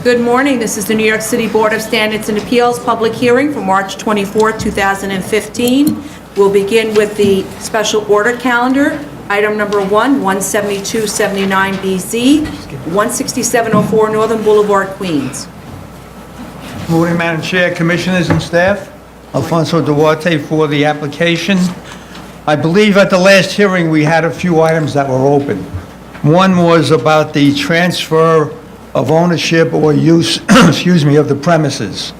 Good morning. This is the New York City Board of Standards and Appeals public hearing for March 24, 2015. We'll begin with the special order calendar. Item number 1, 17279BZ, 16704 Northern Boulevard, Queens. Morning, Madam Chair, Commissioners and staff. Alfonso Duarte for the application. I believe at the last hearing, we had a few items that were open. One was about the transfer of ownership or use, excuse me, of the premises.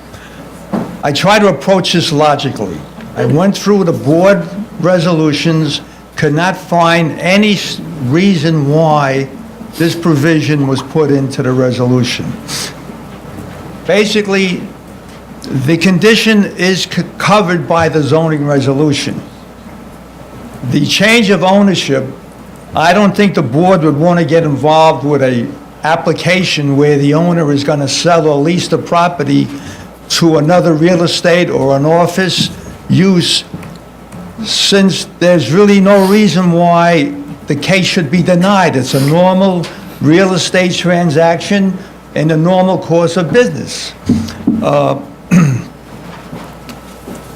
I tried to approach this logically. I went through the board resolutions, could not find any reason why this provision was put into the resolution. Basically, the condition is covered by the zoning resolution. The change of ownership, I don't think the board would want to get involved with a application where the owner is going to sell or lease the property to another real estate or an office use, since there's really no reason why the case should be denied. It's a normal real estate transaction in the normal course of business.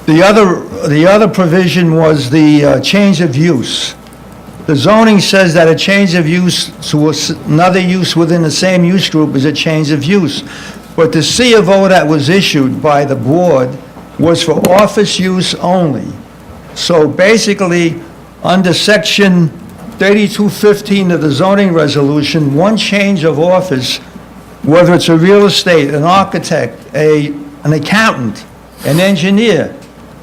The other provision was the change of use. The zoning says that a change of use to another use within the same use group is a change of use. But the C of O that was issued by the board was for office use only. So basically, under section 3215 of the zoning resolution, one change of office, whether it's a real estate, an architect, an accountant, an engineer,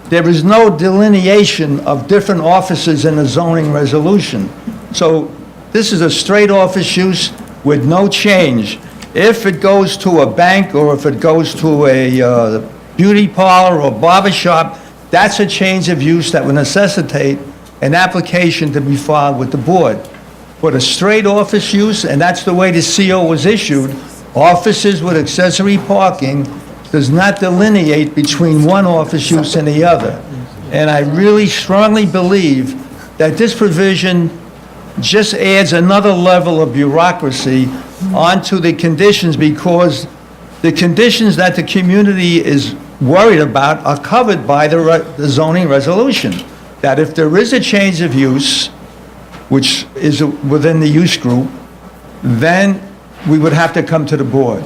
there is no delineation of different offices in the zoning resolution. So this is a straight office use with no change. If it goes to a bank or if it goes to a beauty parlor or barber shop, that's a change of use that would necessitate an application to be filed with the board. But a straight office use, and that's the way the CO was issued, offices with accessory parking does not delineate between one office use and the other. And I really strongly believe that this provision just adds another level of bureaucracy onto the conditions, because the conditions that the community is worried about are covered by the zoning resolution. That if there is a change of use, which is within the use group, then we would have to come to the board.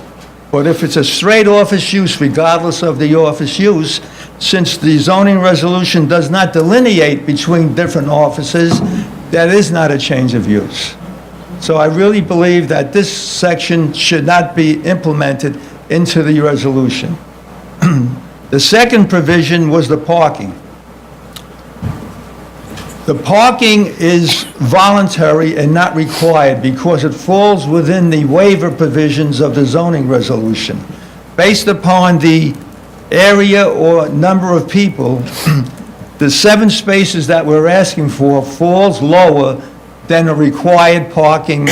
But if it's a straight office use, regardless of the office use, since the zoning resolution does not delineate between different offices, that is not a change of use. So I really believe that this section should not be implemented into the resolution. The second provision was the parking. The parking is voluntary and not required because it falls within the waiver provisions of the zoning resolution. Based upon the area or number of people, the 7 spaces that we're asking for falls lower than the required parking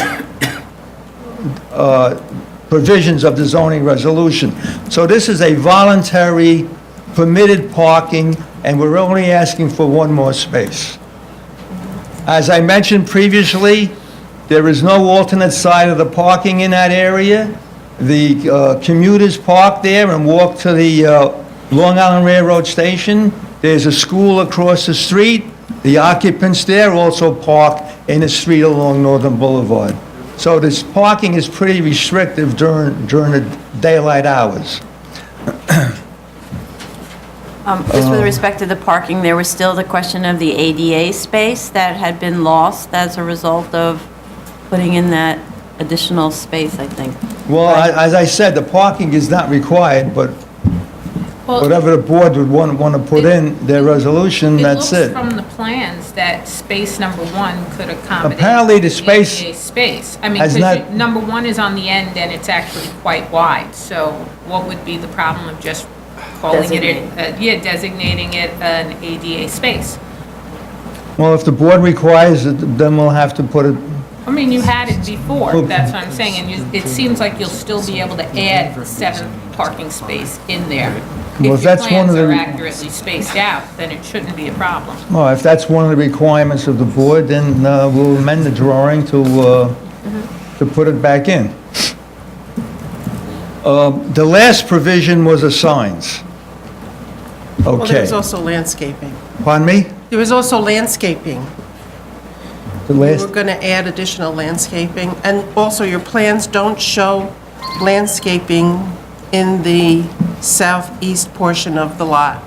provisions of the zoning resolution. So this is a voluntary permitted parking, and we're only asking for 1 more space. As I mentioned previously, there is no alternate side of the parking in that area. The commuters park there and walk to the Long Island Railroad Station. There's a school across the street. The occupants there also park in the street along Northern Boulevard. So this parking is pretty restrictive during the daylight hours. Just with respect to the parking, there was still the question of the ADA space that had been lost as a result of putting in that additional space, I think. Well, as I said, the parking is not required, but Well, whatever the board would want to put in their resolution, that's It it. looks from the plans that space number 1 could accommodate. Apparently the space ADA space. I mean, has because not- number 1 is on the end and it's actually quite wide. So what would be the problem of just calling designating it an ADA space? Well, if the board requires it, then we'll have to put it, I mean, you had it before, that's what I'm saying, and it seems like you'll still be able to add the 7th parking space in there. Well, If your that's one plans of the- are accurately spaced out, then it shouldn't be a problem. well, if that's one of the requirements of the board, then we'll amend the drawing to put it back in. The last provision was the signs. Well, there Okay. was also landscaping. Pardon me? There was also landscaping. The We last, were going to add additional landscaping, and also your plans don't show landscaping in the southeast portion of the lot,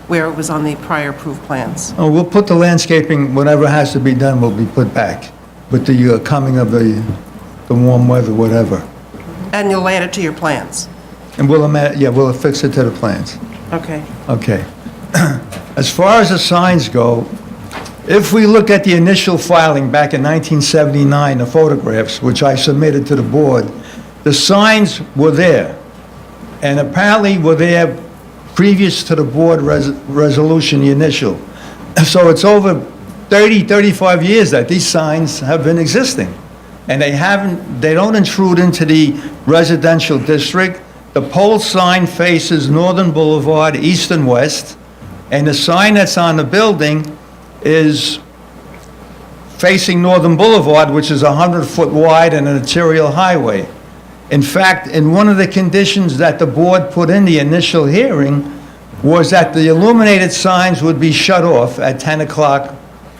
where it was on the prior approved plans. oh, we'll put the landscaping, whatever has to be done will be put back with the coming of the warm weather, whatever. And you'll add it to your plans. And we'll affix it to the plans. Okay. Okay. As far as the signs go, if we look at the initial filing back in 1979, the photographs, which I submitted to the board, the signs were there, and apparently were there previous to the board resolution, the initial. So it's over 30, 35 years that these signs have been existing. And they don't intrude into the residential district. The pole sign faces Northern Boulevard, east and west, and the sign that's on the building is facing Northern Boulevard, which is 100-foot wide and an arterial highway. In fact, in one of the conditions that the board put in the initial hearing was that the illuminated signs would be shut off at 10 o'clock,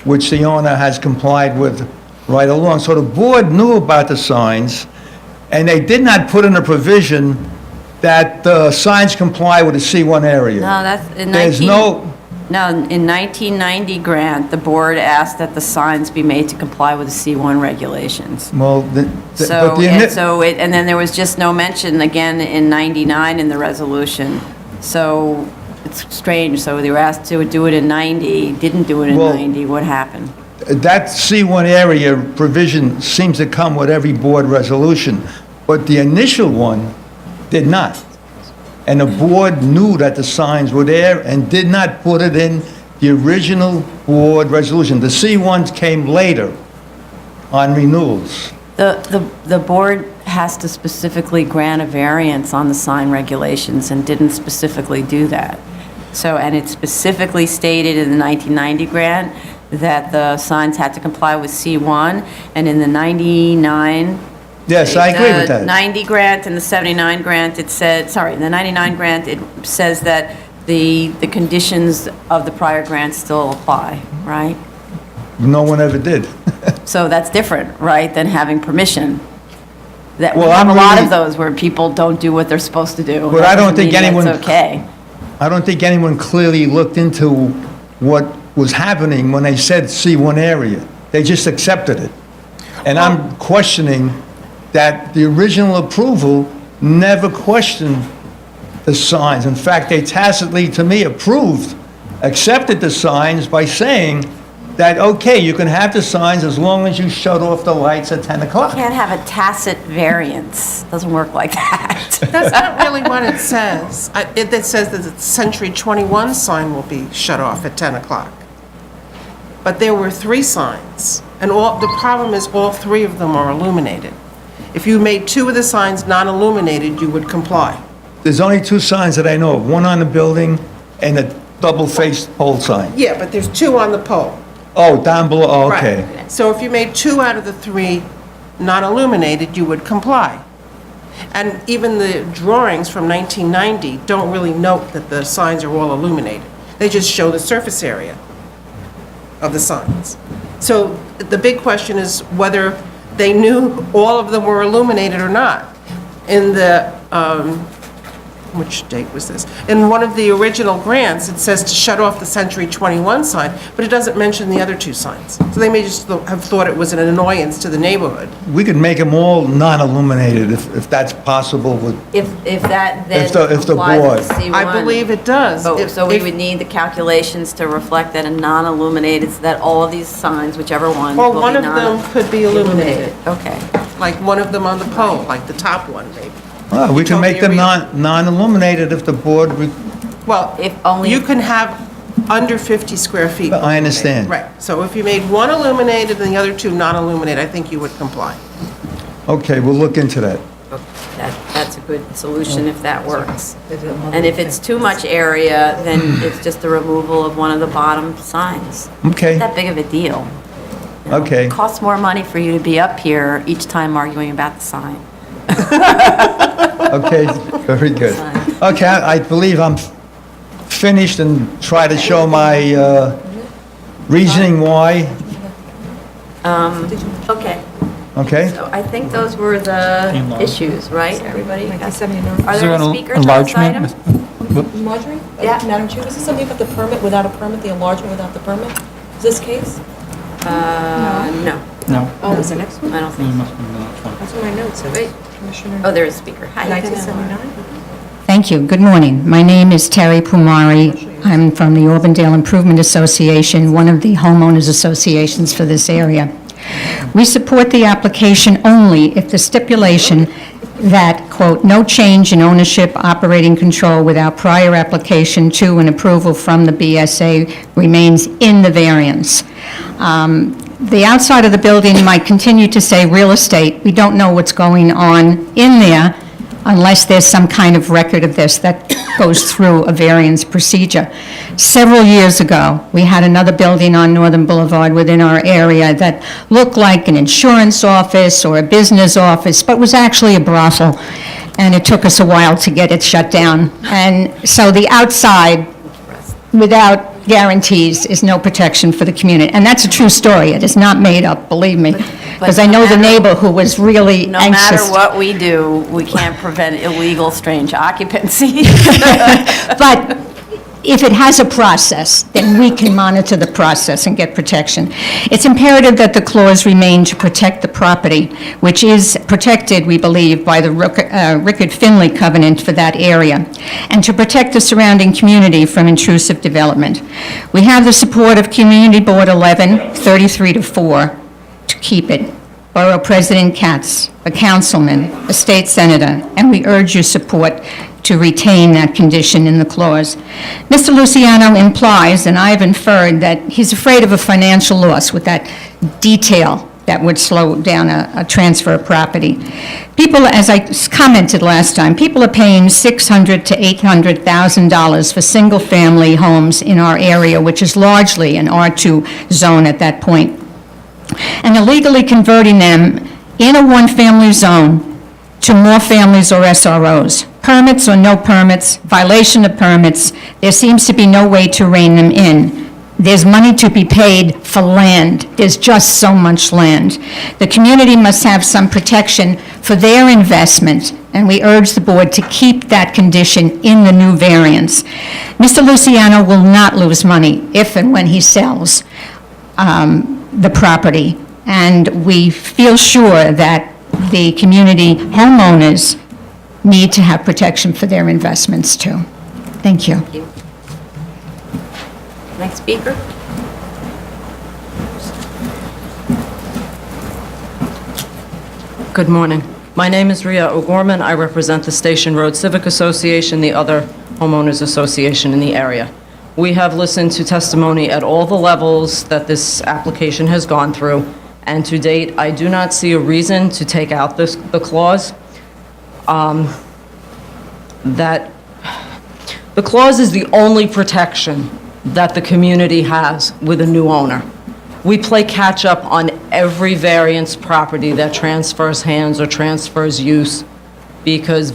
which the owner has complied with right along. So the board knew about the signs, and they did not put in a provision that the signs comply with the C1 area. No, that's in There's 19... no, No, in 1990 grant, the board asked that the signs be made to comply with the C1 regulations. well, So, and then there was just no mention again in 99 in the resolution. So it's strange. So they were asked to do it in 90, didn't do it in Well- 90. What happened? that C1 area provision seems to come with every board resolution, but the initial one did not. And the board knew that the signs were there and did not put it in the original board resolution. The C1s came later on renewals. The board has to specifically grant a variance on the sign regulations and didn't specifically do that. So, and it specifically stated in the 1990 grant that the signs had to comply with C1, and in the 99... Yes, I agree with The that. 90 grant and the 79 grant, it said, sorry, the 99 grant, it says that the conditions of the prior grant still apply, right? No one ever did. So that's different, right, than having permission. That, we Well, have I'm a lot really- of those where people don't do what they're supposed to do. But That I don't doesn't think mean that's anyone- okay. I don't think anyone clearly looked into what was happening when they said C1 area. They just accepted it. And I'm questioning that the original approval never questioned the signs. In fact, they tacitly, to me, accepted the signs by saying that, okay, you can have the signs as long as you shut off the lights at 10 o'clock. Can't have a tacit variance. Doesn't work like that. That's not really what it says. It says that the Century 21 sign will be shut off at 10 o'clock. But there were 3 signs, and the problem is all 3 of them are illuminated. If you made 2 of the signs non-illuminated, you would comply. There's only 2 signs that I know of, one on the building and a double-faced pole sign. Yeah, but there's 2 on the pole. Oh, down below, oh, okay. Right. So if you made 2 out of the 3 non-illuminated, you would comply. And even the drawings from 1990 don't really note that the signs are all illuminated. They just show the surface area of the signs. So the big question is whether they knew all of them were illuminated or not. In the, which date was this? In one of the original grants, it says to shut off the Century 21 sign, but it doesn't mention the other 2 signs. So they may just have thought it was an annoyance to the neighborhood. We could make them all non-illuminated if that's possible with, If that then If the complies with board- C1. I believe it does. So we If- would need the calculations to reflect that a non-illuminated, so that all of these signs, whichever one, Or will one be of them could be illuminated, Okay. like one of them on the pole, like the top one, maybe. well, we can make them non-illuminated if the board, Well, If only- you can have under 50 square feet. I understand. Right, so if you made one illuminated and the other 2 non-illuminated, I think you would comply. okay, we'll look into that. That's a good solution if that works. And if it's too much area, then it's just the removal of one of the bottom signs. Okay, Not that big of a deal. okay. It costs more money for you to be up here each time arguing about the sign. Okay, very good. Okay, I believe I'm finished and try to show my reasoning why, Okay, okay? so I think those were the issues, right? Everybody? Are there any speakers on this item? Marjorie? Yeah. Madam Chair, was this something about the permit without a permit, the enlargement without the permit? Is this case? No, No. Oh, is the next one? I don't think so. That's what my notes say. Wait. Commissioner. Oh, there is a speaker. Hi. 1979? Thank you. Good morning. My name is Terry Pumari. I'm from the Auburndale Improvement Association, one of the homeowners associations for this area. We support the application only if the stipulation that, quote, "no change in ownership, operating control without prior application to and approval from the BSA remains in the variance." The outside of the building might continue to say real estate. We don't know what's going on in there unless there's some kind of record of this that goes through a variance procedure. Several years ago, we had another building on Northern Boulevard within our area that looked like an insurance office or a business office, but was actually a brothel, and it took us a while to get it shut down. And so the outside, without guarantees, is no protection for the community. And that's a true story. It is not made up, believe me, because I know the neighbor who was really No anxious. matter what we do, we can't prevent illegal strange occupancy. But if it has a process, then we can monitor the process and get protection. It's imperative that the clause remain to protect the property, which is protected, we believe, by the Rickard-Finley covenant for that area, and to protect the surrounding community from intrusive development. We have the support of Community Board 11, 33-4, to keep it. Borough President Katz, a councilman, a state senator, and we urge your support to retain that condition in the clause. Mr. Luciano implies, and I've inferred, that he's afraid of a financial loss with that detail that would slow down a transfer of property. People, as I commented last time, people are paying $600,000 to $800,000 for single-family homes in our area, which is largely an R2 zone at that point, and illegally converting them in a one-family zone to more families or SROs. Permits or no permits, violation of permits, there seems to be no way to rein them in. There's money to be paid for land. There's just so much land. The community must have some protection for their investment, and we urge the board to keep that condition in the new variance. Mr. Luciano will not lose money if and when he sells the property, and we feel sure that the community homeowners need to have protection for their investments, too. Thank you. Next speaker? Good morning. My name is Rhea O'Gorman. I represent the Station Road Civic Association, the other homeowners association in the area. We have listened to testimony at all the levels that this application has gone through, and to date, I do not see a reason to take out the clause. That the clause is the only protection that the community has with a new owner. We play catch-up on every variance property that transfers hands or transfers use, because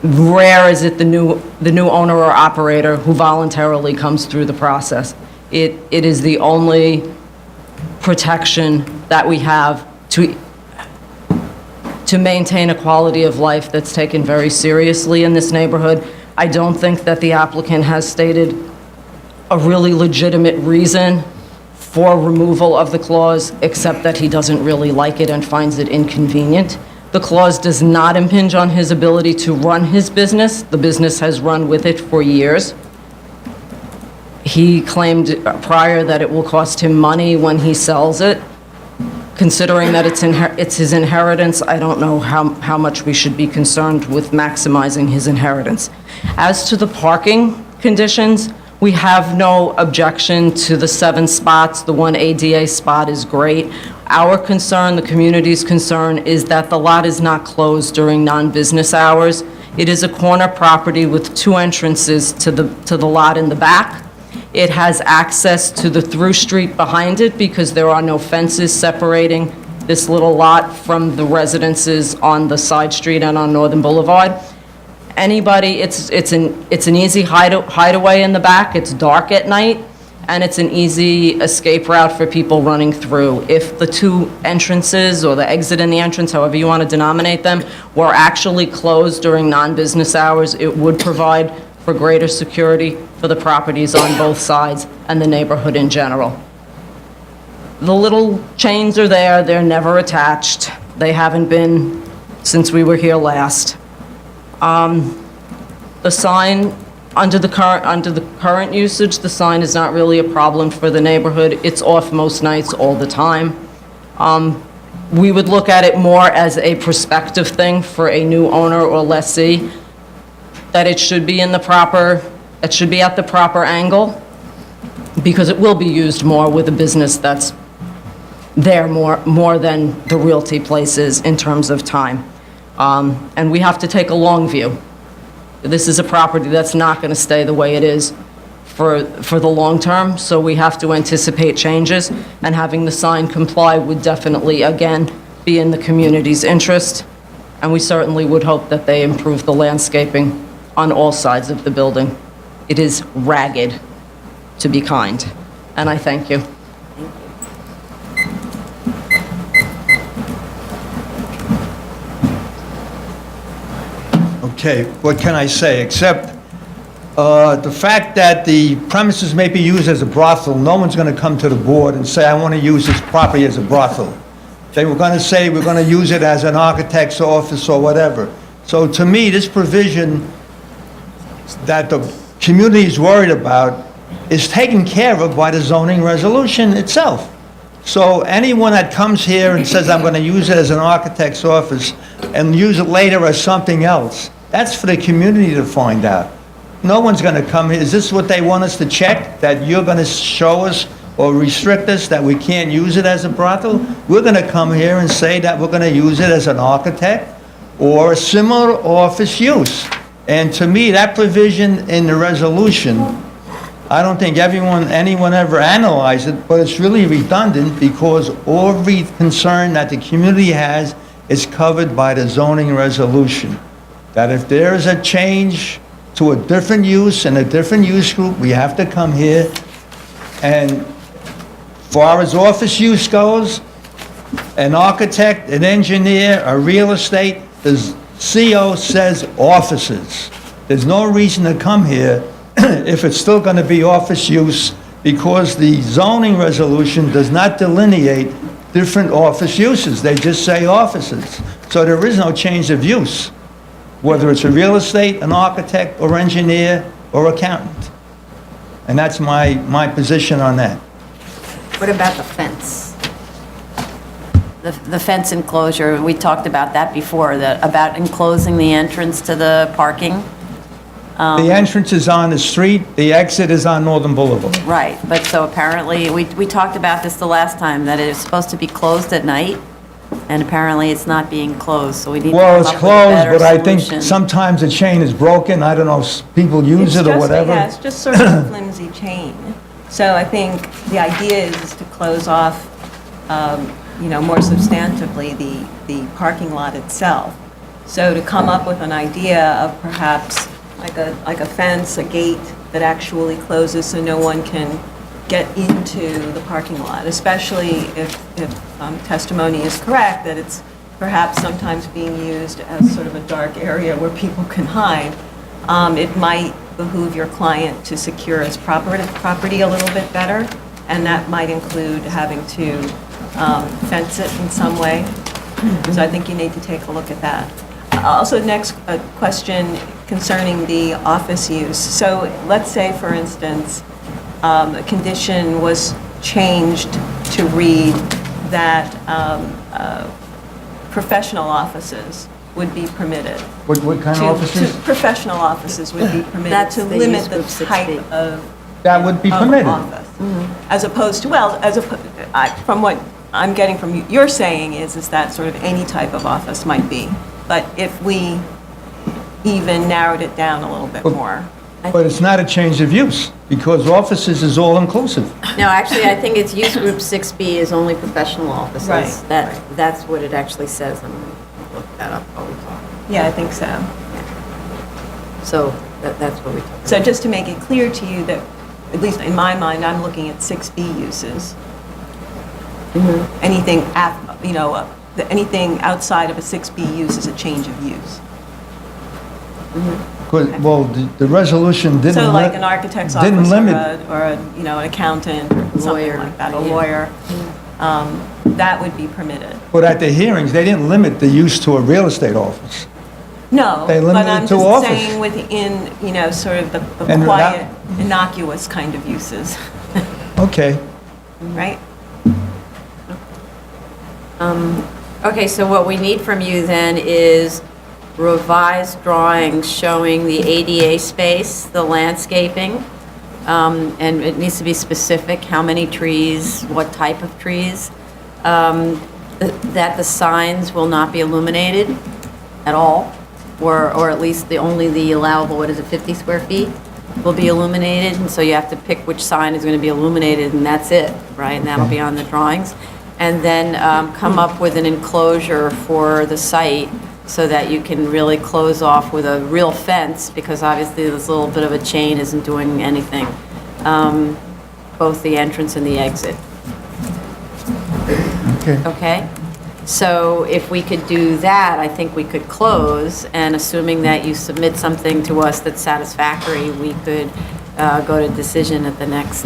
rare is it the new owner or operator who voluntarily comes through the process. It is the only protection that we have to maintain a quality of life that's taken very seriously in this neighborhood. I don't think that the applicant has stated a really legitimate reason for removal of the clause, except that he doesn't really like it and finds it inconvenient. The clause does not impinge on his ability to run his business. The business has run with it for years. He claimed prior that it will cost him money when he sells it. Considering that it's his inheritance, I don't know how much we should be concerned with maximizing his inheritance. As to the parking conditions, we have no objection to the 7 spots. The one ADA spot is great. Our concern, the community's concern, is that the lot is not closed during non-business hours. It is a corner property with 2 entrances to the lot in the back. It has access to the through street behind it because there are no fences separating this little lot from the residences on the side street and on Northern Boulevard. anybody, it's an easy hideaway in the back, it's dark at night, and it's an easy escape route for people running through. If the two entrances, or the exit and the entrance, however you want to denominate them, were actually closed during non-business hours, it would provide for greater security for the properties on both sides and the neighborhood in general. The little chains are there, they're never attached. They haven't been since we were here last. The sign, under the current usage, the sign is not really a problem for the neighborhood. It's off most nights all the time. We would look at it more as a prospective thing for a new owner or lessee, that it should be at the proper angle, because it will be used more with a business that's there more than the realty place is in terms of time. And we have to take a long view. This is a property that's not going to stay the way it is for the long term, so we have to anticipate changes, and having the sign comply would definitely, again, be in the community's interest, and we certainly would hope that they improve the landscaping on all sides of the building. It is ragged, to be kind, and I thank you. Okay, what can I say, except the fact that the premises may be used as a brothel, no one's going to come to the board and say, I want to use this property as a brothel. They were going to say, we're going to use it as an architect's office or whatever. So to me, this provision that the community is worried about is taken care of by the zoning resolution itself. So anyone that comes here and says, I'm going to use it as an architect's office and use it later as something else, that's for the community to find out. No one's going to come here. Is this what they want us to check? That you're going to show us or restrict us that we can't use it as a brothel? We're going to come here and say that we're going to use it as an architect or a similar office use. And to me, that provision in the resolution, I don't think anyone ever analyzed it, but it's really redundant because every concern that the community has is covered by the zoning resolution. That if there is a change to a different use and a different use group, we have to come here. And as far as office use goes, an architect, an engineer, a real estate, the CO says offices. There's no reason to come here if it's still going to be office use, because the zoning resolution does not delineate different office uses. They just say offices. So there is no change of use, whether it's a real estate, an architect, or engineer, or accountant. And that's my position on that. What about the fence? The fence enclosure, we talked about that before, about enclosing the entrance to the parking. The entrance is on the street, the exit is on Northern Boulevard. Right, but so apparently, we talked about this the last time, that it is supposed to be closed at night, and apparently it's not being closed, so we need to Well, come it's up with a closed, better but I think solution. sometimes the chain is broken. I don't know if people use it or whatever. Yeah, it's just sort of a flimsy chain. So I think the idea is to close off, more substantively the parking lot itself. So to come up with an idea of perhaps like a fence, a gate that actually closes so no one can get into the parking lot, especially if testimony is correct that it's perhaps sometimes being used as sort of a dark area where people can hide. It might behoove your client to secure his property a little bit better, and that might include having to fence it in some way. So I think you need to take a look at that. Also, next question concerning the office use. So let's say, for instance, a condition was changed to read that professional offices would be permitted. What kind of offices? Professional offices would be permitted That's to the limit use the group 6B. type of That would be of permitted. office. As opposed to, from what I'm getting from you, you're saying is that sort of any type of office might be. But if we even narrowed it down a little bit more. But it's not a change of use, because offices is all-inclusive. No, actually, I think it's use group 6B is only professional offices. Right. That's what it actually says. I'm going to look that up while we talk. Yeah, I think so. So that's what we talked about. So just to make it clear to you that, at least in my mind, I'm looking at 6B uses. Anything, anything outside of a 6B use is a change of use. Well, the resolution didn't... So like an architect's office didn't limit- or an accountant or something Lawyer, like that, a yeah. lawyer, that would be permitted. But at the hearings, they didn't limit the use to a real estate office. No, They but limited I'm it to just office. saying within, sort of the And quiet, innocuous kind of uses, Okay. right? Okay, so what we need from you then is revised drawings showing the ADA space, the landscaping, and it needs to be specific, how many trees, what type of trees, that the signs will not be illuminated at all, or at least only the allowable, 50 square feet will be illuminated, and so you have to pick which sign is going to be illuminated, and that's it, right? And that'll be on the drawings. And then come up with an enclosure for the site so that you can really close off with a real fence, because obviously this little bit of a chain isn't doing anything, both the entrance and the exit. Okay. Okay? So if we could do that, I think we could close, and assuming that you submit something to us that's satisfactory, we could go to decision at the next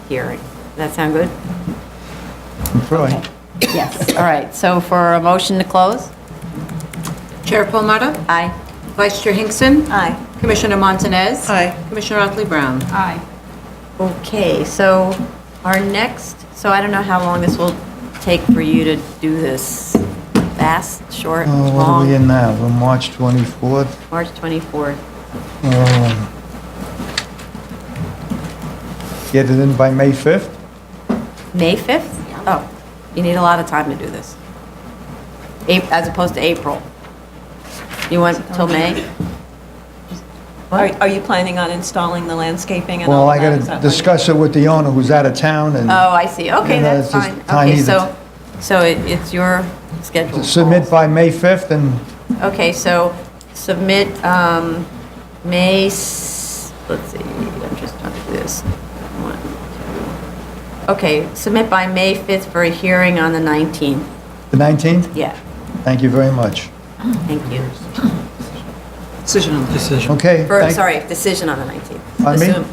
hearing. Does that sound good? Troy? Yes. All right, so for a motion to close? Chair Palmetto? Aye. Vice Chair Hinkson? Aye. Commissioner Montanez? Aye. Commissioner Otley Brown? Aye. Okay, so our next, so I don't know how long this will take for you to do this. Fast, short, Oh, what are long? we in now? We're March 24th? March 24th. Get it in by May 5th? May 5th? Oh, you need a lot of time to do this. As opposed to April. You went till May? Are you planning on installing the landscaping and Well, all I that? Is gotta that why- discuss it with the owner who's out of town and Oh, I see. Okay, And, that's it's just fine. time Okay, either so it's your schedule. submit by May 5th and Okay, so submit, let's see, I'm just trying to do this. 1, 2. Okay, submit by May 5th for a hearing on the 19th. the 19th? Yeah, Thank you very much. thank you. Okay. thank- Sorry, decision on the 19th. Pardon me?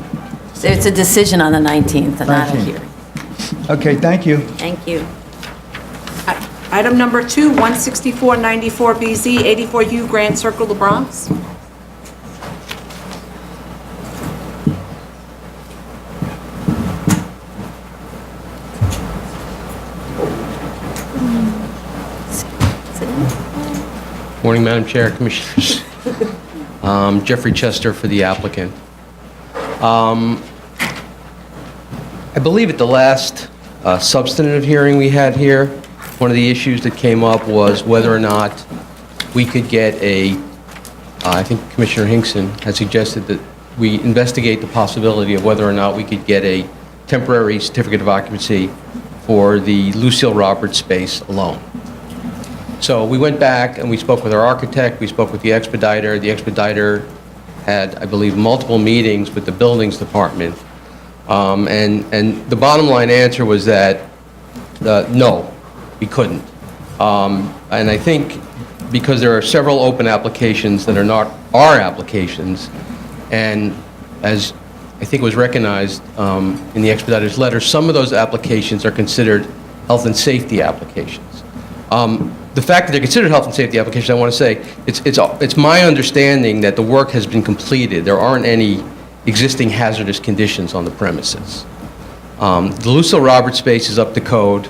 It's a decision on the 19th, and not a 19th. hearing. Okay, thank you. Thank you. Item number 2, 16494BZ, 84U Grand Circle, the Bronx. Morning, Madam Chair, Commissioners. Jeffrey Chester for the applicant. I believe at the last substantive hearing we had here, one of the issues that came up was whether or not we could get I think Commissioner Hinkson had suggested that we investigate the possibility of whether or not we could get a temporary certificate of occupancy for the Lucille Roberts space alone. So we went back and we spoke with our architect, we spoke with the expediter. The expediter had, I believe, multiple meetings with the buildings department. And the bottom line answer was that, no, we couldn't. And I think because there are several open applications that are not our applications, and as I think was recognized in the expediter's letter, some of those applications are considered health and safety applications. The fact that they're considered health and safety applications, I want to say, it's my understanding that the work has been completed. There aren't any existing hazardous conditions on the premises. The Lucille Roberts space is up to code.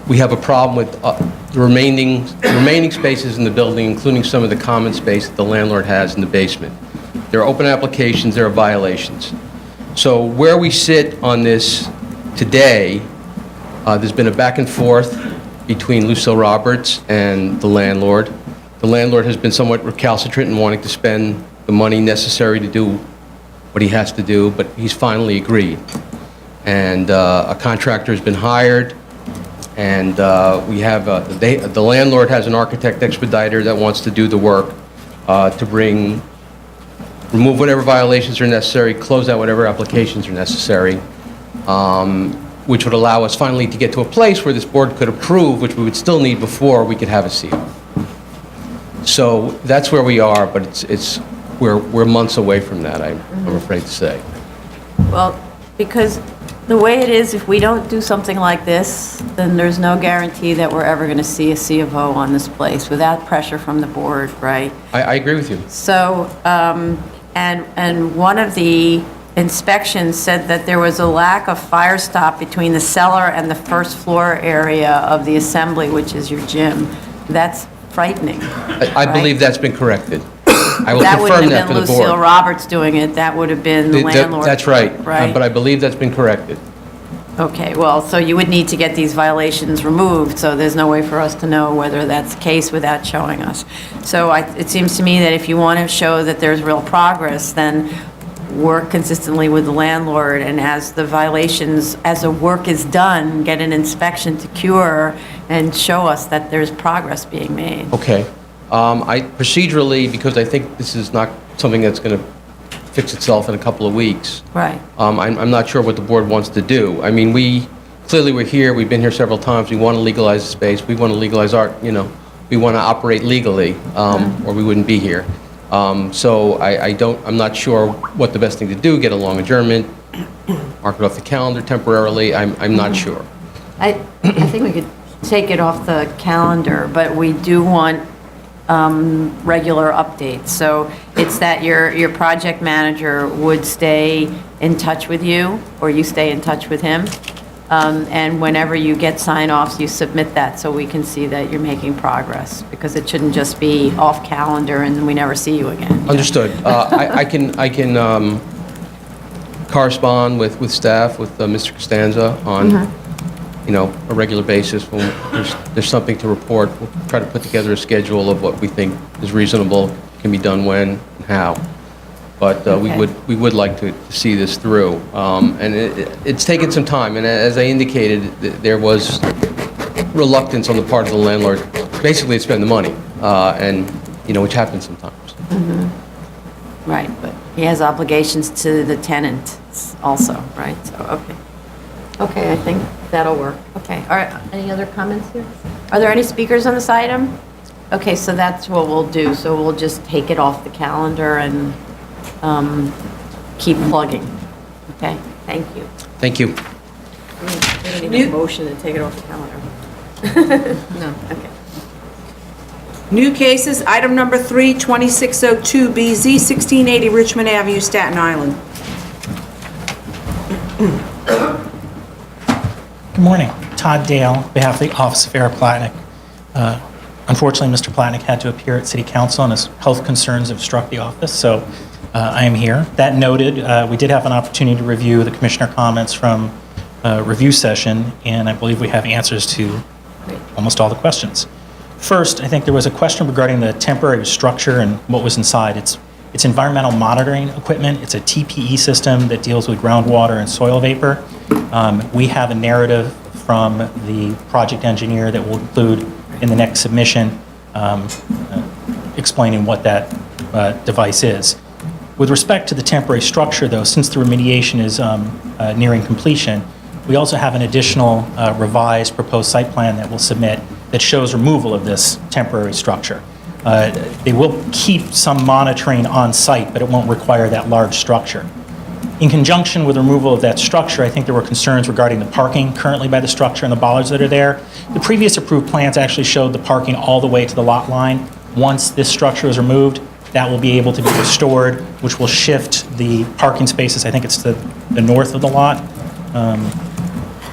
We have a problem with the remaining spaces in the building, including some of the common space that the landlord has in the basement. There are open applications, there are violations. So where we sit on this today, there's been a back and forth between Lucille Roberts and the landlord. The landlord has been somewhat recalcitrant in wanting to spend the money necessary to do what he has to do, but he's finally agreed. And a contractor has been hired, and we have, the landlord has an architect expediter that wants to do the work to bring remove whatever violations are necessary, close out whatever applications are necessary, which would allow us finally to get to a place where this board could approve, which we would still need before we could have a CO. So that's where we are, but we're months away from that, I'm afraid to say. Well, because the way it is, if we don't do something like this, then there's no guarantee that we're ever going to see a C of O on this place without pressure from the board, right? I agree with you. So, and one of the inspections said that there was a lack of fire stop between the cellar and the first floor area of the assembly, which is your gym. That's frightening. I believe that's been corrected. I will That wouldn't confirm that have for been the Lucille board. Roberts doing it, that would have been the landlord. That's right. Right? But I believe that's been corrected. Okay, well, so you would need to get these violations removed, so there's no way for us to know whether that's the case without showing us. So it seems to me that if you want to show that there's real progress, then work consistently with the landlord, and as the violations, as the work is done, get an inspection to cure and show us that there's progress being made. Okay. Procedurally, because I think this is not something that's going to fix itself in a couple of weeks. Right. I'm not sure what the board wants to do. I mean, we're here, we've been here several times, we want to legalize the space, we want to legalize art, we want to operate legally, or we wouldn't be here. So I'm not sure what the best thing to do, get a long adjournment, mark it off the calendar temporarily, I'm not sure. I think we could take it off the calendar, but we do want regular updates. So it's that your project manager would stay in touch with you, or you stay in touch with him. And whenever you get sign-offs, you submit that so we can see that you're making progress, because it shouldn't just be off calendar and we never see you again. Understood. I can correspond with staff, with Mr. Costanza on, a regular basis. When there's something to report, we'll try to put together a schedule of what we think is reasonable, can be done when, and how. But we would like to see this through. And it's taken some time, and as I indicated, there was reluctance on the part of the landlord, basically to spend the money, and, which happens sometimes. Right, but he has obligations to the tenant also, right? So, okay. Okay, I think that'll work. Okay, all right, any other comments here? Are there any speakers on this item? Okay, so that's what we'll do. So we'll just take it off the calendar and keep plugging. Okay, thank you. Thank you. We don't need a motion to take it off the calendar. No, okay. New cases, item number 3, 2602BZ, 1680 Richmond Avenue, Staten Island. Good morning. Todd Dale, on behalf of the Office of Eric Platnick. Unfortunately, Mr. Platnick had to appear at City Council and his health concerns have struck the office, so I am here. That noted, we did have an opportunity to review the commissioner comments from review session, and I believe we have answers to almost all the questions. First, I think there was a question regarding the temporary structure and what was inside. It's environmental monitoring equipment. It's a TPE system that deals with groundwater and soil vapor. We have a narrative from the project engineer that we'll include in the next submission explaining what that device is. With respect to the temporary structure, though, since the remediation is nearing completion, we also have an additional revised proposed site plan that we'll submit that shows removal of this temporary structure. They will keep some monitoring on site, but it won't require that large structure. In conjunction with removal of that structure, I think there were concerns regarding the parking currently by the structure and the bollards that are there. The previous approved plans actually showed the parking all the way to the lot line. Once this structure is removed, that will be able to be restored, which will shift the parking spaces. I think it's to the north of the lot.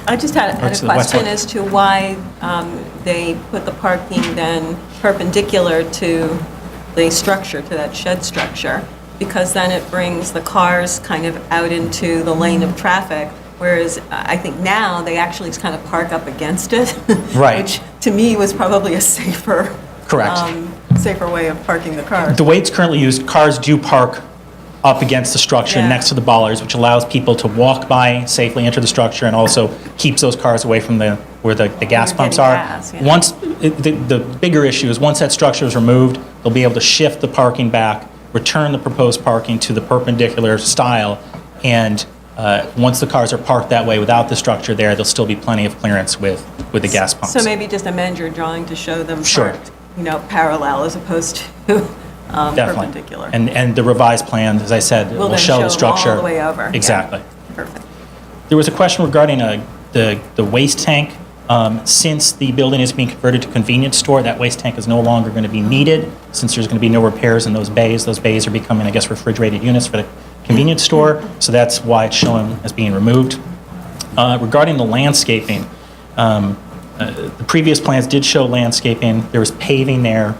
I just had a question as to why they put the parking then perpendicular to the structure, to that shed structure, because then it brings the cars kind of out into the lane of traffic, whereas I think now they actually just kind of park up against it. Right. Which to me was probably a safer. Correct. Safer way of parking the cars. The way it's currently used, cars do park up against the structure next to the bollards, which allows people to walk by, safely enter the structure, and also keeps those cars away from where the gas pumps are. Once, the bigger issue is once that structure is removed, they'll be able to shift the parking back return the proposed parking to the perpendicular style, and once the cars are parked that way without the structure there, there'll still be plenty of clearance with the gas pumps. So maybe just amend your drawing to show them Sure. parked, parallel as opposed to Definitely. perpendicular. And the revised plan, as I said, will then show the them structure. all the way over. Yeah. Exactly. Perfect. There was a question regarding the waste tank. Since the building is being converted to convenience store, that waste tank is no longer going to be needed, since there's going to be no repairs in those bays. Those bays are becoming, I guess, refrigerated units for the convenience store, so that's why it's shown as being removed. Regarding the landscaping, the previous plans did show landscaping. There was paving there.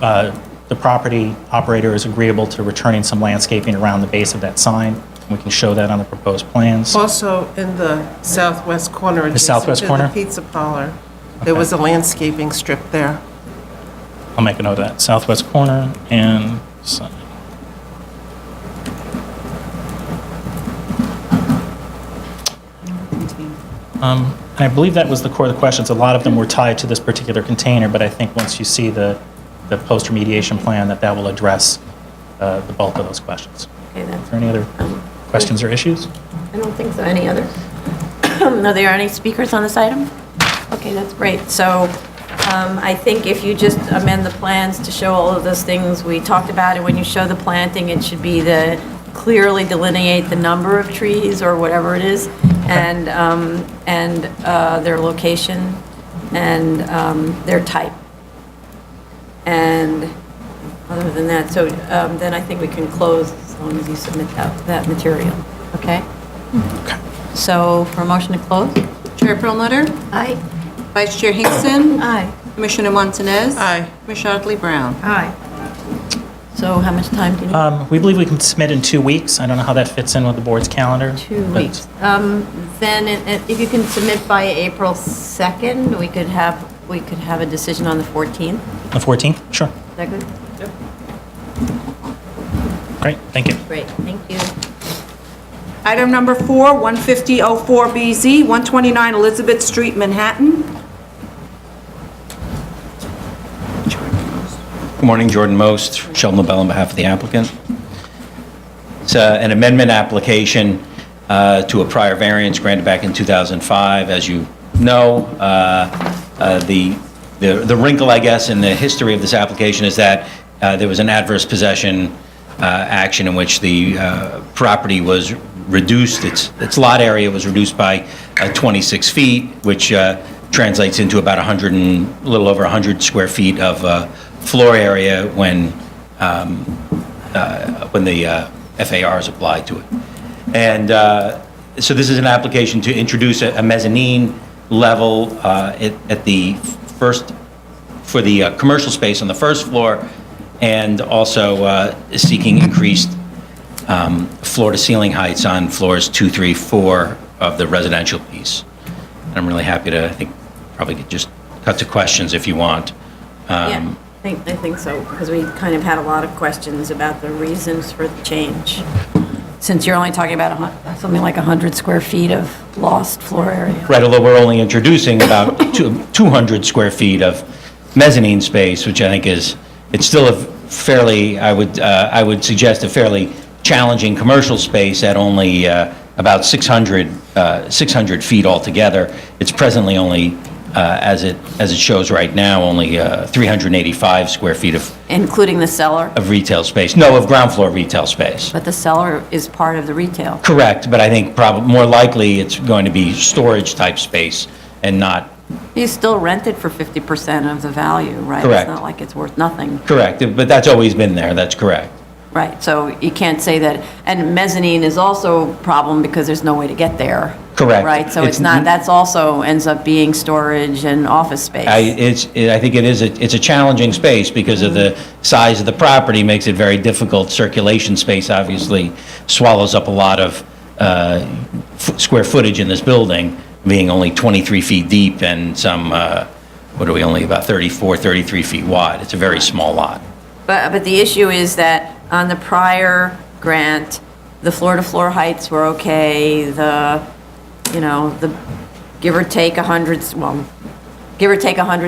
The property operator is agreeable to returning some landscaping around the base of that sign. We can show that on the proposed plans. Also, in the southwest corner, adjacent southwest to corner? the pizza parlor, there was a landscaping strip there. I'll make a note of that. Southwest corner and sign. And I believe that was the core of the questions. A lot of them were tied to this particular container, but I think once you see the post-remediation plan, that will address the bulk of those questions. Okay, that's, Are there any other questions or issues? I don't think so. Any others? Are there any speakers on this item? Okay, that's great. So I think if you just amend the plans to show all of those things we talked about, and when you show the planting, it should be clearly delineate the number of trees or whatever it is, and their location and their type. And other than that, so then I think we can close as long as you submit that material, okay? Okay. So for a motion to close? Chair Perlmutter? Aye. Vice Chair Hinkson? Aye. Commissioner Montanez? Aye. Commissioner Otley Brown? Aye. So how much time do you need? We believe we can submit in 2 weeks. I don't know how that fits in with the board's calendar. 2 but- weeks. Then if you can submit by April 2nd, we could have a decision on the 14th. The 14th? Sure. Is that good? Great, thank you. Great, thank you. Item number 4, 15004BZ, 129 Elizabeth Street, Manhattan. Good morning, Jordan Most, Sheldon LaBelle on behalf of the applicant. It's an amendment application to a prior variance granted back in 2005. As you know, the wrinkle, I guess, in the history of this application is that there was an adverse possession action in which the property was reduced, its lot area was reduced by 26 feet, which translates into about a little over 100 square feet of floor area when the FAR is applied to it. And so this is an application to introduce a mezzanine level at the first, for the commercial space on the first floor, and also seeking increased floor-to-ceiling heights on floors 2, 3, 4 of the residential piece. And I'm really happy to, I think, probably could just cut to questions if you want. Yeah, I think so, because we kind of had a lot of questions about the reasons for the change. Since you're only talking about something like 100 square feet of lost floor area. Right, although we're only introducing about 200 square feet of mezzanine space, which I think it's still a fairly, I would suggest a fairly challenging commercial space at only about 600 feet altogether. It's presently only, as it shows right now, only 385 square feet of Including the cellar, retail space. No, of ground floor retail space. but the cellar is part of the retail. Correct, but I think probably more likely it's going to be storage type space and not. You still rent it for 50% of the value, right? Correct. It's not like it's worth nothing. Correct, but that's always been there, that's correct. Right, so you can't say that, and mezzanine is also a problem because there's no way to get there. Correct. Right, so it's not, that's also ends up being storage and office space. I think it's a challenging space because of the size of the property, makes it very difficult. Circulation space obviously swallows up a lot of square footage in this building, being only 23 feet deep and some, only about 33 feet wide. It's a very small lot. But the issue is that on the prior grant, the floor-to-floor heights were okay, the give or take 100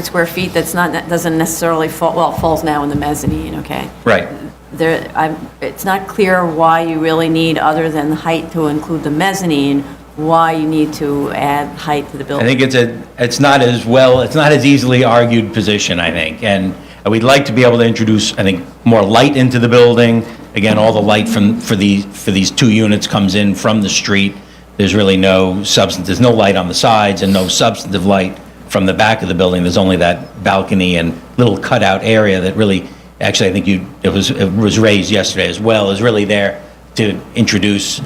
square feet, that's not, that doesn't necessarily fall, well, it falls now in the mezzanine, okay? Right. it's not clear why you really need, other than the height to include the mezzanine, why you need to add height to the I building. think it's not as easily argued position, I think. And we'd like to be able to introduce, I think, more light into the building. Again, all the light for these two units comes in from the street. There's really no substance, there's no light on the sides and no substantive light from the back of the building. There's only that balcony and little cutout area that really, actually, I think it was raised yesterday as well, is really there to introduce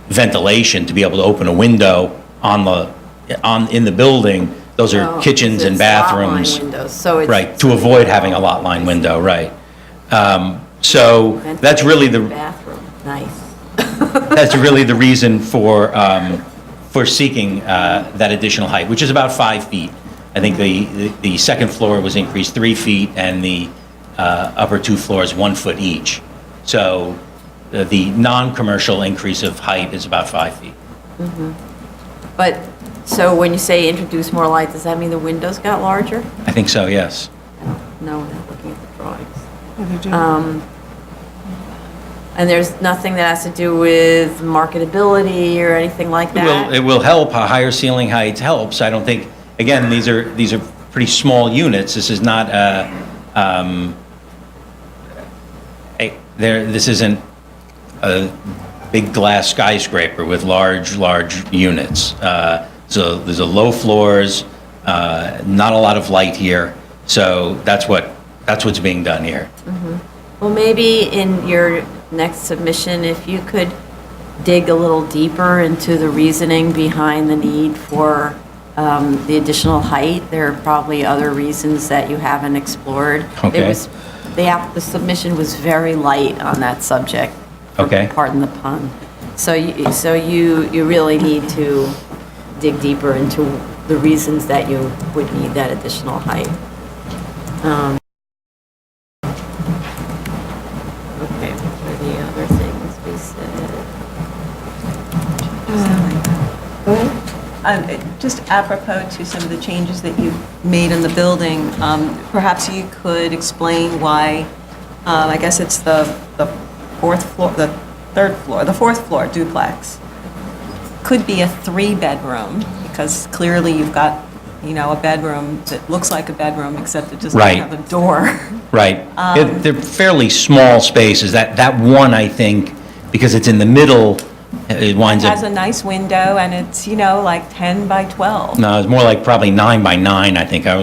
ventilation, to be able to open a window in the building. Those are kitchens and It's lot line bathrooms. windows, so it's. Right, to avoid having a lot line window, right. So that's really Bathroom, nice. that's really the reason for seeking that additional height, which is about 5 feet. I think the second floor was increased 3 feet, and the upper two floors 1 foot each. So the non-commercial increase of height is about 5 feet. But, so when you say introduce more light, does that mean the windows got larger? I think so, yes. No, without looking at the drawings. And there's nothing that has to do with marketability or anything like that? It will help. Higher ceiling height helps. I don't think, again, these are pretty small units. This is not this isn't a big glass skyscraper with large units. So there's a low floors, not a lot of light here. So that's what's being done here. Well, maybe in your next submission, if you could dig a little deeper into the reasoning behind the need for the additional height. There are probably other reasons that you haven't explored. Okay. The submission was very light on that subject. Okay. Pardon the pun. So you really need to dig deeper into the reasons that you would need that additional height. Okay, what are the other things we said? Just apropos to some of the changes that you made in the building, perhaps you could explain why, I guess it's the fourth floor, the fourth floor duplex could be a 3-bedroom, because clearly you've got, a bedroom that looks like a bedroom, except it just doesn't have a door. Right. They're fairly small spaces. That one, I think, because it's in the middle, it winds It has up, a nice window, and it's, like 10 by 12. no, it's more like probably 9 by 9, I think. I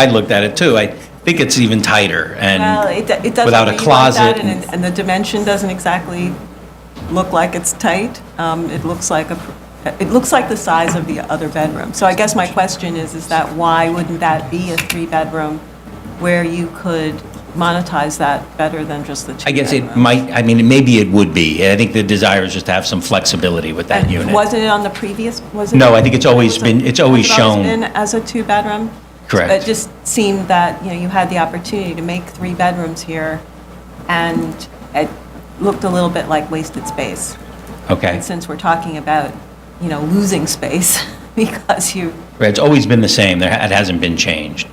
looked at it too. I think it's even tighter Well, and it doesn't without a read like closet. that, and the dimension doesn't exactly look like it's tight. It looks like the size of the other bedroom. So I guess my question is that why wouldn't that be a 3-bedroom where you could monetize that better than just the 2 I guess it bedrooms? might, maybe it would be. I think the desire is just to have some flexibility with that And unit. wasn't it on the previous, was it? No, I think it's always was been- it's always has it shown- been as a 2-bedroom? Correct. It just seemed that, you had the opportunity to make 3 bedrooms here, and it looked a little bit like wasted space. Okay. And since we're talking about, losing space because you, Right, it's always been the same. It hasn't been changed.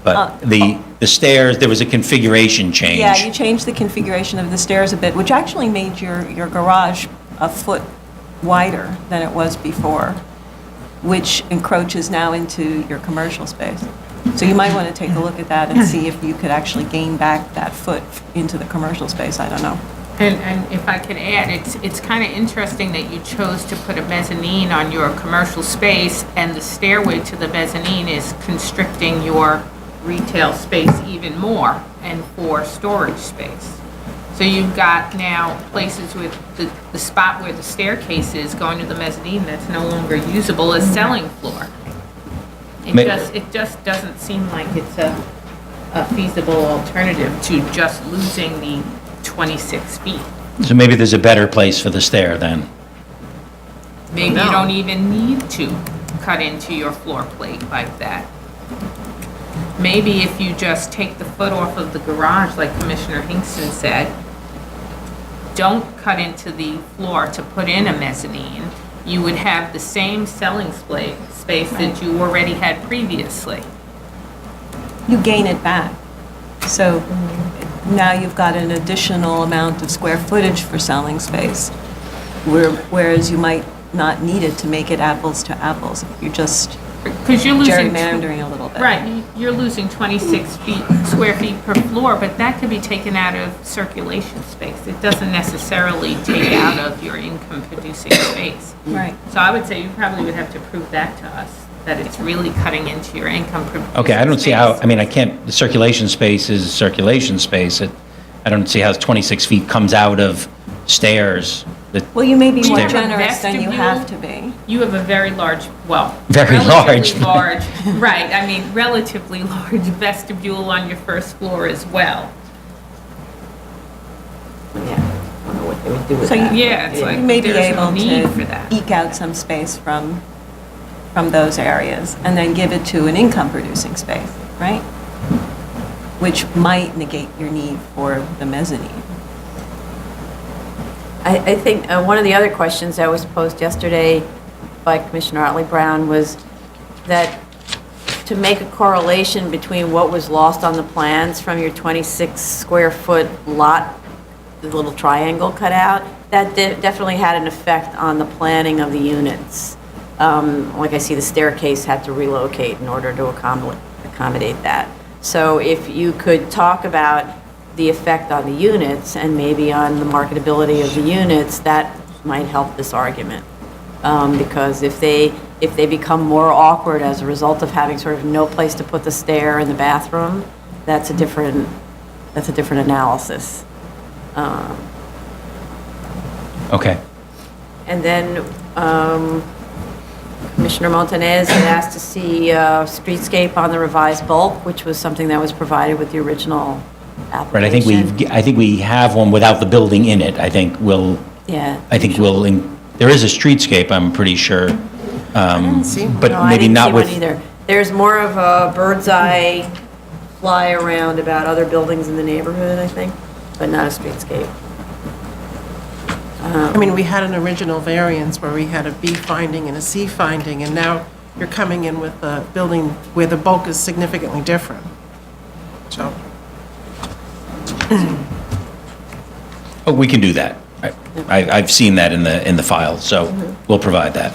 But the stairs, there was a configuration change. yeah, you changed the configuration of the stairs a bit, which actually made your garage a foot wider than it was before, which encroaches now into your commercial space. So you might want to take a look at that and see if you could actually gain back that foot into the commercial space. I don't know. And if I could add, it's kind of interesting that you chose to put a mezzanine on your commercial space, and the stairway to the mezzanine is constricting your retail space even more and for storage space. So you've got now places with the spot where the staircase is going to the mezzanine that's no longer usable as selling floor. It just doesn't seem like it's a feasible alternative to just losing the 26 feet. So maybe there's a better place for the stair then. Maybe you don't even need to cut into your floor plate like that. Maybe if you just take the foot off of the garage, like Commissioner Hinkson said, don't cut into the floor to put in a mezzanine, you would have the same selling space that you already had previously. You gain it back. So now you've got an additional amount of square footage for selling space, whereas you might not need it to make it apples to apples. You're just Because you're losing. gerrymandering a little bit. Right, you're losing 26 square feet per floor, but that could be taken out of circulation space. It doesn't necessarily take out of your income-producing space. Right. So I would say you probably would have to prove that to us, that it's really cutting into your income-producing Okay, I don't see how, space. I mean, I can't, the circulation space is circulation space. I don't see how 26 feet comes out of stairs. Well, you may be more have a generous than you vestibule. have to be. You have a very large, well. Very relatively large. Right, I mean, relatively large vestibule on your first floor as well. So Yeah, it's you like, may be there's no able need for that. to eke out some space from those areas and then give it to an income-producing space, right? Which might negate your need for the mezzanine. I think one of the other questions that was posed yesterday by Commissioner Otley Brown was that to make a correlation between what was lost on the plans from your 26 square foot lot, the little triangle cut out, that definitely had an effect on the planning of the units. Like I see the staircase had to relocate in order to accommodate that. So if you could talk about the effect on the units and maybe on the marketability of the units, that might help this argument. Because if they become more awkward as a result of having sort of no place to put the stair in the bathroom, that's a different analysis. Okay. And then Commissioner Montanez had asked to see streetscape on the revised bulk, which was something that was provided with the original application. Right, I think we have one without the building in it. Yeah. There is a streetscape, I'm pretty sure. see one. But No, I maybe didn't not see one with. either. There's more of a bird's eye fly around about other buildings in the neighborhood, I think, but not a streetscape. I mean, we had an original variance where we had a B finding and a C finding, and now you're coming in with a building where the bulk is significantly different. So, Oh, we can do that. I've seen that in the file, so we'll provide that.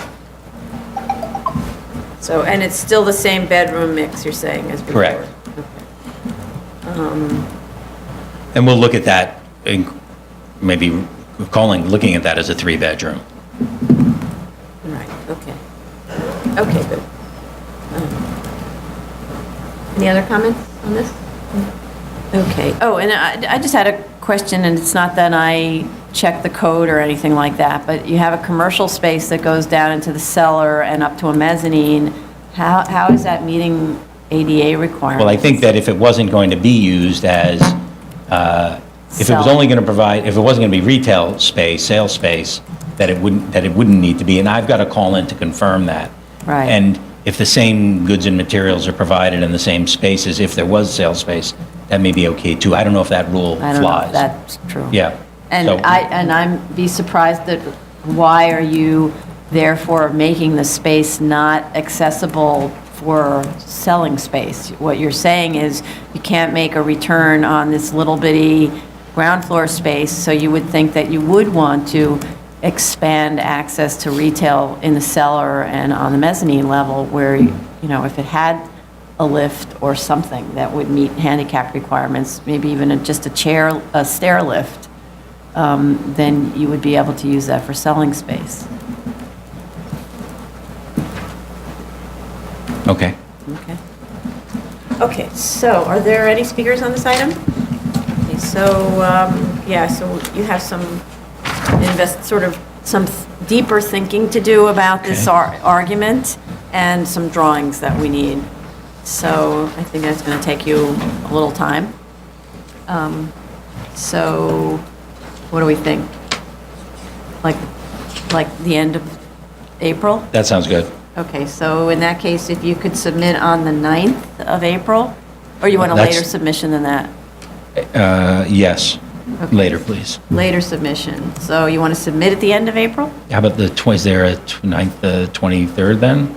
So, and it's still the same bedroom mix, you're saying, as before? Correct. And we'll look at that, maybe looking at that as a 3-bedroom. Right, okay. Okay, good. Any other comments on this? Okay. Oh, and I just had a question, and it's not that I checked the code or anything like that, but you have a commercial space that goes down into the cellar and up to a mezzanine. How is that meeting ADA requirements? Well, I think that if it wasn't going to be used as, if it was only going to provide, if it wasn't going to be retail space, sales space, that it wouldn't need to be, and I've got to call in to confirm that. Right. And if the same goods and materials are provided in the same spaces, if there was sales space, that may be okay too. I don't know if that rule flies. I don't know if that's true. Yeah. And So- I'm be surprised that, why are you therefore making the space not accessible for selling space? What you're saying is you can't make a return on this little bitty ground floor space, so you would think that you would want to expand access to retail in the cellar and on the mezzanine level where, if it had a lift or something that would meet handicap requirements, maybe even just a stair lift, then you would be able to use that for selling space. Okay. Okay. Okay, so are there any speakers on this item? Okay, so, so you have some some deeper thinking to do about this argument and some drawings that we need. So I think that's going to take you a little time. So what do we think? Like the end of April? That sounds good. Okay, so in that case, if you could submit on the 9th of April, or you want a That's- later submission than that? Yes. Okay. Later, please. Later submission. So you want to submit at the end of April? How about is there a 9th, the 23rd then?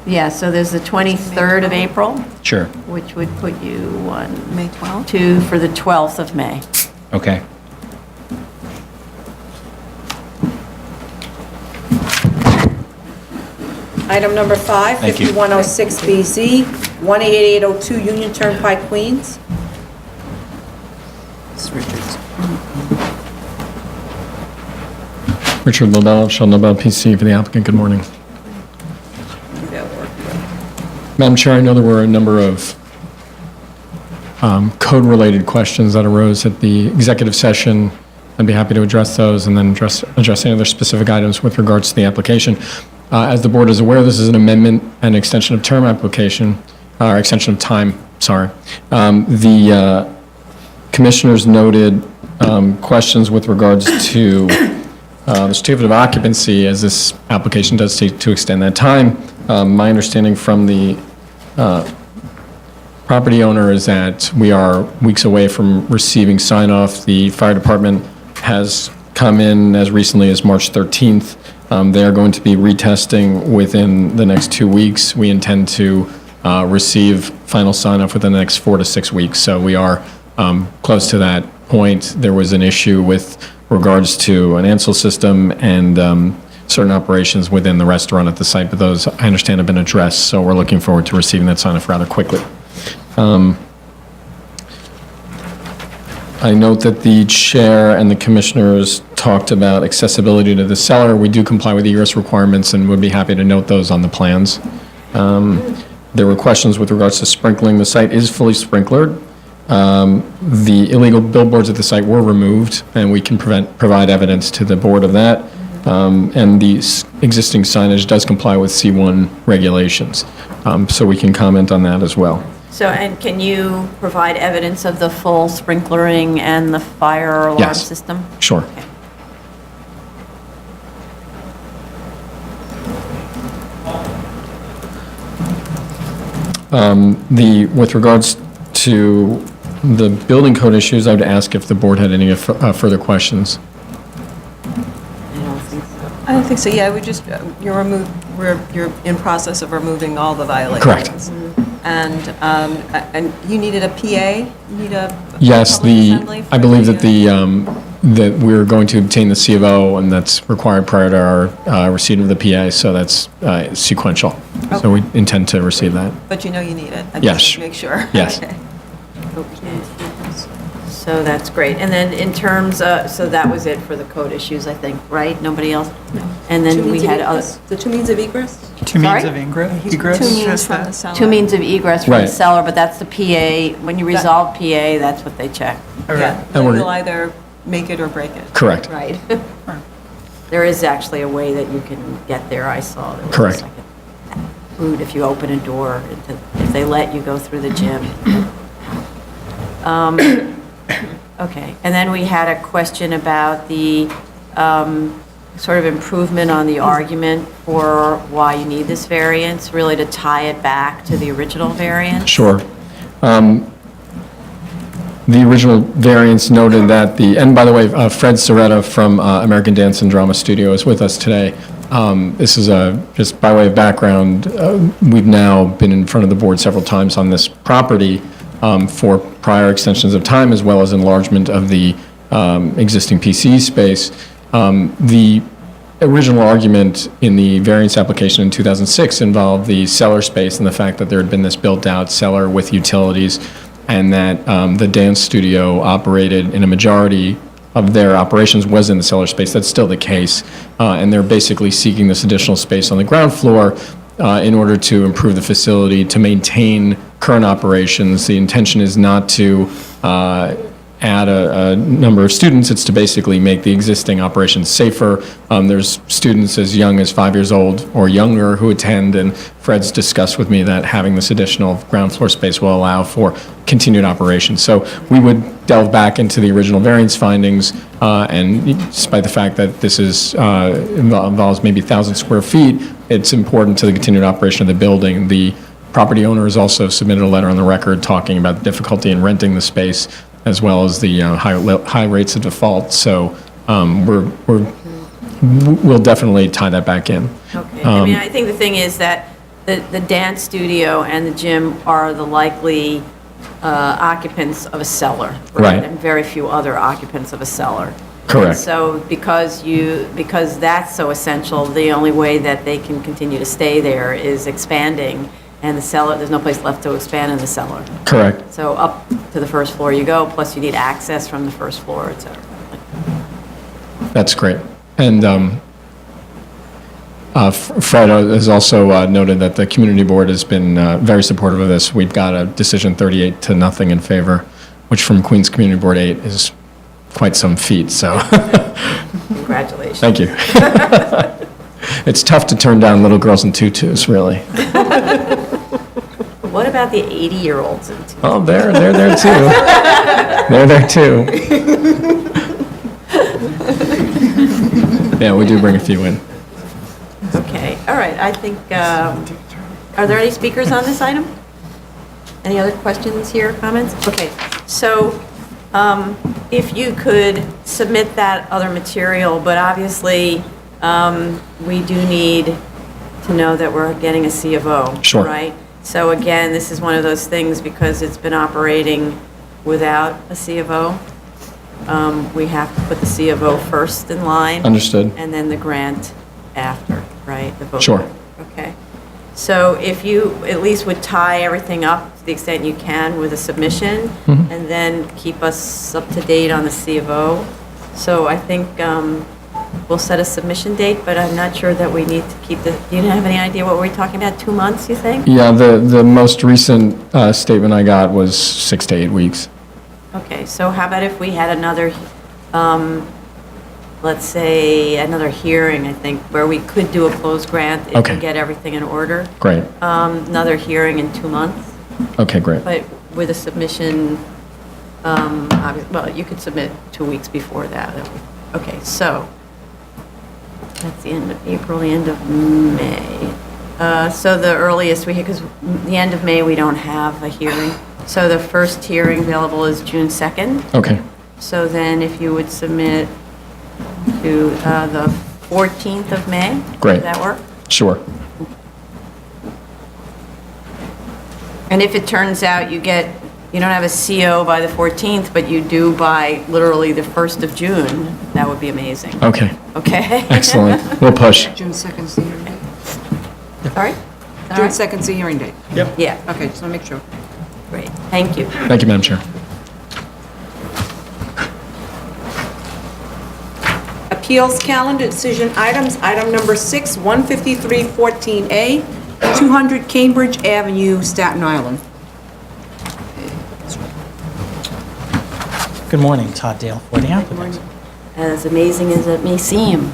Yeah, so there's the 23rd of April, Sure. which would put you on May 12th? 2 for the 12th of May. Okay. Item number 5, Thank you. 5106BZ, 18802 Union Turnpike, Queens. Richard Lobel, Sheldon Lobel, PC, for the applicant. Good morning. Madam Chair, I know there were a number of code-related questions that arose at the executive session. I'd be happy to address those and then address any other specific items with regards to the application. As the board is aware, this is an amendment and extension of term application, or extension of time, sorry. The commissioners noted questions with regards to the certificate of occupancy, as this application does take to extend that time. My understanding from the property owner is that we are weeks away from receiving sign-off. The fire department has come in as recently as March 13th. They are going to be retesting within the next 2 weeks. We intend to receive final sign-off within the next 4 to 6 weeks. So we are close to that point. There was an issue with regards to an Ansel system and certain operations within the restaurant at the site, but those, I understand, have been addressed. So we're looking forward to receiving that sign-off rather quickly. I note that the chair and the commissioners talked about accessibility to the cellar. We do comply with egress requirements and would be happy to note those on the plans. There were questions with regards to sprinkling. The site is fully sprinklered. The illegal billboards at the site were removed, and we can provide evidence to the board of that. And the existing signage does comply with C1 regulations. So we can comment on that as well. So, and can you provide evidence of the full sprinklering and the fire alarm Yes. system? Sure. Okay. With regards to the building code issues, I would ask if the board had any further questions. I don't think so, yeah, we just, you're in process of removing all the violations. Correct. And you needed a PA? You need a Yes, public assembly I for believe that that we're going to obtain the C of O, and that's required prior to our receipt of the PA, so that's sequential. So we intend to receive that. But you know you need it? I Yes. just want to make sure. Yes. Okay. So that's great. And then in terms of, so that was it for the code issues, I think, right? Nobody else? No. And then we had other. The 2 means of egress? Two means Sorry? of egress? Two means from the cellar. 2 means of egress from the Right. cellar, but that's the PA. When you resolve PA, that's what they check. Yeah, And we're- you'll either make it or break it. Correct. Right. There is actually a way that you can get there, I saw. There was Correct. like a route if you open a door, if they let you go through the gym. Okay, and then we had a question about the sort of improvement on the argument for why you need this variance, really to tie it back to the original variance. Sure. The original variance noted that and by the way, Fred Soretta from American Dance and Drama Studio is with us today. This is just by way of background, we've now been in front of the board several times on this property for prior extensions of time as well as enlargement of the existing PC space. The original argument in the variance application in 2006 involved the cellar space and the fact that there had been this built-out cellar with utilities, and that the dance studio operated in a majority of their operations was in the cellar space. That's still the case. And they're basically seeking this additional space on the ground floor in order to improve the facility, to maintain current operations. The intention is not to add a number of students. It's to basically make the existing operations safer. There's students as young as 5 years old or younger who attend, and Fred's discussed with me that having this additional ground floor space will allow for continued operations. So we would delve back into the original variance findings, and despite the fact that this involves maybe 1,000 square feet, it's important to the continued operation of the building. The property owner has also submitted a letter on the record talking about the difficulty in renting the space, as well as the high rates of default. So we'll definitely tie that back in. Okay, I mean, I think the thing is that The dance studio and the gym are the likely occupants of a cellar. Right. And very few other occupants of a cellar. Correct. And so because that's so essential, the only way that they can continue to stay there is expanding, and the cellar, there's no place left to expand in the cellar. Correct. So up to the first floor you go, plus you need access from the first floor, et cetera. That's great. And Fred has also noted that the community board has been very supportive of this. We've got a decision 38-0 in favor, which from Queens Community Board 8 is quite some feat, so. Congratulations. Thank you. It's tough to turn down little girls in tutus, really. What about the 80-year-olds? Oh, they're there too. They're there too. Yeah, we do bring a few in. Okay, all right, I think, are there any speakers on this item? Any other questions here, comments? Okay, so if you could submit that other material, but obviously, we do need to know that we're getting a C of O. Sure. Right? So again, this is one of those things, because it's been operating without a C of O. We have to put the C of O first in line. Understood. And then the grant after, right? The vote. Sure. Okay. So if you at least would tie everything up to the extent you can with a submission, and then keep us up to date on the C of O. So I think we'll set a submission date, but I'm not sure that we need to keep the, do you have any idea what we're talking about? 2 months, you think? Yeah, the most recent statement I got was 6 to 8 weeks. Okay, so how about if we had another, let's say, another hearing, I think, where we could do a closed grant if Okay. we get everything in order. Great. Another hearing in 2 months, Okay, great. but with a submission, well, you could submit 2 weeks before that. Okay, so that's the end of April, the end of May. So the earliest we, because the end of May, we don't have a hearing. So the first hearing available is June 2nd. Okay, So then if you would submit to the 14th of May? Great. Does that work? sure. And if it turns out you don't have a CO by the 14th, but you do by literally the 1st of June, that would be amazing. Okay, Okay? excellent. We'll push. June 2nd is the hearing date. Sorry? All June right. 2nd is the hearing date. Yeah, Okay, just want to make sure. great. Thank you. Thank you, Madam Chair. Appeals calendar decision items, item number 6, 15314A, 200 Cambridge Avenue, Staten Island. Good morning, Todd Dale for the applicant. As amazing as it may seem.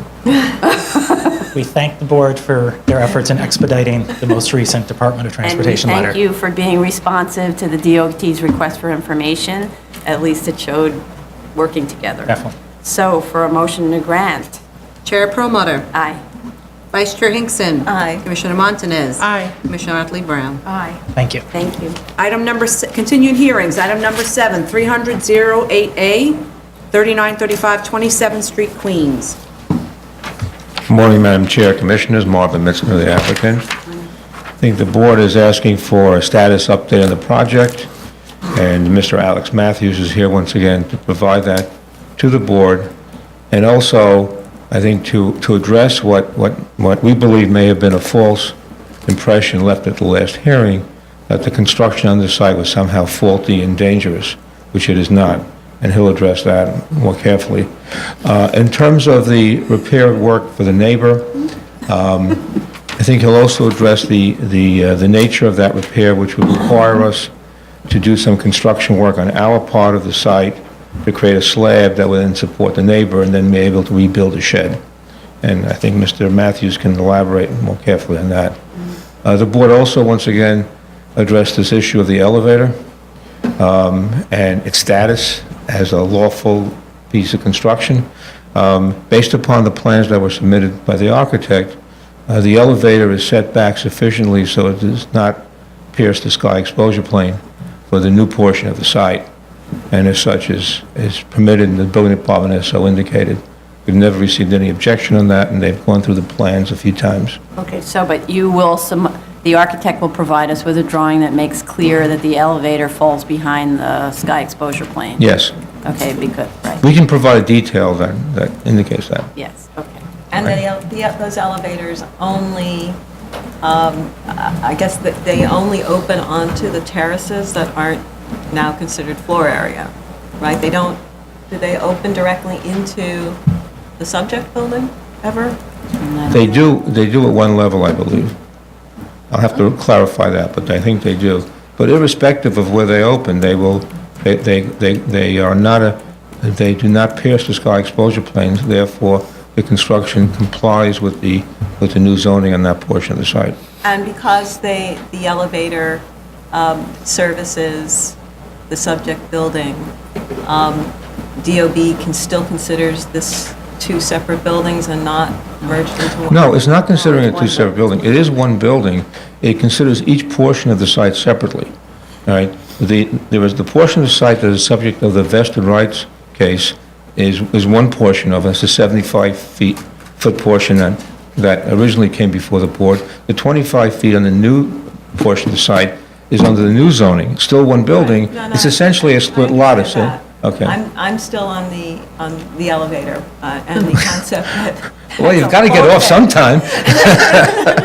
We thank the board for their efforts in expediting the most recent Department of Transportation And we letter. thank you for being responsive to the DOT's request for information. At least it showed working together. Definitely. So for a motion to grant, Chair Perlmutter. aye. Vice Chair Hinkson. Aye. Commissioner Montanez. Aye. Commissioner Otley Brown. Aye. Thank you. Thank you. Item number, continued hearings, item number 7, 300-08A, 3935 27th Street, Queens. Good morning, Madam Chair, Commissioners, Marvin Mitzner, the applicant. I think the board is asking for a status update on the project, and Mr. Alex Matthews is here once again to provide that to the board, and also, I think, to address what we believe may have been a false impression left at the last hearing, that the construction on the site was somehow faulty and dangerous, which it is not, and he'll address that more carefully. In terms of the repair work for the neighbor, I think he'll also address the nature of that repair, which would require us to do some construction work on our part of the site to create a slab that would then support the neighbor and then be able to rebuild a shed. And I think Mr. Matthews can elaborate more carefully on that. The board also, once again, addressed this issue of the elevator and its status as a lawful piece of construction. Based upon the plans that were submitted by the architect, the elevator is set back sufficiently so it does not pierce the sky exposure plane for the new portion of the site, and as such is permitted, and the building department has so indicated. We've never received any objection on that, and they've gone through the plans a few times. Okay, so, but you will the architect will provide us with a drawing that makes clear that the elevator falls behind the sky exposure plane? Yes. Okay, because, right, We can provide a detail that indicates that. yes, okay. And those elevators only, I guess that they only open onto the terraces that aren't now considered floor area, right? They don't, do they open directly into the subject building ever? They do at one level, I believe. I'll have to clarify that, but I think they do. But irrespective of where they open, they are not they do not pierce the sky exposure planes, therefore the construction complies with the new zoning on that portion of the site. And because the elevator services the subject building, DOB still considers this two separate buildings and not merged into one? No, it's not considering it two separate buildings. It is one building. It considers each portion of the site separately, all right? There is the portion of the site that is subject of the vested rights case is one portion of it. It's the 75-foot portion that originally came before the board. The 25 feet on the new portion of the site is under the new zoning. It's still one building. No, It's essentially a split lot. It's that. okay. I'm still on the elevator and the concept that... Well, you've got to get off sometime.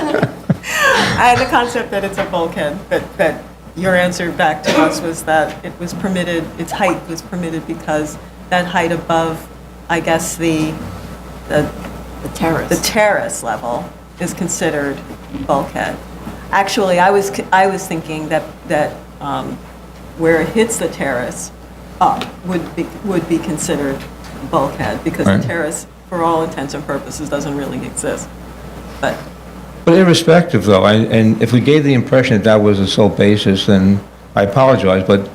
I had the concept that it's a bulkhead, that your answer back to us was that it was permitted, its height was permitted because that height above, I guess, the terrace level is considered bulkhead. Actually, I was thinking that where it hits the terrace up would be considered bulkhead, because the terrace, for all intents and purposes, doesn't really exist. But irrespective, though, and if we gave the impression that was the sole basis, then I apologize, but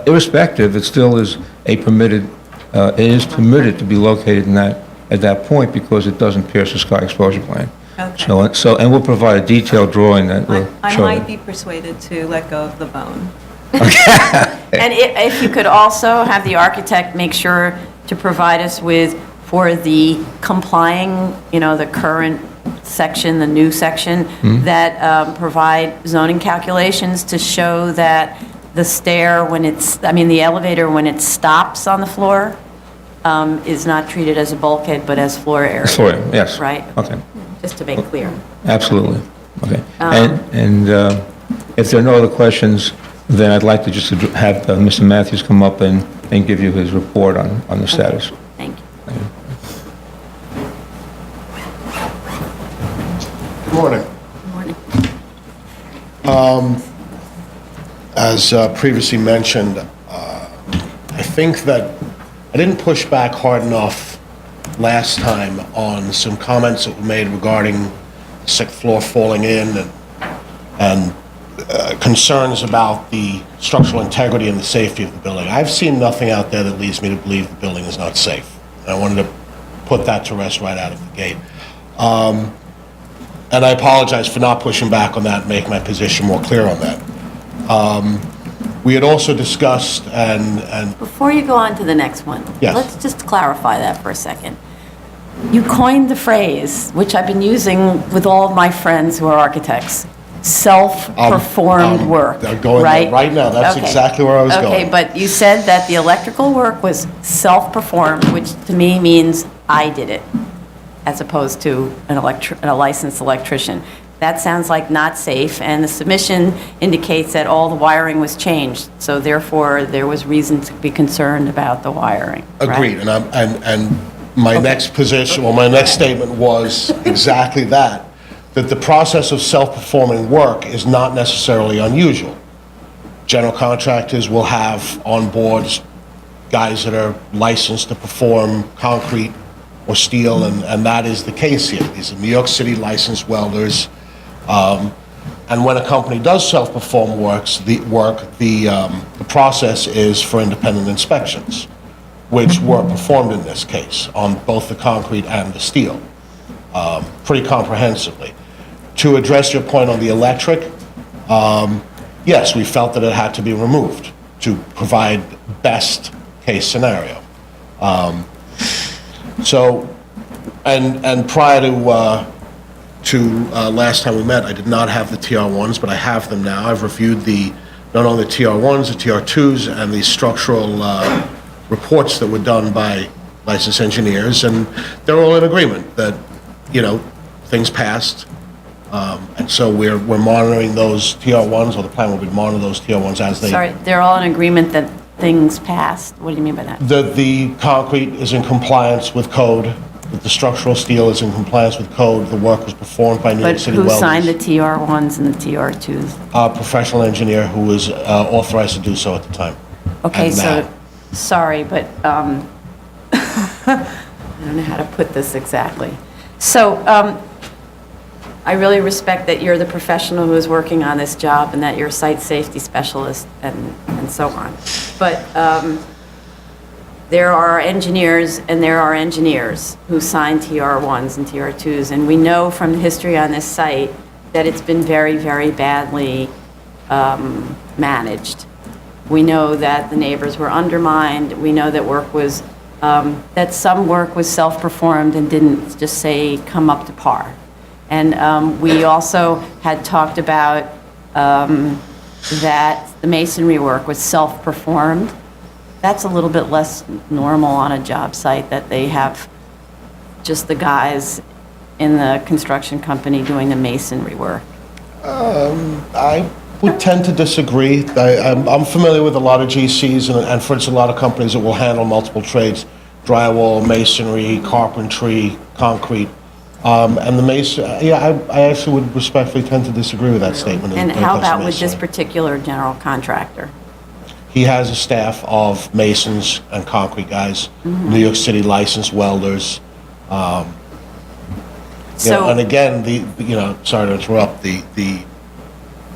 irrespective, it still is permitted to be located at that point because it doesn't pierce the sky exposure plane. Okay. So, and we'll provide a detailed drawing that will I show might that. be persuaded to let go of the bone. And if you could also have the architect make sure to provide us with, for the complying, the current section, the new section, that provide zoning calculations to show that the stair, the elevator, when it stops on the floor, is not treated as a bulkhead, but as floor area. Floor, yes. Right? Okay, Just to make clear. absolutely. Okay. And if there are no other questions, then I'd like to just have Mr. Matthews come up and give you his report on the status. Thank you. Good morning. Good morning. As previously mentioned, I think that I didn't push back hard enough last time on some comments that were made regarding the sixth floor falling in and concerns about the structural integrity and the safety of the building. I've seen nothing out there that leads me to believe the building is not safe. And I wanted to put that to rest right out of the gate. And I apologize for not pushing back on that and make my position more clear on that. We had also discussed and Before you go on to the next one, Yes. let's just clarify that for a second. You coined the phrase, which I've been using with all of my friends who are architects, self-performed work, I'm going right? there right now. That's Okay. exactly where I was going. Okay, but you said that the electrical work was self-performed, which to me means I did it, as opposed to a licensed electrician. That sounds like not safe, and the submission indicates that all the wiring was changed, so therefore there was reason to be concerned about the wiring. right? agreed. And my next position, well, my next statement was exactly that the process of self-performing work is not necessarily unusual. General contractors will have on boards guys that are licensed to perform concrete or steel, and that is the case here. These are New York City licensed welders. And when a company does self-perform the process is for independent inspections, which were performed in this case on both the concrete and the steel, pretty comprehensively. To address your point on the electric, yes, we felt that it had to be removed to provide best case scenario. So, and prior to last time we met, I did not have the TR1s, but I have them now. I've reviewed not only the TR1s, the TR2s, and the structural reports that were done by licensed engineers, and they're all in agreement that, things passed. And so we're monitoring those TR1s, or the plan will be to monitor those TR1s as they... Sorry, they're all in agreement that things passed? What do you mean by that? The concrete is in compliance with code, that the structural steel is in compliance with code, the work was performed by New York But City who welders. signed the TR1s and the TR2s? A professional engineer who was authorized to do so at the time. Okay, And so, now. sorry, but I don't know how to put this exactly. So, I really respect that you're the professional who is working on this job and that you're a site safety specialist and so on. But there are engineers and there are engineers who sign TR1s and TR2s, and we know from the history on this site that it's been very, very badly managed. We know that the neighbors were undermined. We know that that some work was self-performed and didn't just say, come up to par. And we also had talked about that the masonry work was self-performed. That's a little bit less normal on a job site, that they have just the guys in the construction company doing the masonry work. I would tend to disagree. I'm familiar with a lot of GCs and for instance, a lot of companies that will handle multiple trades: drywall, masonry, carpentry, concrete. And the mason, I actually would respectfully tend to disagree with that statement. And when it how comes to about with this masonry. particular general contractor? He has a staff of masons and concrete guys, Mm-hmm. New York City licensed welders. So- And again, sorry to interrupt, the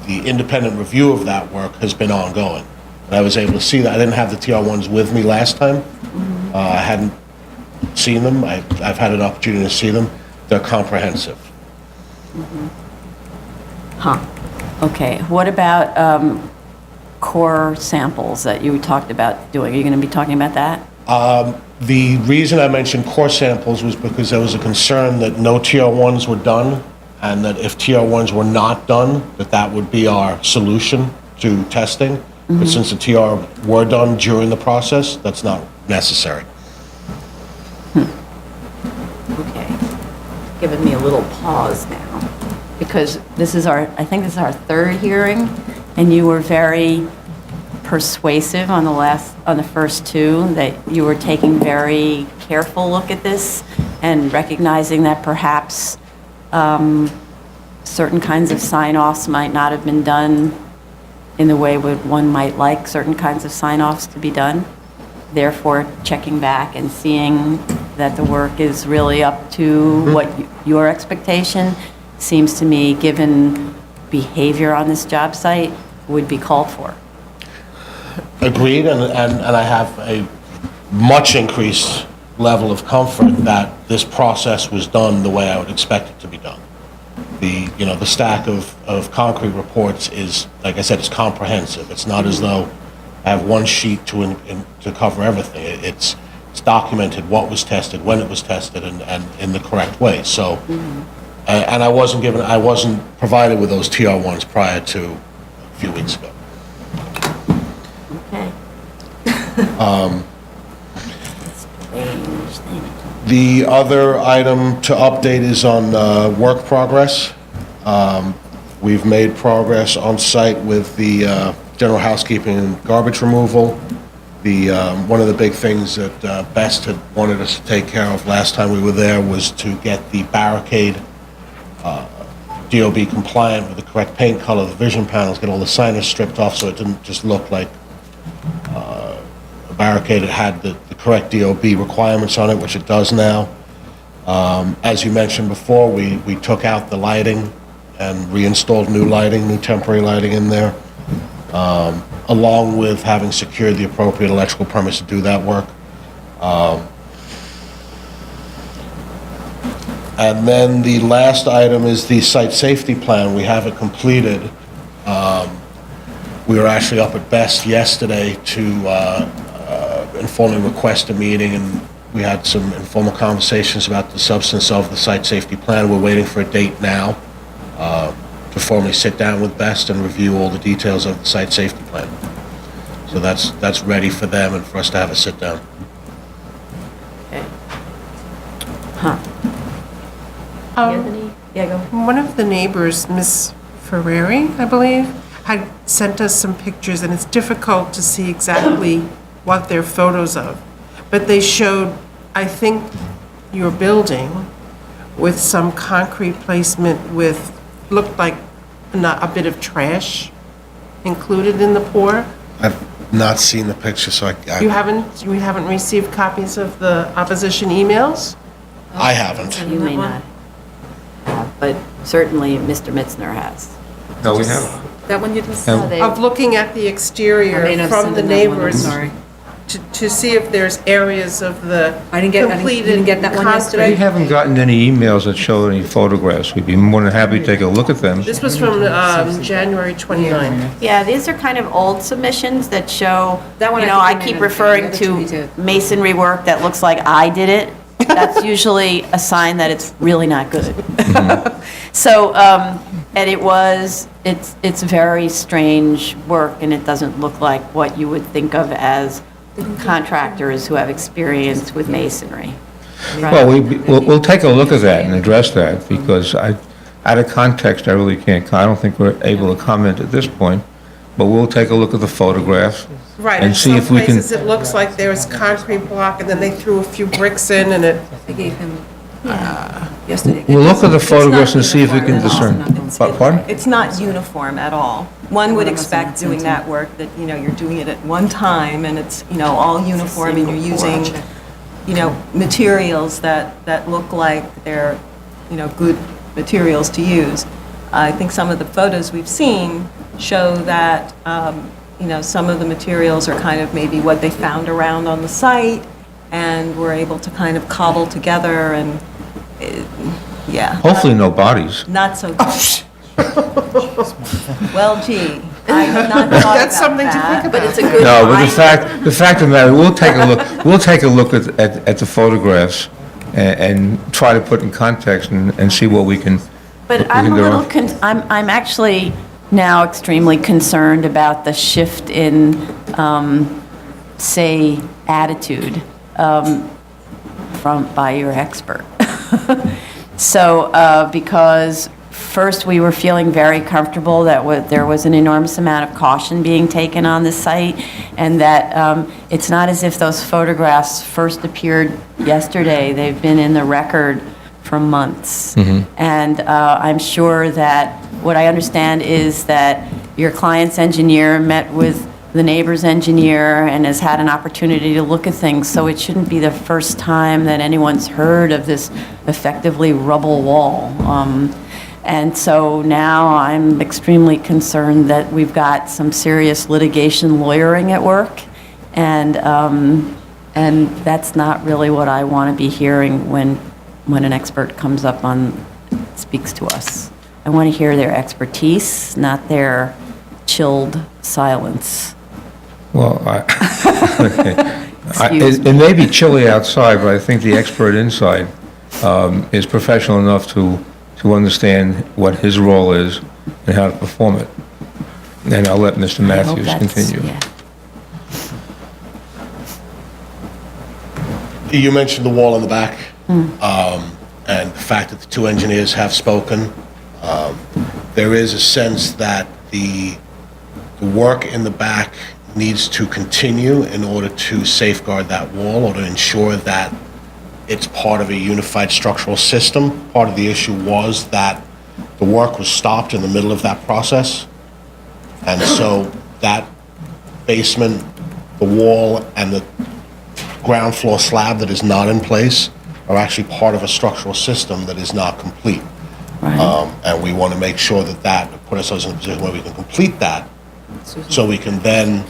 independent review of that work has been ongoing. And I was able to see that. I didn't have the TR1s with me last time. Mm-hmm. I hadn't seen them. I've had an opportunity to see them. They're comprehensive. Huh. Okay. What about core samples that you talked about doing? Are you going to be talking about that? The reason I mentioned core samples was because there was a concern that no TR1s were done, and that if TR1s were not done, that would be our solution to testing. But since the TR were done during the process, that's not necessary. Okay. Giving me a little pause now, because I think this is our third hearing, and you were very persuasive on the first two, that you were taking very careful look at this and recognizing that perhaps certain kinds of sign-offs might not have been done in the way one might like certain kinds of sign-offs to be done. Therefore, checking back and seeing that the work is really up to what your expectation seems to me, given behavior on this job site, would be called for. Agreed, and I have a much increased level of comfort that this process was done the way I would expect it to be done. The stack of concrete reports is, like I said, it's comprehensive. It's not as though I have one sheet to cover everything. It's documented what was tested, when it was tested, and in the correct way. So, and I wasn't provided with those TR1s prior to a few weeks ago. Okay. The other item to update is on work progress. We've made progress on site with the general housekeeping and garbage removal. One of the big things that Best had wanted us to take care of last time we were there was to get the barricade DOB compliant with the correct paint color, the vision panels, get all the signage stripped off so it didn't just look like a barricade. It had the correct DOB requirements on it, which it does now. As you mentioned before, we took out the lighting and reinstalled new temporary lighting in there, along with having secured the appropriate electrical permits to do that work. And then the last item is the site safety plan. We have it completed. We were actually up at Best yesterday to informally request a meeting, and We had some informal conversations about the substance of the site safety plan. We're waiting for a date now to formally sit down with Best and review all the details of the site safety plan. So that's ready for them and for us to have a sit down. Yeah, go. One of the neighbors, Miss Ferrari, I believe, had sent us some pictures, and it's difficult to see exactly what they're photos of. But they showed, I think, your building with some concrete placement with, looked like a bit of trash included in the pour. I've not seen the picture, so You haven't received copies of the opposition emails? I haven't. You may not have, but certainly Mr. Mitzner has. No, we haven't. That one you didn't see? Of looking at the I may exterior not have from sent the them that one, I'm neighbors sorry. to see if there's areas of the I didn't get that completed one concrete. yesterday? We haven't gotten any emails that show any photographs. We'd be more than happy to take a look at them. This was from January 29th. Yeah, these are kind of old submissions that show, That one you I know, I think you keep may not have referring done. The other two to you did. masonry work that looks like I did it. That's usually a sign that it's really not good. So, and it's very strange work, and it doesn't look like what you would think of as contractors who have experience with masonry. Well, we'll take a look at that and address that, because out of context, I really can't, I don't think we're able to comment at this point, but we'll take a look at the photographs. Right, And in see some if we can- places it looks like there's concrete block and then they threw a few bricks in and it, I gave him yesterday. We'll look at the photographs and It's see if we can uniform discern. Pardon? It's not uniform at all. One would expect doing that work that, you know, you're doing it at one time and it's, you know, all uniform and you're using, you know, materials that look like they're, you know, good materials to use. I think some of the photos we've seen show that, you know, some of the materials are kind of maybe what they found around on the site and were able to kind of cobble together and, yeah. Hopefully no bodies. Not so good. Well, gee, I have not thought that's about something to that. think But about. it's a good No, but sign. the fact of the matter, we'll take a look at the photographs and try to put in context and see what we can. But I'm a little, I'm actually now extremely concerned about the shift in, say, attitude by your expert. So, because first we were feeling very comfortable that there was an enormous amount of caution being taken on the site, and that it's not as if those photographs first appeared yesterday. They've been in the record for months. And I'm sure that, what I understand is that your client's engineer met with the neighbor's engineer and has had an opportunity to look at things, so it shouldn't be the first time that anyone's heard of this effectively rubble wall. And so now I'm extremely concerned that we've got some serious litigation lawyering at work, and that's not really what I want to be hearing when an expert comes up speaks to us. I want to hear their expertise, not their chilled silence. Well, Excuse it may be chilly outside, but I think the expert inside is professional enough to understand what his role is and how to perform it. And I'll let Mr. I hope Matthews that's- continue. yeah. You mentioned the wall in the back, and the fact that the two engineers have spoken. There is a sense that the work in the back needs to continue in order to safeguard that wall or to ensure that it's part of a unified structural system. Part of the issue was that the work was stopped in the middle of that process. And so that basement, the wall, and the ground floor slab that is not in place are actually part of a structural system that is not complete. And we want to make sure that put ourselves in a position where we can complete that, so we can then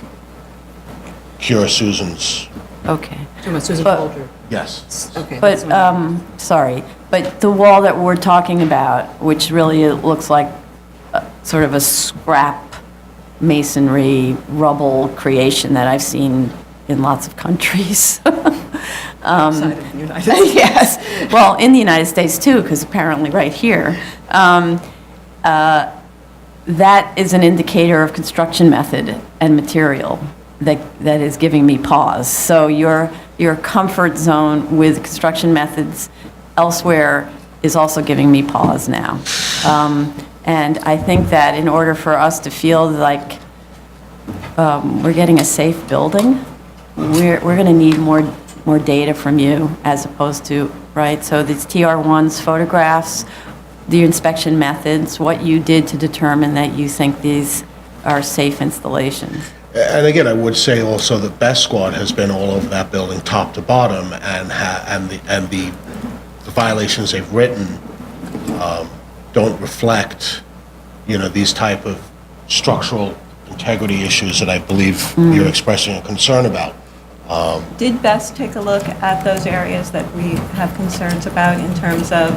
cure Susan's. Okay. Talking about Susan But- Folger. Yes. Okay. But, sorry, but the wall that we're talking about, which really looks like sort of a scrap masonry rubble creation that I've seen in lots of countries, Outside of the United States. Yes, well, in the United States too, because apparently right here. That is an indicator of construction method and material that is giving me pause. So your comfort zone with construction methods elsewhere is also giving me pause now. And I think that in order for us to feel like we're getting a safe building, we're going to need more data from you as opposed to, right? So these TR1s, photographs, the inspection methods, what you did to determine that you think these are safe installations. And again, I would say also that Best Squad has been all over that building, top to bottom, and the violations they've written don't reflect, these type of structural integrity issues that I believe you're expressing a concern about. Did Best take a look at those areas that we have concerns about in terms of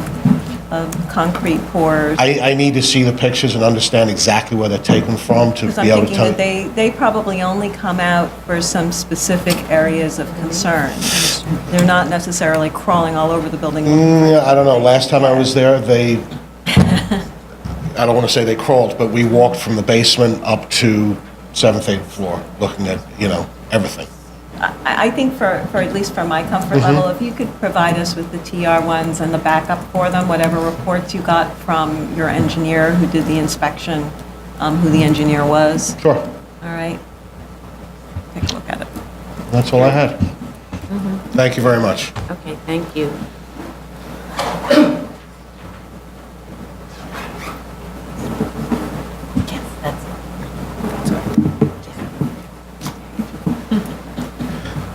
concrete pours? I need to see the pictures and understand exactly where they're taken from to Because I'm be able to thinking tell. that they probably only come out for some specific areas of concern. They're not necessarily crawling all over the building. Yeah, I don't know. Last time I was there, I don't want to say they crawled, but we walked from the basement up to 7th, 8th floor, looking at, everything. I think for at least for my comfort level, if you could provide us with the TR1s and the backup for them, whatever reports you got from your engineer who did the inspection, who the engineer was. Sure. All right. Take a look at it. That's all I had. Thank you very much. Okay, thank you. Yes, that's it.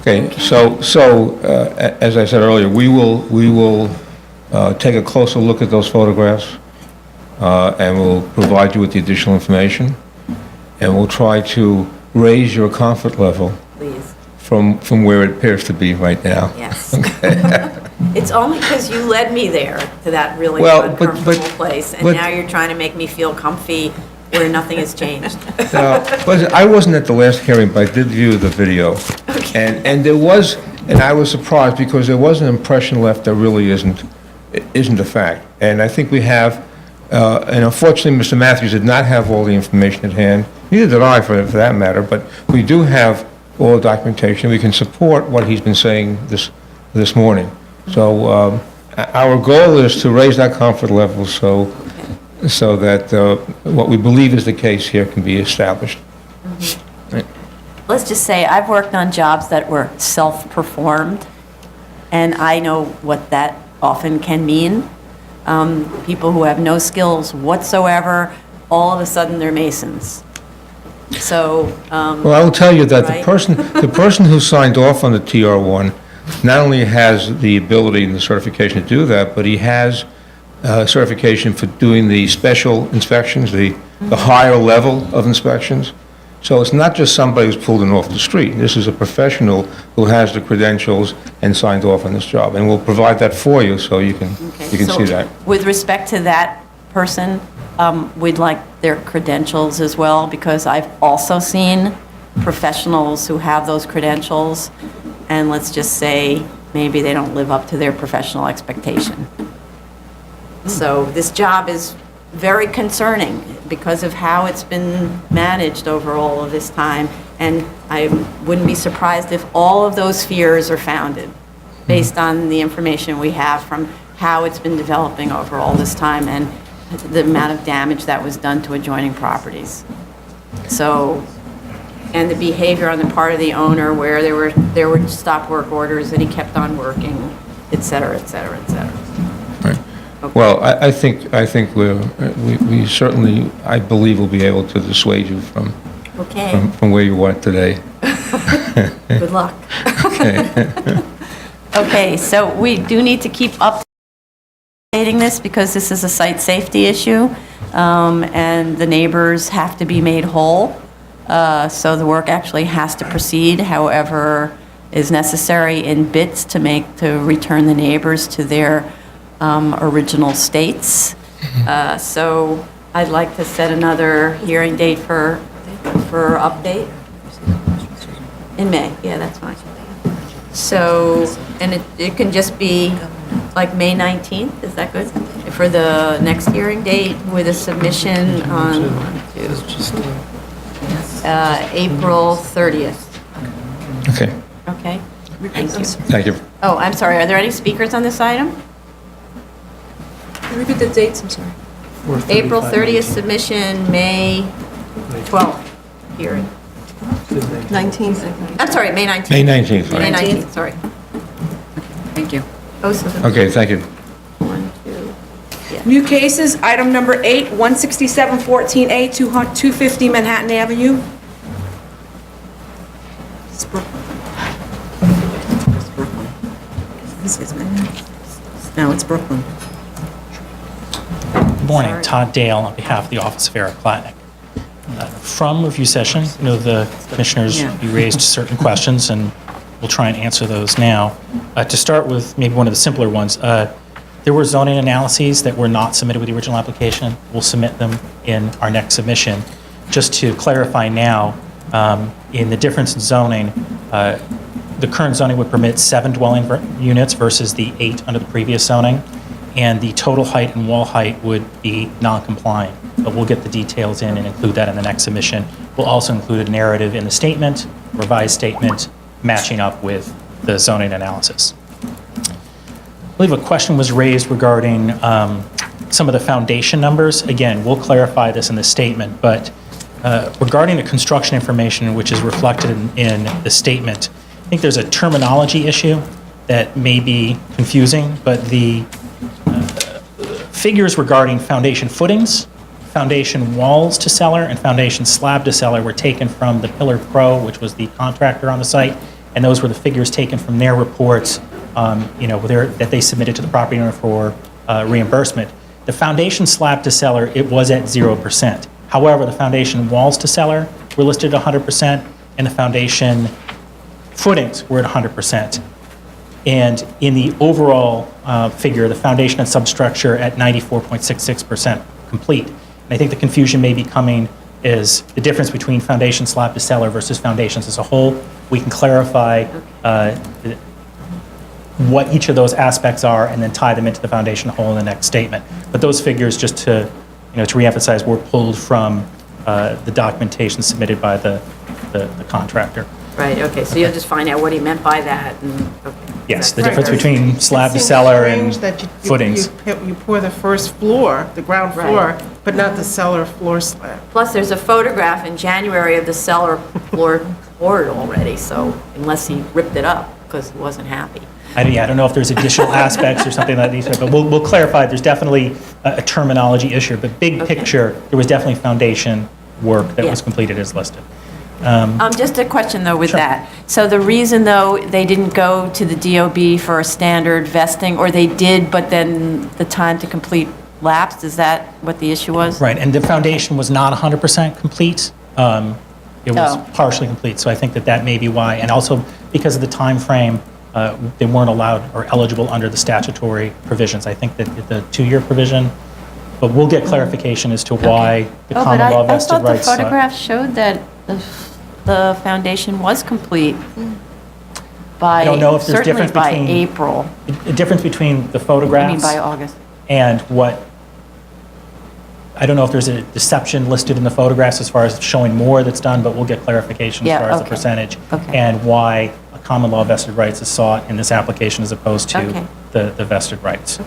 Okay, so as I said earlier, we will take a closer look at those photographs, and we'll provide you with the additional information, and we'll try to raise your comfort level Please. from where it appears to be right now. Yes. It's only because you led me there to that really Well, uncomfortable place, and but- now you're trying to make me feel comfy where nothing has changed. Listen, I wasn't at the last hearing, but I did view the video. And there was, and I was surprised because there was an impression left that really isn't a fact. And I think we have, and unfortunately, Mr. Matthews did not have all the information at hand. Neither did I, for that matter. But we do have all the documentation. We can support what he's been saying this morning. So our goal is to raise that comfort level so that what we believe is the case here can be established. Right. Let's just say I've worked on jobs that were self-performed, and I know what that often can mean. People who have no skills whatsoever, all of a sudden they're masons. So, Well, I will tell you that right? the person who signed off on the TR1 not only has the ability and the certification to do that, but he has certification for doing the special inspections, the higher level of inspections. So it's not just somebody who's pulled in off the street. This is a professional who has the credentials and signed off on this job. And we'll provide that for you so you can so see that. with respect to that person, we'd like their credentials as well, because I've also seen professionals who have those credentials, and let's just say maybe they don't live up to their professional expectation. So this job is very concerning because of how it's been managed over all of this time, and I wouldn't be surprised if all of those fears are founded based on the information we have from how it's been developing over all this time and the amount of damage that was done to adjoining properties. So, and the behavior on the part of the owner where there were stop work orders and he kept on working, et cetera, et cetera, et cetera. Right. Well, I think we certainly, I believe, will be able to dissuade you from where you are today. Good luck. Okay, so we do need to keep updating this because this is a site safety issue, and the neighbors have to be made whole. So the work actually has to proceed, however is necessary in bits to return the neighbors to their original states. So I'd like to set another hearing date for update. In May, yeah, that's fine. So, and it can just be like May 19th, is that good? For the next hearing date with a submission on April 30th. Okay, Okay? Thank you. thank you. Oh, I'm sorry, are there any speakers on this item? Can you repeat the dates, I'm sorry? April 30th submission, May 12th hearing. 19th. I'm sorry, May 19th. May 19th, May right? 19th, sorry. Thank you. Oh, so the Okay, thank you. 1, 2, New cases, item number 8, 16714A, 250 Manhattan Avenue. It's Brooklyn. It's Brooklyn. This is Manhattan. No, it's Brooklyn. Good morning, Todd Dale on behalf of the Office of Eric Klatnick. From review session, the commissioners, you raised certain questions, and we'll try and answer those now. To start with, maybe one of the simpler ones, there were zoning analyses that were not submitted with the original application. We'll submit them in our next submission. Just to clarify now, in the difference in zoning, the current zoning would permit 7 dwelling units versus the 8 under the previous zoning, and the total height and wall height would be non-compliant. But we'll get the details in and include that in the next submission. We'll also include a narrative in the statement, revised statement, matching up with the zoning analysis. I believe a question was raised regarding some of the foundation numbers. Again, we'll clarify this in the statement, but regarding the construction information which is reflected in the statement, I think there's a terminology issue that may be confusing, but the figures regarding foundation footings, foundation walls to cellar, and foundation slab to cellar were taken from the Pillar Pro, which was the contractor on the site, and those were the figures taken from their reports, that they submitted to the property owner for reimbursement. The foundation slab to cellar, it was at 0%. However, the foundation walls to cellar were listed at 100%, and the foundation footings were at 100%. And in the overall figure, the foundation and substructure at 94.66% complete. And I think the confusion may be coming is the difference between foundation slab to cellar versus foundations as a whole. We can clarify what each of those aspects are and then tie them into the foundation whole in the next statement. But those figures, just to reemphasize, were pulled from the documentation submitted by the contractor. Right, okay, so you'll just find out what he meant by that, and, okay. Yes, the difference between slab to cellar and footings. You pour the first floor, the ground floor, but not the cellar floor slab. Plus, there's a photograph in January of the cellar floor poured already, so unless he ripped it up because he wasn't happy. I don't know if there's additional aspects or something like that, but we'll clarify. There's definitely a terminology issue, but big picture, there was definitely foundation work that was completed as listed. Just a question, though, with that. So the reason, though, they didn't go to the DOB for a standard vesting, or they did, but then the time to complete lapsed, is that what the issue was? Right, and the foundation was not 100% complete. It was partially complete, so I think that may be why. And also, because of the time frame, they weren't allowed or eligible under the statutory provisions. I think that the 2-year provision, but we'll get clarification as to why the common law vested rights. I thought the photograph showed that the foundation was complete by, I don't know if there's certainly difference by between April. The difference between the photographs. I mean, by August. And what, I don't know if there's a deception listed in the photographs as far as showing more that's done, but we'll get clarification as far as the percentage and why a common law vested rights is sought in this application as opposed to the vested rights.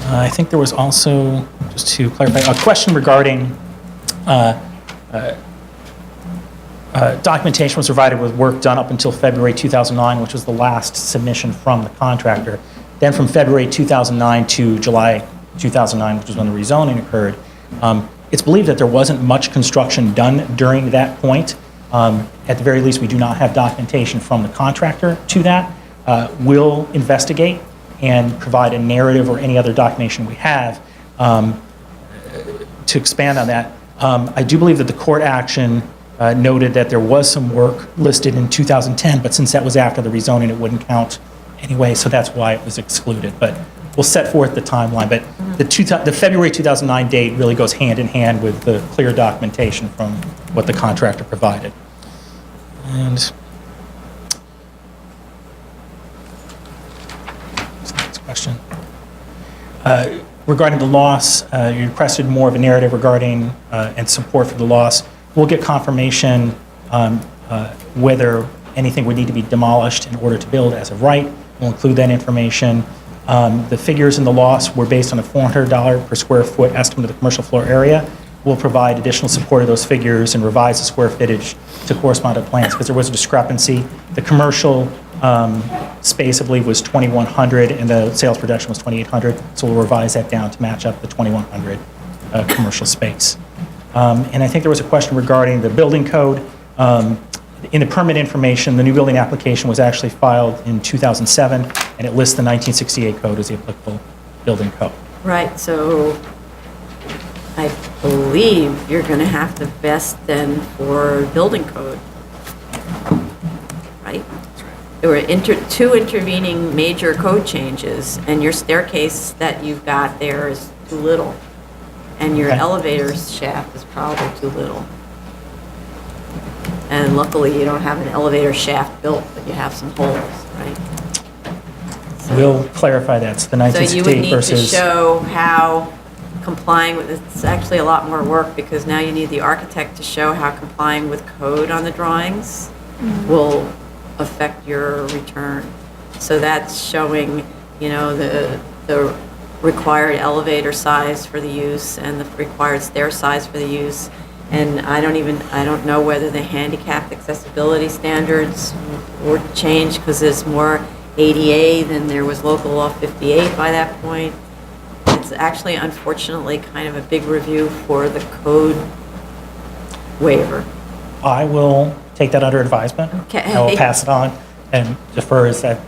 I think there was also, just to clarify, a question regarding documentation was provided with work done up until February 2009, which was the last submission from the contractor. Then from February 2009 to July 2009, which was when the rezoning occurred, it's believed that there wasn't much construction done during that point. At the very least, we do not have documentation from the contractor to that. We'll investigate and provide a narrative or any other documentation we have to expand on that. I do believe that the court action noted that there was some work listed in 2010, but since that was after the rezoning, it wouldn't count anyway, so that's why it was excluded. But we'll set forth the timeline, but the February 2009 date really goes hand in hand with the clear documentation from what the contractor provided. And next question. Regarding the loss, you requested more of a narrative regarding and support for the loss. We'll get confirmation whether anything would need to be demolished in order to build as of right. We'll include that information. The figures in the loss were based on a $400 per square foot estimate of the commercial floor area. We'll provide additional support of those figures and revise the square footage to correspond to plans because there was a discrepancy. The commercial space, I believe, was 2,100 and the sales projection was 2,800. So we'll revise that down to match up the 2,100 commercial space. And I think there was a question regarding the building code. In the permit information, the new building application was actually filed in 2007, and it lists the 1968 code as the applicable building code. Right, so I believe you're going to have to vest then for building code, right? There were two intervening major code changes, and your staircase that you've got there is too little, and your Okay. elevator shaft is probably too little. And luckily, you don't have an elevator shaft built, but you have some holes, right? We'll clarify that. It's the So you would 1968 need to versus... show how complying with, it's actually a lot more work because now you need the architect to show how complying with code on the drawings will affect your return. So that's showing, you know, the required elevator size for the use and the required stair size for the use. And I don't know whether the handicap accessibility standards were changed because there's more ADA than there was local law 58 by that point. It's actually, unfortunately, kind of a big review for the code waiver. I will take that under advisement. Okay. I will pass it on and defer as that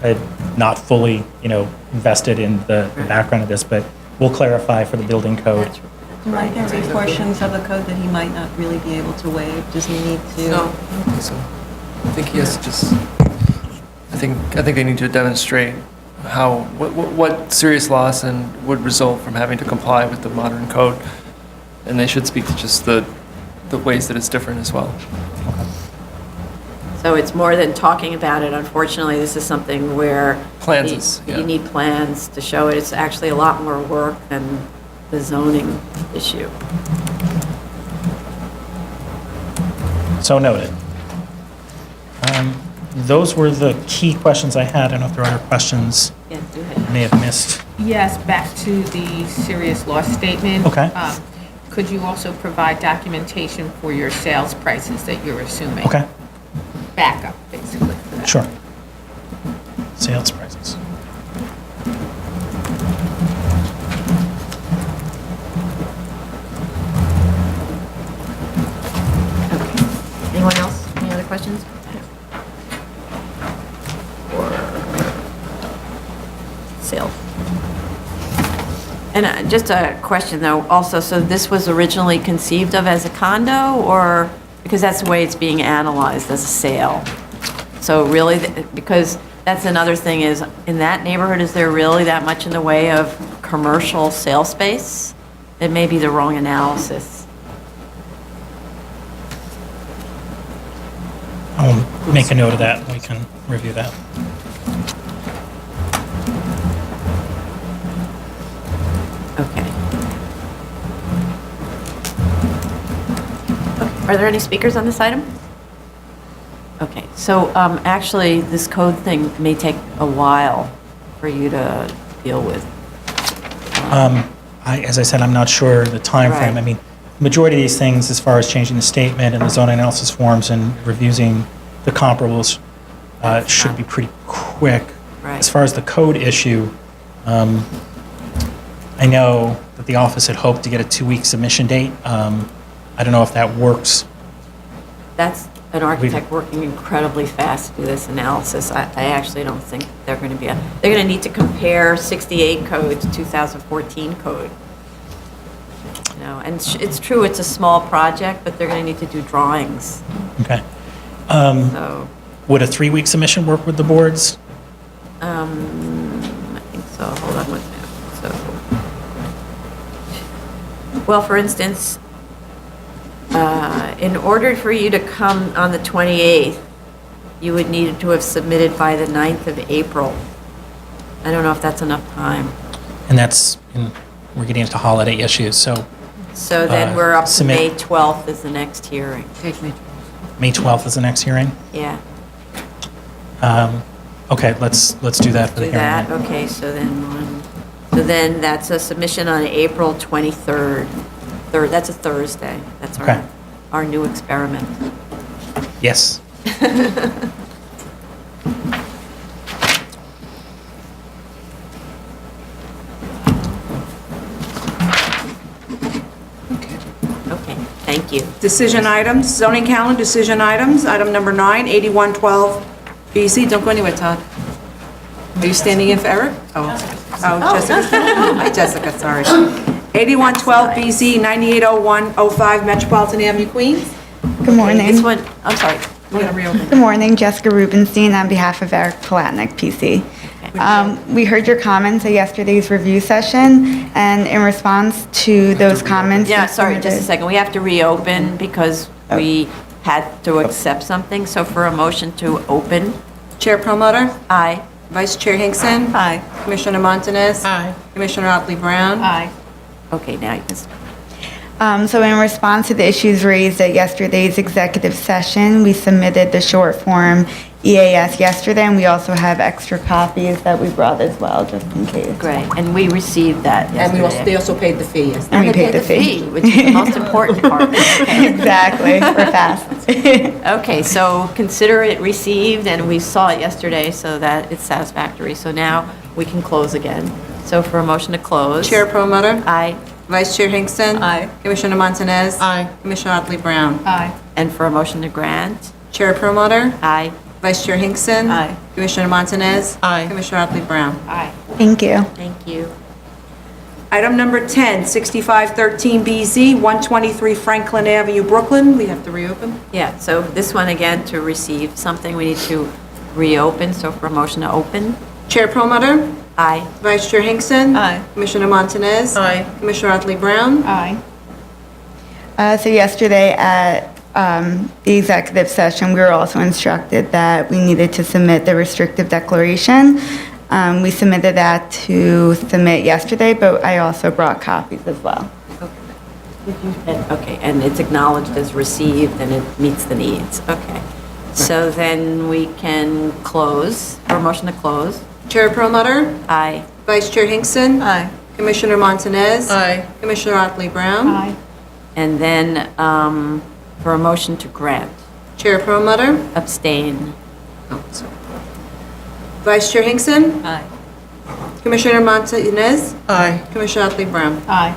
I'm not fully, invested in the background of this, but we'll clarify for the building code. Might there be portions of the code that he might not really be able to waive? Does he need to? No, I don't think so. I think he has to just, I think they need to demonstrate what serious loss and would result from having to comply with the modern code. And they should speak to just the ways that it's different as well. So it's more than talking about it. Unfortunately, this is something where you need plans to show it. It's actually a lot more work than the zoning issue. So noted. Those were the key questions I had. I don't know if there are other questions Yeah, go I ahead. may have missed. Yes, back to the serious loss statement. Okay. Could you also provide documentation for your sales prices that you're assuming? Okay, Backup, basically. for that. sure. Sales prices. Anyone else? Any other questions? Or sale? And just a question though, also, so this was originally conceived of as a condo or, because that's the way it's being analyzed as a sale? So really, because that's another thing is, in that neighborhood, is there really that much in the way of commercial sale space? It may be the wrong analysis. I'll make a note of that. We can review that. Okay. Are there any speakers on this item? Okay, so actually, this code thing may take a while for you to deal with. As I said, I'm not sure the time frame. Right. I mean, the majority of these things, as far as changing the statement and the zoning analysis forms and reviewing the comparables, should be pretty quick. Right. As far as the code issue, I know that the office had hoped to get a 2-week submission date. I don't know if that works. That's an architect working incredibly fast to do this analysis. I actually don't think they're going to be, they're going to need to compare 68 code to 2014 code. You know, and it's true, it's a small project, but they're going to need to do drawings. Okay. So, Would a 3-week submission work with the boards? I think so. Well, for instance, in order for you to come on the 28th, you would need to have submitted by the 9th of April. I don't know if that's enough time. And we're getting into holiday issues, so So then we're up to submit- May 12th is the next hearing. May 12th is the next hearing? Yeah, Okay, let's do that for the do hearing. that, okay, so then that's a submission on April 23rd. That's a Thursday. That's Okay. our new experiment. Yes. Okay, thank you. Decision items, zoning calendar, decision items. Item number 9, 8112 BZ. Don't go anywhere, Todd. Are you standing in for Eric? Oh, Jessica. Hi, Jessica, sorry. 8112 BZ, 980105 Metropolitan Avenue, Queens. Good morning. This one, I'm sorry. We're going to reopen. Good morning, Jessica Rubenstein on behalf of Eric Palatnik, PC. We heard your comments at yesterday's review session, and in response to those comments... Yeah, we sorry, just a submitted- second. We have to reopen because we had to accept something. So for a motion to open, Chair Promoter, aye. Vice Chair Hinkson. Aye. Commissioner Montanez. Aye. Commissioner Otley Brown. Aye. Okay, now you can start. So in response to the issues raised at yesterday's executive session, we submitted the short form EAS yesterday, and we also have extra copies that we brought as well, just in case. Great, and we received that And yesterday. they also paid the fee, yes. And we they paid the fee. which is the most important part. Okay. Exactly, we're fast. Okay, so consider it received, and we saw it yesterday, so that it's satisfactory. So now we can close again. So for a motion to close. Chair Promoter, Aye. Vice Chair Hinkson. Aye. Commissioner Montanez. Aye. Commissioner Otley Brown. Aye. And for a motion to grant. Chair Promoter, Aye. Vice Chair Hinkson. Aye. Commissioner Montanez. Aye. Commissioner Otley Brown. Aye. Thank you. Thank you. Item number 10, 6513BZ, 123 Franklin Avenue, Brooklyn. We have to reopen. Yeah, so this one again, to receive something, we need to reopen. So for a motion to open. Chair Promoter, Aye. Vice Chair Hinkson. Aye. Commissioner Montanez. Aye. Commissioner Otley Brown. Aye. So yesterday at the executive session, we were also instructed that we needed to submit the restrictive declaration. We submitted that to submit yesterday, but I also brought copies as well. Okay, and it's acknowledged as received and it meets the needs. Okay. So then we can close, for a motion to close. Chair Promoter, Aye. Vice Chair Hinkson. Aye. Commissioner Montanez. Aye. Commissioner Otley Brown. And then for a motion to grant. Chair Promoter, Abstain. Vice Chair Hinkson. Aye. Commissioner Montanez. Aye. Commissioner Otley Brown. Aye.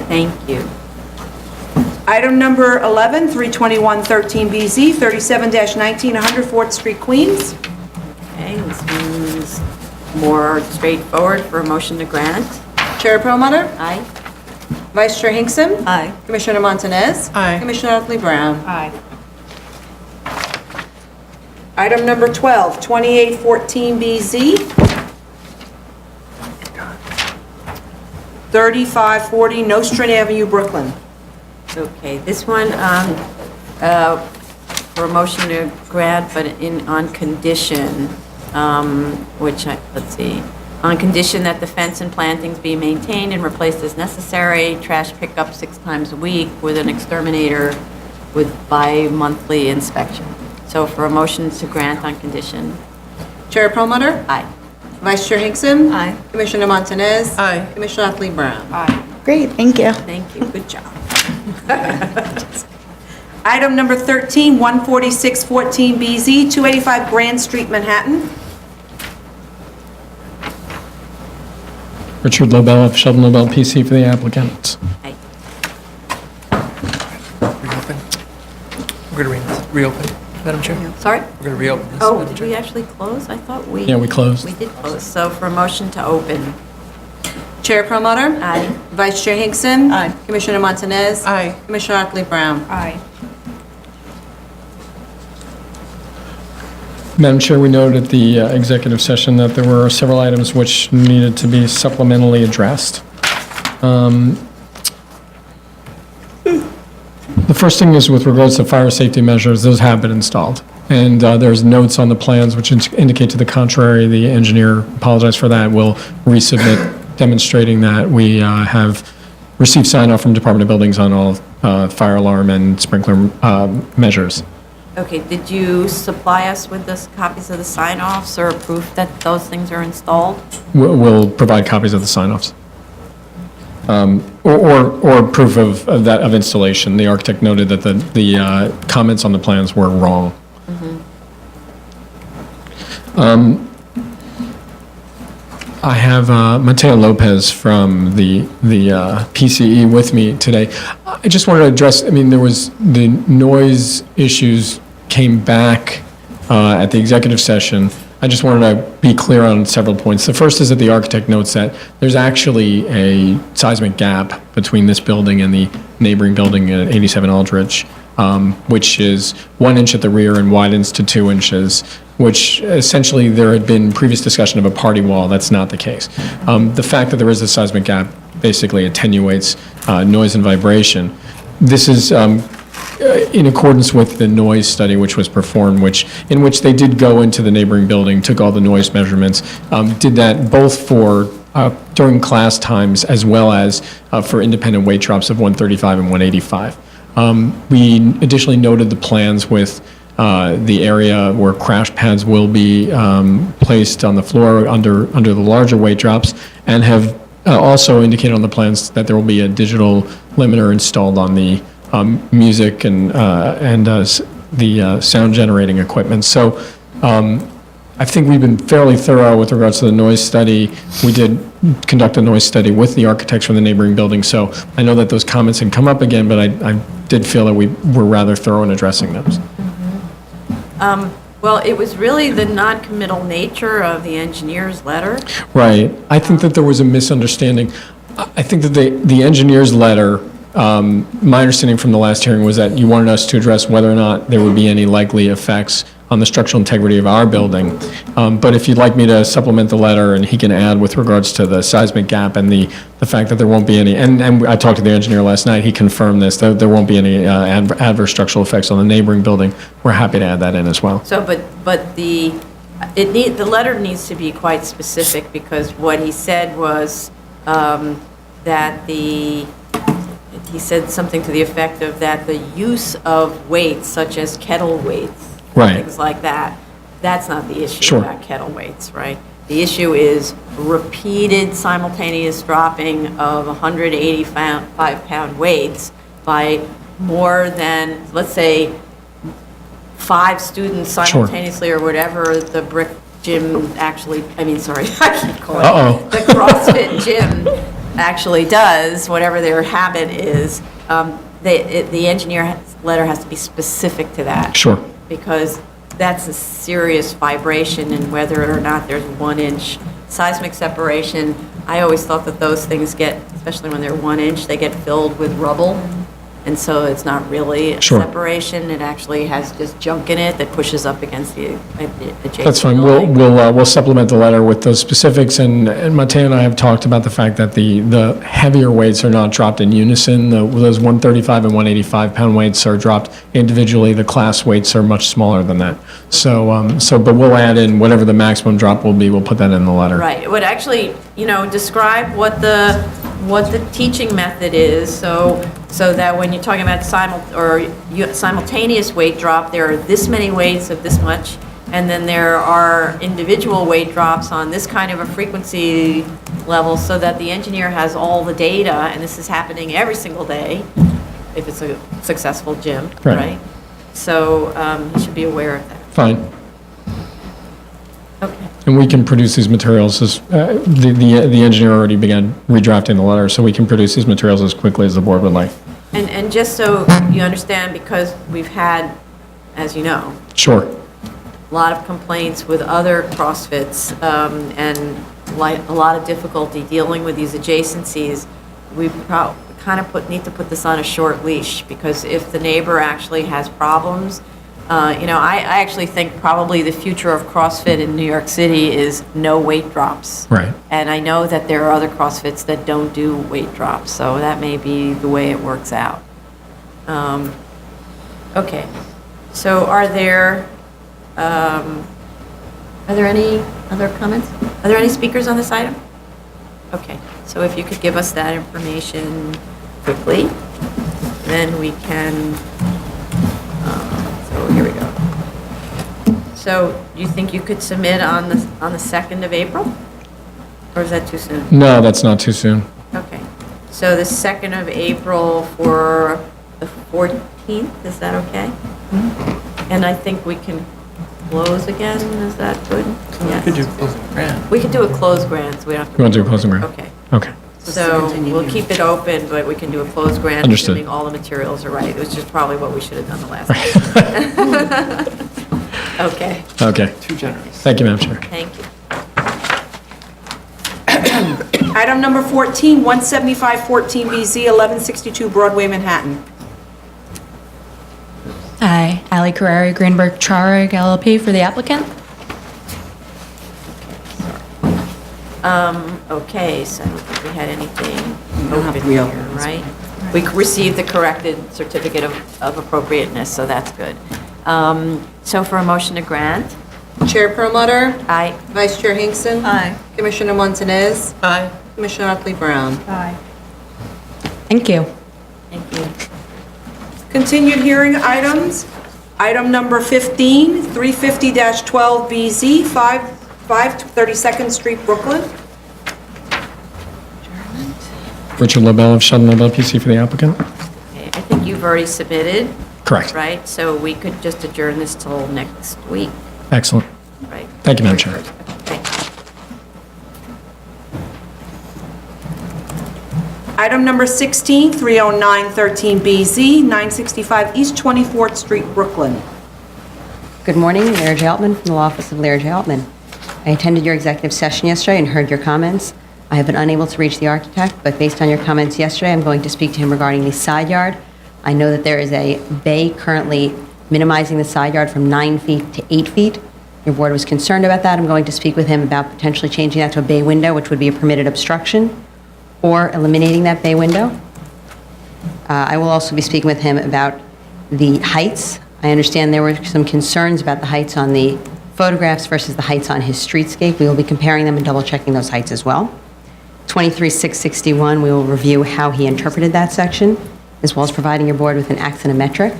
Thank you. Item number 11, 32113BZ, 37-19, 100 4th Street, Queens. Okay, this one's more straightforward for a motion to grant. Chair Promoter, Aye. Vice Chair Hinkson. Aye. Commissioner Montanez. Aye. Commissioner Otley Brown. Aye. Item number 12, 2814BZ, 3540 Nostrand Avenue, Brooklyn. Okay, this one, for a motion to grant, but on condition, let's see, on condition that the fence and plantings be maintained and replaced as necessary, trash pickup 6 times a week with an exterminator with bi-monthly inspection. So for a motion to grant on condition. Chair Promoter, Aye. Vice Chair Hinkson. Aye. Commissioner Montanez. Aye. Commissioner Otley Brown. Aye. Great, thank you. Thank you, good job. Item number 13, 14614BZ, 285 Grand Street, Manhattan. Richard Lobel of Sheldon Lobel PC for the applicant. Aye. Reopen. We're going to reopen, Madam Chair. Sorry? We're going to reopen this. Oh, Madam did Chair. we actually close? I thought we... Yeah, we closed. We did close. So for a motion to open. Chair Promoter, Aye. Vice Chair Hinkson. Aye. Commissioner Montanez. Aye. Commissioner Otley Brown. Aye. Madam Chair, we noted at the executive session that there were several items which needed to be supplementally addressed. first thing is with regards to fire safety measures, those have been installed. And there's notes on the plans which indicate to the contrary. The engineer, apologize for that, will resubmit demonstrating that we have received sign-off from Department of Buildings on all fire alarm and sprinkler measures. Okay, did you supply us with the copies of the sign-offs or proof that those things are installed? We'll provide copies of the sign-offs. Or proof of installation. The architect noted that the comments on the plans were wrong. I have Mateo Lopez from the PCE with me today. I just wanted to address, there was the noise issues came back at the executive session. I just wanted to be clear on several points. The first is that the architect notes that there's actually a seismic gap between this building and the neighboring building at 87 Aldrich, which is 1 inch at the rear and widens to 2 inches, which essentially there had been previous discussion of a party wall. That's not the case. The fact that there is a seismic gap basically attenuates noise and vibration. This is in accordance with the noise study which was performed, in which they did go into the neighboring building, took all the noise measurements, did that both for during class times as well as for independent weight drops of 135 and 185. We additionally noted the plans with the area where crash pads will be placed on the floor under the larger weight drops, and have also indicated on the plans that there will be a digital limiter installed on the music and the sound generating equipment. So I think we've been fairly thorough with regards to the noise study. We did conduct a noise study with the architects from the neighboring building, so I know that those comments had come up again, but I did feel that we were rather thorough in addressing those. Well, it was really the non-committal nature of the engineer's letter. Right. I think that there was a misunderstanding. I think that the engineer's letter, my understanding from the last hearing was that you wanted us to address whether or not there would be any likely effects on the structural integrity of our building. But if you'd like me to supplement the letter, and he can add with regards to the seismic gap and the fact that there won't be any, and I talked to the engineer last night, he confirmed this, that there won't be any adverse structural effects on the neighboring building. We're happy to add that in as well. So, but the letter needs to be quite specific, because what he said was that he said something to the effect of that the use of weights such as kettle weights, right, things like that, that's not the issue. Sure. About kettle weights, right? The issue is repeated simultaneous dropping of 185-pound weights by more than, let's say, 5 students simultaneously, or whatever the brick gym actually, I keep calling it, the CrossFit gym actually does, whatever their habit is. The engineer letter has to be specific to that. Sure. Because that's a serious vibration, and whether or not there's 1 inch seismic separation, I always thought that those things get, especially when they're 1 inch, they get filled with rubble. And so it's not really a separation. It actually has just junk in it that pushes up against the adjacent. That's fine. We'll supplement the letter with those specifics. And Mateo and I have talked about the fact that the heavier weights are not dropped in unison. Those 135 and 185 pound weights are dropped individually. The class weights are much smaller than that. But we'll add in whatever the maximum drop will be. We'll put that in the letter. Right. It would actually, describe what the teaching method is, so that when you're talking about simultaneous weight drop, there are this many weights of this much, and then there are individual weight drops on this kind of a frequency level, so that the engineer has all the data, and this is happening every single day, if it's a successful gym, right? So you should be aware of that. Fine. Okay. And we can produce these materials as, the engineer already began redrafting the letter, so we can produce these materials as quickly as the board would like. And just so you understand, because we've had, as you know, Sure. a lot of complaints with other CrossFits, and a lot of difficulty dealing with these adjacencies, we need to put this on a short leash, because if the neighbor actually has problems, I actually think probably the future of CrossFit in New York City is no weight drops. Right. And I know that there are other CrossFits that don't do weight drops, so that may be the way it works out. Okay, so are there any other comments? Are there any speakers on this item? Okay, so if you could give us that information quickly, then we can, so here we go. So you think you could submit on the 2nd of April? Or is that too soon? No, that's not too soon. Okay, so the 2nd of April for the 14th, is that okay? And I think we can close again, is that good? Yes. We could do closing grant. We could do a closed grant, so we don't have to. You want to do a closing grant? Okay. Okay. So we'll keep it open, but we can do a closed grant, Understood. assuming all the materials are right, which is probably what we should have done the last time. Okay, Okay. Too generous. Thank you, Madam Chair. thank you. Item number 14, 17514BZ, 1162 Broadway, Manhattan. Hi, Ali Carreri, Greenberg Traurig LLP for the applicant. Okay, so I don't think we had anything open here, right? We received the corrected certificate of appropriateness, so that's good. So for a motion to grant? Chair Perlmutter? Aye. Vice Chair Hinkson? Aye. Commissioner Montanez? Aye. Commissioner Otley Brown? Aye. Thank you. Thank you. Continued hearing items. Item number 15, 350-12BZ, 532nd Street, Brooklyn. Richard Lobel of Sheldon Lobel PC for the applicant. Okay, I think you've already submitted. Correct. Right, so we could just adjourn this till next week, Excellent. right? Thank you, Madam Chair. Okay. Item number 16, 30913BZ, 965 East 24th Street, Brooklyn. Good morning, Larry J. Altman from the Law Office of Larry J. Altman. I attended your executive session yesterday and heard your comments. I have been unable to reach the architect, but based on your comments yesterday, I'm going to speak to him regarding the side yard. I know that there is a bay currently minimizing the side yard from 9 feet to 8 feet. Your board was concerned about that. I'm going to speak with him about potentially changing that to a bay window, which would be a permitted obstruction, or eliminating that bay window. I will also be speaking with him about the heights. I understand there were some concerns about the heights on the photographs versus the heights on his streetscape. We will be comparing them and double-checking those heights as well. 23661, we will review how he interpreted that section, as well as providing your board with an axonometric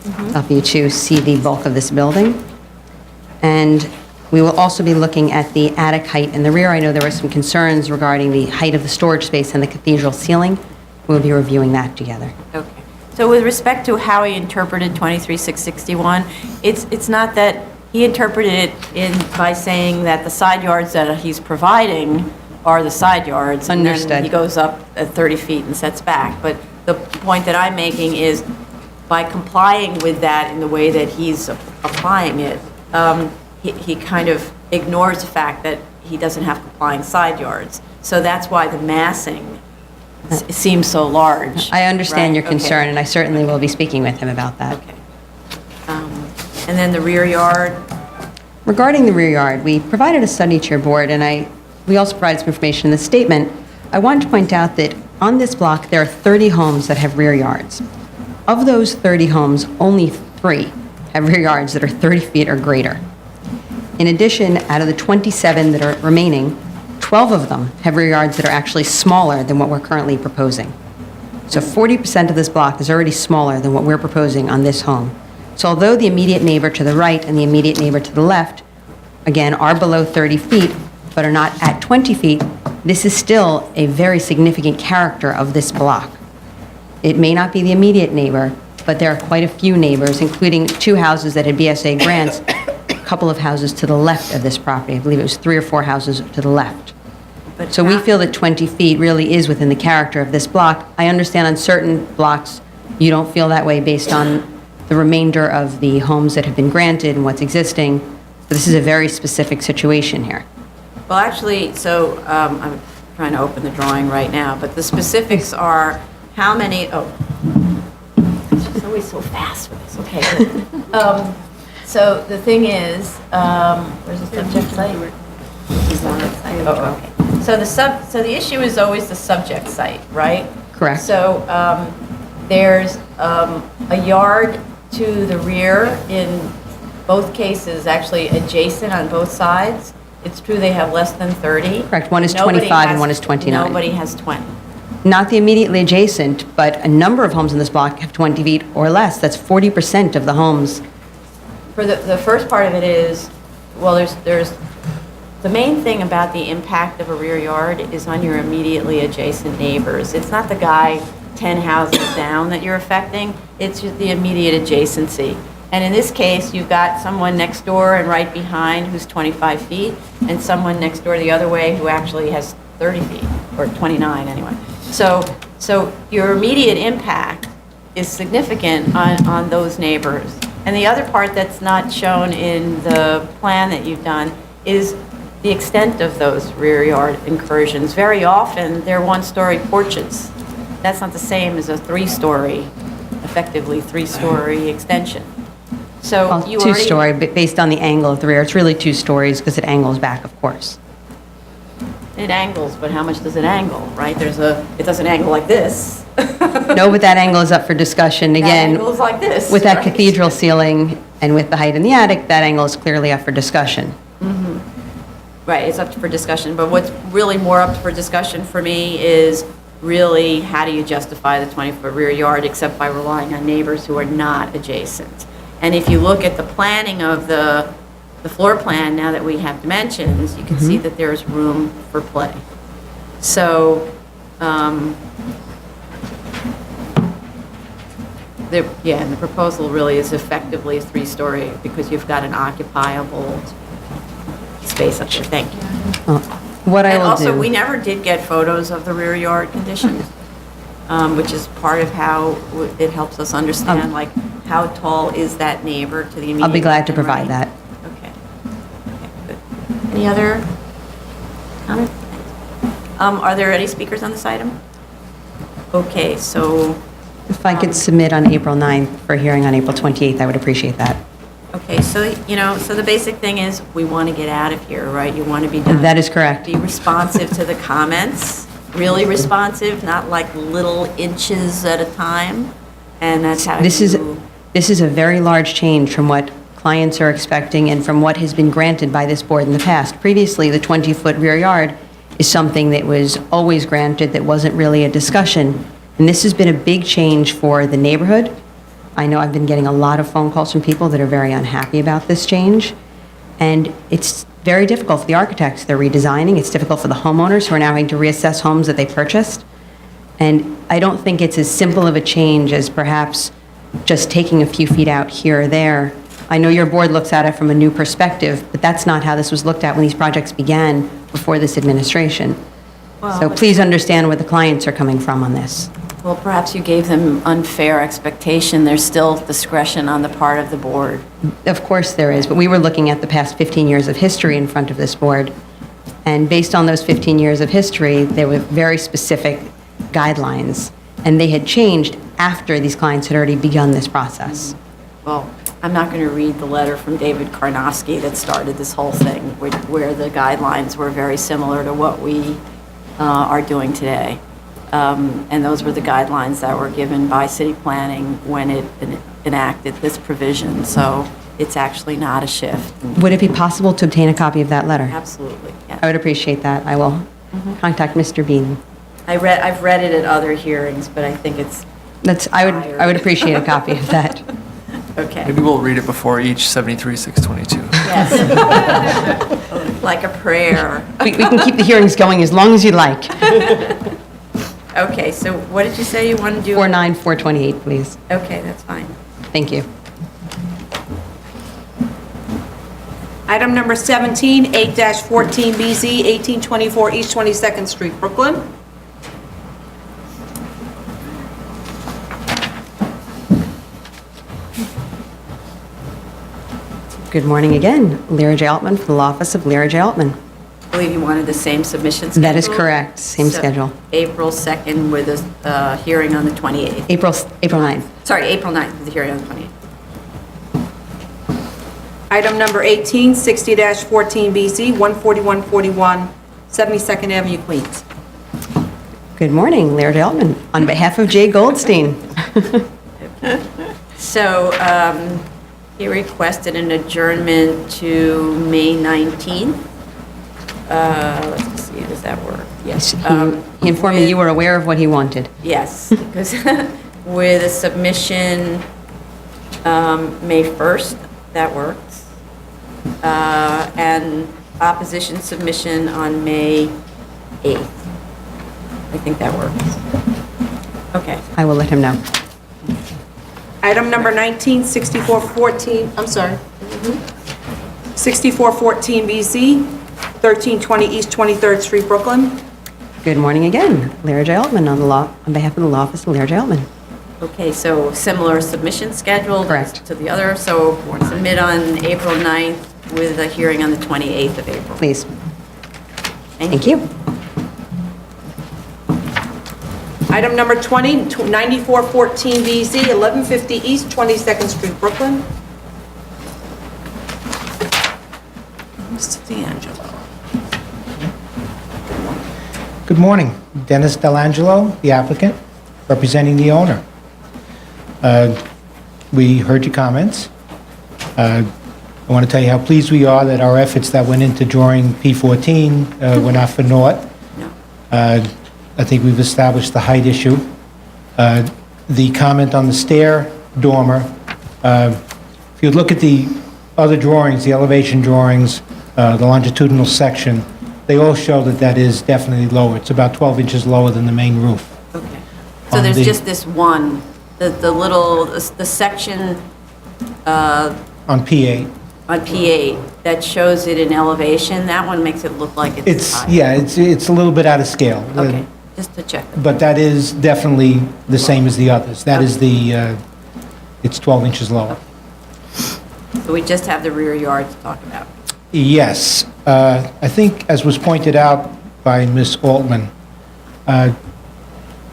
to help you to see the bulk of this building. And we will also be looking at the attic height in the rear. I know there were some concerns regarding the height of the storage space and the cathedral ceiling. We'll be reviewing that together. Okay. So with respect to how he interpreted 23661, it's not that he interpreted it by saying that the side yards that he's providing are the side yards. And then Understood. he goes up at 30 feet and sets back. But the point that I'm making is by complying with that in the way that he's applying it, he kind of ignores the fact that he doesn't have complying side yards. So that's why the massing seems so large. I understand right? your concern, Okay. and I certainly will be speaking with him about that. Okay. And then the rear yard, Regarding the rear yard, we provided a study to your board, and we also provided some information in the statement. I wanted to point out that on this block, there are 30 homes that have rear yards. Of those 30 homes, only 3 have rear yards that are 30 feet or greater. In addition, out of the 27 that are remaining, 12 of them have rear yards that are actually smaller than what we're currently proposing. So 40% of this block is already smaller than what we're proposing on this home. So although the immediate neighbor to the right and the immediate neighbor to the left, again, are below 30 feet, but are not at 20 feet, this is still a very significant character of this block. It may not be the immediate neighbor, but there are quite a few neighbors, including 2 houses that had BSA grants, a couple of houses to the left of this property. I believe it was 3 or 4 houses to the left. So we feel that 20 feet really is within the character of this block. I understand on certain blocks, you don't feel that way based on the remainder of the homes that have been granted and what's existing. But this is a very specific situation here. well, actually, so I'm trying to open the drawing right now, but the specifics are how many, she's always so fast with this, okay. good. So the thing is, where's the subject site? Oh, okay. So the issue is always the subject site, right? Correct. So there's a yard to the rear in both cases, actually adjacent on both sides. It's true they have less than 30. Correct. One is Nobody 25 and has- one is 29. Nobody has 20. Not the immediately adjacent, but a number of homes in this block have 20 feet or less. That's 40% of the homes. For the first part of it is, well, there's, the main thing about the impact of a rear yard is on your immediately adjacent neighbors. It's not the guy 10 houses down that you're affecting, it's just the immediate adjacency. And in this case, you've got someone next door and right behind who's 25 feet, and someone next door the other way who actually has 30 feet, or 29 anyway. So your immediate impact is significant on those neighbors. And the other part that's not shown in the plan that you've done is the extent of those rear yard incursions. Very often, they're one-story porches. That's not the same as a three-story, effectively three-story extension. So Well, you already... two-story, but based on the angle of the rear. It's really 2 stories because it angles back, of course. It angles, but how much does it angle, right? It doesn't angle like this. No, but that angle is up for discussion. Again, That angle's like this, with that right? cathedral ceiling and with the height in the attic, that angle is clearly up for discussion. Right, it's up for discussion, but what's really more up for discussion for me is really how do you justify the 20-foot rear yard except by relying on neighbors who are not adjacent? And if you look at the planning of the floor plan, now that we have dimensions, you can see that there's room for play. So, and the proposal really is effectively a 3-story because you've got an occupiable space up there. Thank you. What I And will also, do- we never did get photos of the rear yard conditions, which is part of how it helps us understand, like, how tall is that neighbor to the immediate... I'll be glad to and right. provide that. Okay, good. Any other comments? Are there any speakers on this item? Okay, so... If I could submit on April 9th for a hearing on April 28th, I would appreciate that. Okay, so, so the basic thing is, we want to get out of here, right? You want to be done. That is correct. Be responsive to the comments, really responsive, not like little inches at a time, and that's how This is a very large change from what clients are expecting and from what has been granted by this board in the past. Previously, the 20-foot rear yard is something that was always granted, that wasn't really a discussion. And this has been a big change for the neighborhood. I know I've been getting a lot of phone calls from people that are very unhappy about this change. And it's very difficult for the architects. They're redesigning. It's difficult for the homeowners who are now having to reassess homes that they purchased. And I don't think it's as simple of a change as perhaps just taking a few feet out here or there. I know your board looks at it from a new perspective, but that's not how this was looked at when these projects began before this administration. So please understand where the clients are coming from on this. Well, perhaps you gave them unfair expectation. There's still discretion on the part of the board. Of course there is, but we were looking at the past 15 years of history in front of this board. And based on those 15 years of history, there were very specific guidelines. And they had changed after these clients had already begun this process. Well, I'm not going to read the letter from David Karnofsky that started this whole thing, where the guidelines were very similar to what we are doing today. And those were the guidelines that were given by city planning when it enacted this provision. So it's actually not a shift. Would it be possible to obtain a copy of that letter? Absolutely, yes. I would appreciate that. I will contact Mr. Bean. I've read it at other hearings, but I think it's... I would appreciate a copy of that. Okay. Maybe we'll read it before each 73-622. Yes. Like a prayer. We can keep the hearings going as long as you'd like. Okay, so what did you say you want to do? 49428, please. Okay, that's fine. Thank you. Item number 17, 8-14BZ, 1824 East 22nd Street, Brooklyn. Good morning again. Lyra J. Altman from the Law Office of Lyra J. Altman. I believe you wanted the same submission schedule? That is correct. Same So, schedule. April 2nd with a hearing on the 28th. April 9th. Sorry, April 9th with the hearing on the 28th. Item number 18, 60-14BZ, 14141 72nd Avenue, Queens. Good morning, Lyra J. Altman. On behalf of Jay Goldstein. So he requested an adjournment to May 19th. Let's see, does that work? Yes. He informed me you were aware of what he wanted. Yes, because with a submission May 1st, that works. And opposition submission on May 8th. I think that works. Okay. I will let him know. Item number 19, 6414, I'm sorry. 6414 BZ, 1320 East 23rd Street, Brooklyn. Good morning again. Lara J. Altman on behalf of the law office of Lara J. Altman. Okay, so similar submission schedule. Correct. To the other, so we'll submit on April 9th with a hearing on the 28th of April. Please. Thank you. Item number 20, 9414 BZ, 1150 East 22nd Street, Brooklyn. Mr. D'Angelo. Good morning. Dennis Delangelo, the applicant, representing the owner. We heard your comments. I want to tell you how pleased we are that our efforts that went into drawing P14 were not for naught. I think we've established the height issue. The comment on the stair dormer, if you look at the other drawings, the elevation drawings, the longitudinal section, they all show that that is definitely lower. It's about 12 inches lower than the main roof. Okay. So there's just this one, the little, the section On P8. on P8 that shows it in elevation, that one makes it look like it's high. Yeah, it's a little bit out of scale. Okay, just to check. But that is definitely the same as the others. That is it's 12 inches lower. So we just have the rear yard to talk about. Yes. I think, as was pointed out by Ms. Altman,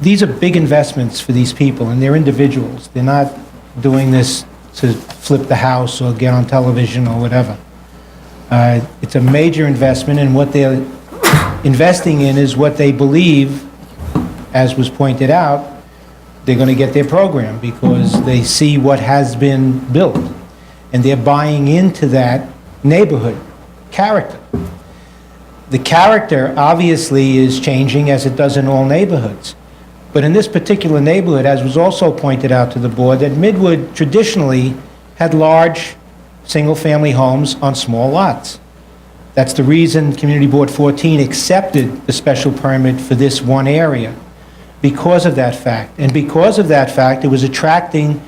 these are big investments for these people, and they're individuals. They're not doing this to flip the house or get on television or whatever. It's a major investment, and what they're investing in is what they believe, as was pointed out, they're going to get their program because they see what has been built, and they're buying into that neighborhood character. The character obviously is changing as it does in all neighborhoods. But in this particular neighborhood, as was also pointed out to the board, that Midwood traditionally had large single-family homes on small lots. That's the reason Community Board 14 accepted the special permit for this one area, because of that fact. And because of that fact, it was attracting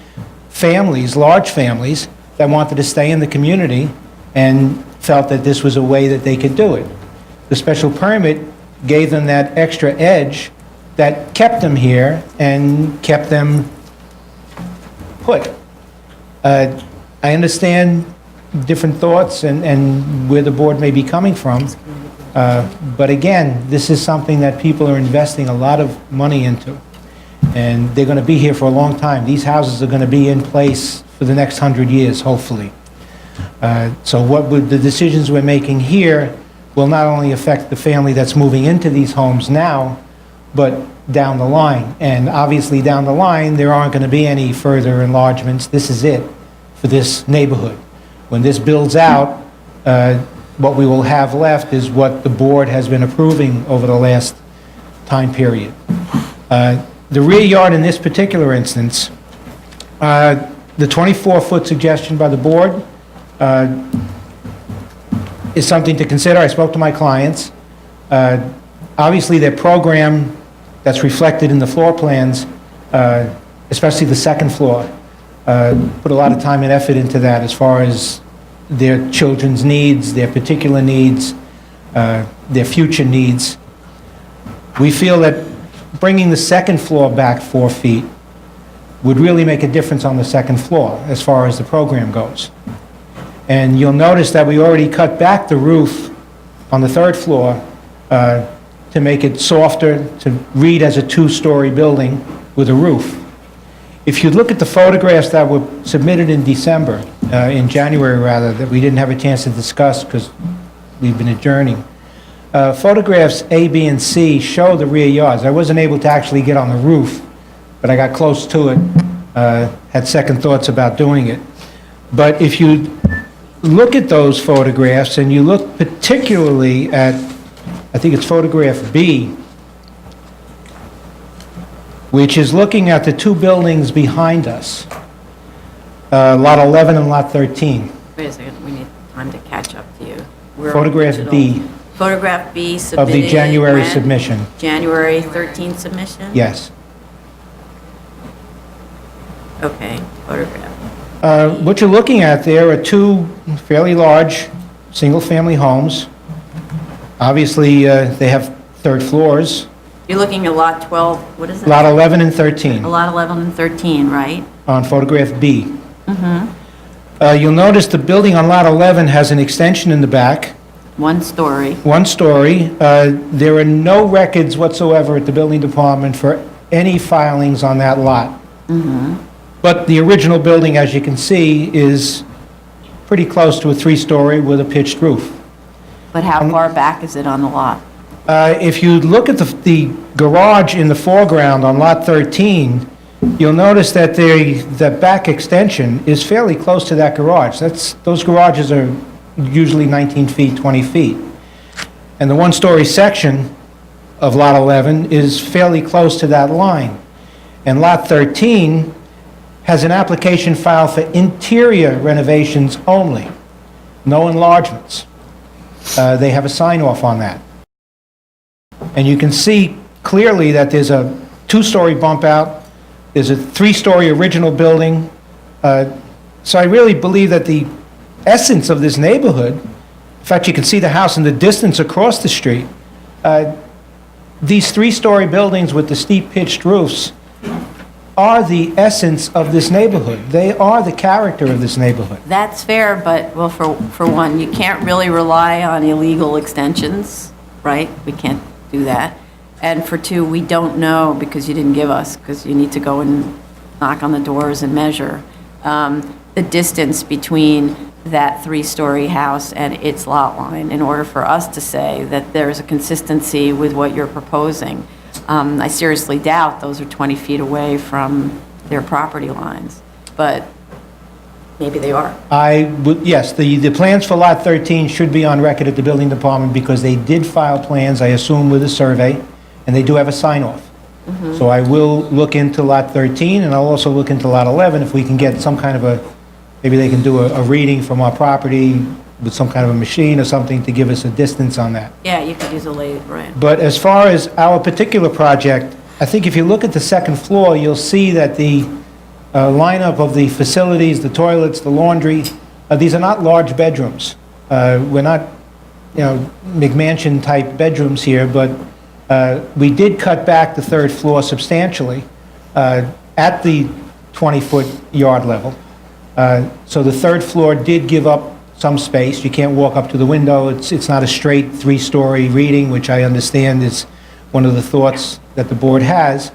families, large families, that wanted to stay in the community and felt that this was a way that they could do it. The special permit gave them that extra edge that kept them here and kept them put. I understand different thoughts and where the board may be coming from, but again, this is something that people are investing a lot of money into, and they're going to be here for a long time. These houses are going to be in place for the next 100 years, hopefully. So the decisions we're making here will not only affect the family that's moving into these homes now, but down the line. And obviously down the line, there aren't going to be any further enlargements. This is it for this neighborhood. When this builds out, what we will have left is what the board has been approving over the last time period. The rear yard in this particular instance, the 24-foot suggestion by the board is something to consider. I spoke to my clients. Obviously, their program that's reflected in the floor plans, especially the second floor, put a lot of time and effort into that as far as their children's needs, their particular needs, their future needs. We feel that bringing the second floor back 4 feet would really make a difference on the second floor as far as the program goes. And you'll notice that we already cut back the roof on the third floor to make it softer, to read as a two-story building with a roof. If you look at the photographs that were submitted in December, in January rather, that we didn't have a chance to discuss because we've been adjourning, photographs A, B, and C show the rear yards. I wasn't able to actually get on the roof, but I got close to it had second thoughts about doing it. But if you look at those photographs, and you look particularly at, I think it's photograph B, which is looking at the two buildings behind us, Lot 11 and Lot 13. Wait a second, we need time to catch up to you. We're on Photograph digital. B Photograph B submitted. of the January when? submission. January 13th submission? Yes. Okay, photograph. What you're looking at there are two fairly large, single-family homes. Obviously, they have third floors, You're looking at lot 12, what is it? Lot 11 and 13, Lot 11 and 13, right? on photograph B. Mm-hmm. You'll notice the building on Lot 11 has an extension in the back, One story. one story. There are no records whatsoever at the building department for any filings on that lot. Mm-hmm. But the original building, as you can see, is pretty close to a three-story with a pitched roof. But how far back is it on the lot? If you look at the garage in the foreground on Lot 13, you'll notice that the back extension is fairly close to that garage. Those garages are usually 19 feet, 20 feet. And the one-story section of Lot 11 is fairly close to that line. And Lot 13 has an application filed for interior renovations only, no enlargements. They have a sign-off on that. And you can see clearly that there's a two-story bump out, there's a three-story original building. So I really believe that the essence of this neighborhood, in fact, you can see the house in the distance across the street, these three-story buildings with the steep pitched roofs are the essence of this neighborhood. They are the character of this neighborhood. That's fair, but, well, for one, you can't really rely on illegal extensions, right? We can't do that. And for two, we don't know, because you didn't give us, because you need to go and knock on the doors and measure, the distance between that three-story house and its lot line in order for us to say that there's a consistency with what you're proposing. I seriously doubt those are 20 feet away from their property lines, but maybe they are. Yes, the plans for Lot 13 should be on record at the building department because they did file plans, I assume, with a survey, and they do have a sign-off. So I will look into Lot 13, and I'll also look into Lot 11 if we can get some kind of maybe they can do a reading from our property with some kind of a machine or something to give us a distance on that. Yeah, you could use a lathe, right. But as far as our particular project, I think if you look at the second floor, you'll see that the lineup of the facilities, the toilets, the laundry, these are not large bedrooms. We're not, McMansion-type bedrooms here, but we did cut back the third floor substantially at the 20-foot yard level. So the third floor did give up some space. You can't walk up to the window. It's not a straight three-story reading, which I understand is one of the thoughts that the board has.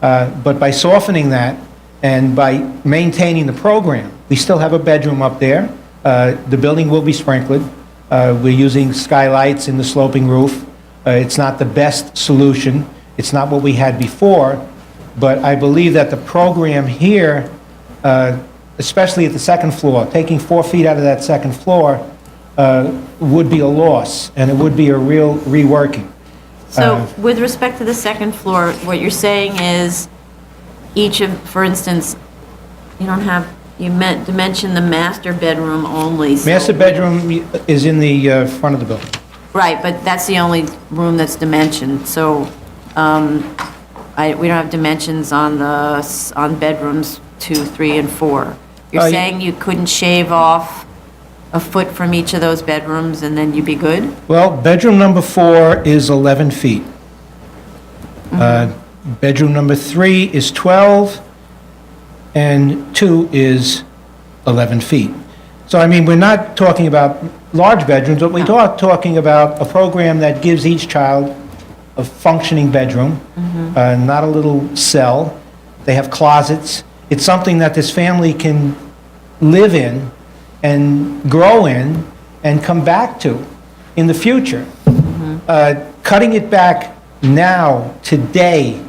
But by softening that and by maintaining the program, we still have a bedroom up there. The building will be sprinkled. We're using skylights in the sloping roof. It's not the best solution. It's not what we had before. But I believe that the program here, especially at the second floor, taking 4 feet out of that second floor would be a loss, and it would be a real reworking. So with respect to the second floor, what you're saying is each of, for instance, you mentioned the master bedroom only. So Master bedroom is in the front of the building. Right, but that's the only room that's dimensioned, so we don't have dimensions on bedrooms 2, 3, and 4. You're saying you couldn't shave off a foot from each of those bedrooms and then you'd be good? Well, bedroom number 4 is 11 feet. Bedroom number 3 is 12, and 2 is 11 feet. So, I mean, we're not talking about large bedrooms, but we're talking about a program that gives each child a functioning bedroom, not a little cell. They have closets. It's something that this family can live in and grow in and come back to in the future. Cutting it back now, today,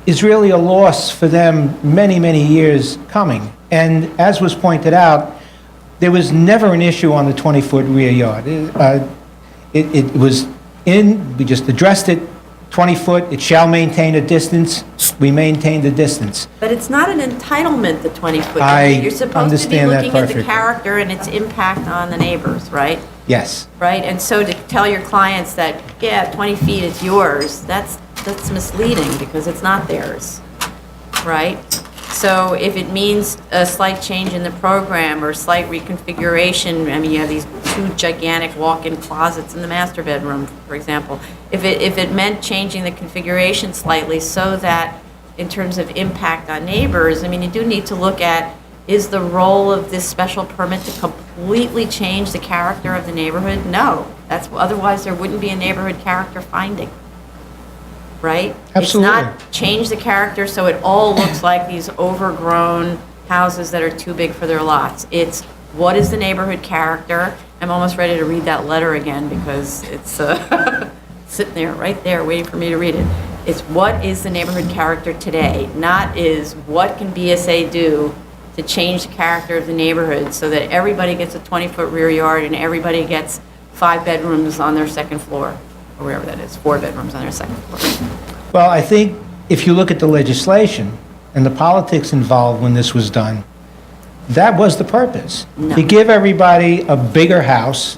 is really a loss for them many, many years coming. And as was pointed out, there was never an issue on the 20-foot rear yard. It was in, we just addressed it, 20-foot, it shall maintain a distance, we maintain the distance. But it's not an entitlement, the 20-foot. I You're supposed to be understand that looking at the perfectly. character and its impact on the neighbors, right? Yes. Right? And so to tell your clients that, yeah, 20 feet is yours, that's misleading because it's not theirs, right? So if it means a slight change in the program or slight reconfiguration, I mean, you have these 2 gigantic walk-in closets in the master bedroom, for example. If it meant changing the configuration slightly so that in terms of impact on neighbors, I mean, you do need to look at, is the role of this special permit to completely change the character of the neighborhood? No. Otherwise there wouldn't be a neighborhood character finding. Right? Absolutely. It's not change the character so it all looks like these overgrown houses that are too big for their lots. It's what is the neighborhood character? I'm almost ready to read that letter again because it's sitting there, right there, waiting for me to read it. It's what is the neighborhood character today, not is what can BSA do to change the character of the neighborhood so that everybody gets a 20-foot rear yard and everybody gets 5 bedrooms on their second floor. Or wherever that is, 4 bedrooms on their second floor. Well, I think if you look at the legislation and the politics involved when this was done, that was the purpose. No. To give everybody a bigger house,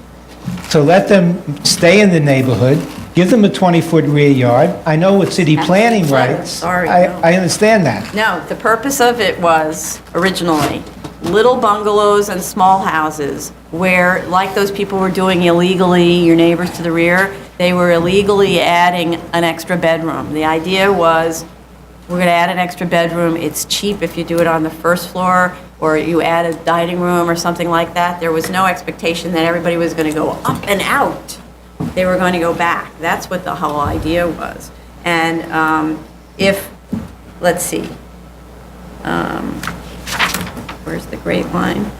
to let them stay in the neighborhood, give them a 20-foot rear yard. I know with city planning rights. Sorry, no. I understand that. No, the purpose of it was originally little bungalows and small houses where, like those people were doing illegally, your neighbors to the rear, they were illegally adding an extra bedroom. The idea was, we're going to add an extra bedroom. It's cheap if you do it on the first floor, or you add a dining room or something like that. There was no expectation that everybody was going to go up and out. They were going to go back. That's what the whole idea was. And let's see, where's the Great Line?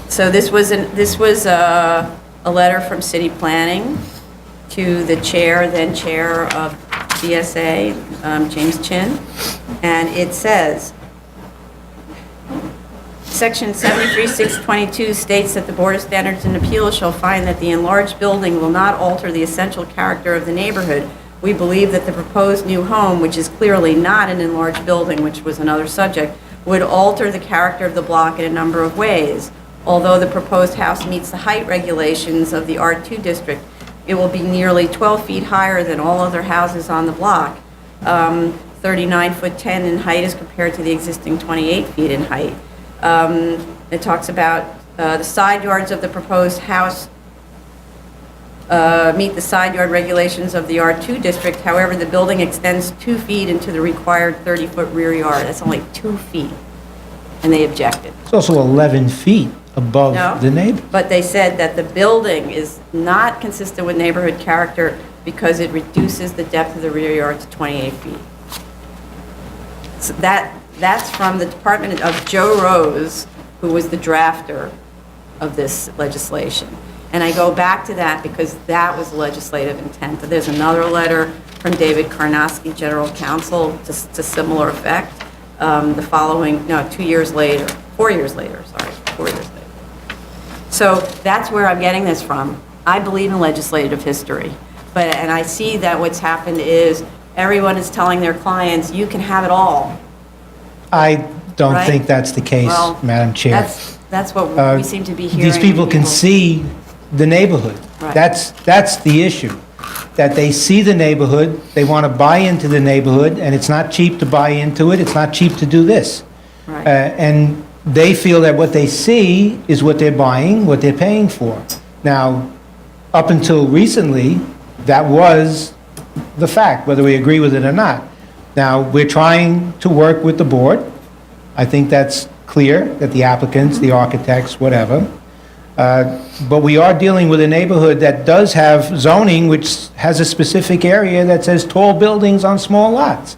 So this was a letter from city planning to the then chair of BSA, James Chin, and it says, Section 73622 states that the Board of Standards and Appeals shall find that the enlarged building will not alter the essential character of the neighborhood. We believe that the proposed new home, which is clearly not an enlarged building, which was another subject, would alter the character of the block in a number of ways. Although the proposed house meets the height regulations of the R2 district, it will be nearly 12 feet higher than all other houses on the block, 39 foot 10 in height as compared to the existing 28 feet in height. It talks about the side yards of the proposed house meet the side yard regulations of the R2 district. However, the building extends 2 feet into the required 30-foot rear yard. That's only 2 feet, and they objected. It's also 11 feet above the neighbor. But they said that the building is not consistent with neighborhood character because it reduces the depth of the rear yard to 28 feet. So that's from the Department of Joe Rose, who was the drafter of this legislation. And I go back to that because that was legislative intent. There's another letter from David Karnowski, General Counsel, to similar effect. The following, 2 years later, 4 years later, sorry, 4 years later. So that's where I'm getting this from. I believe in legislative history, and I see that what's happened is everyone is telling their clients, you can have it all. I don't Right? think that's the case, Well, Madam Chair. That's what we seem to be hearing. These people can see the neighborhood. Right. That's the issue, that they see the neighborhood, they want to buy into the neighborhood, and it's not cheap to buy into it, it's not cheap to do this. Right. And they feel that what they see is what they're buying, what they're paying for. Now, up until recently, that was the fact, whether we agree with it or not. Now, we're trying to work with the board. I think that's clear, that the applicants, the architects, whatever. But we are dealing with a neighborhood that does have zoning, which has a specific area that says tall buildings on small lots.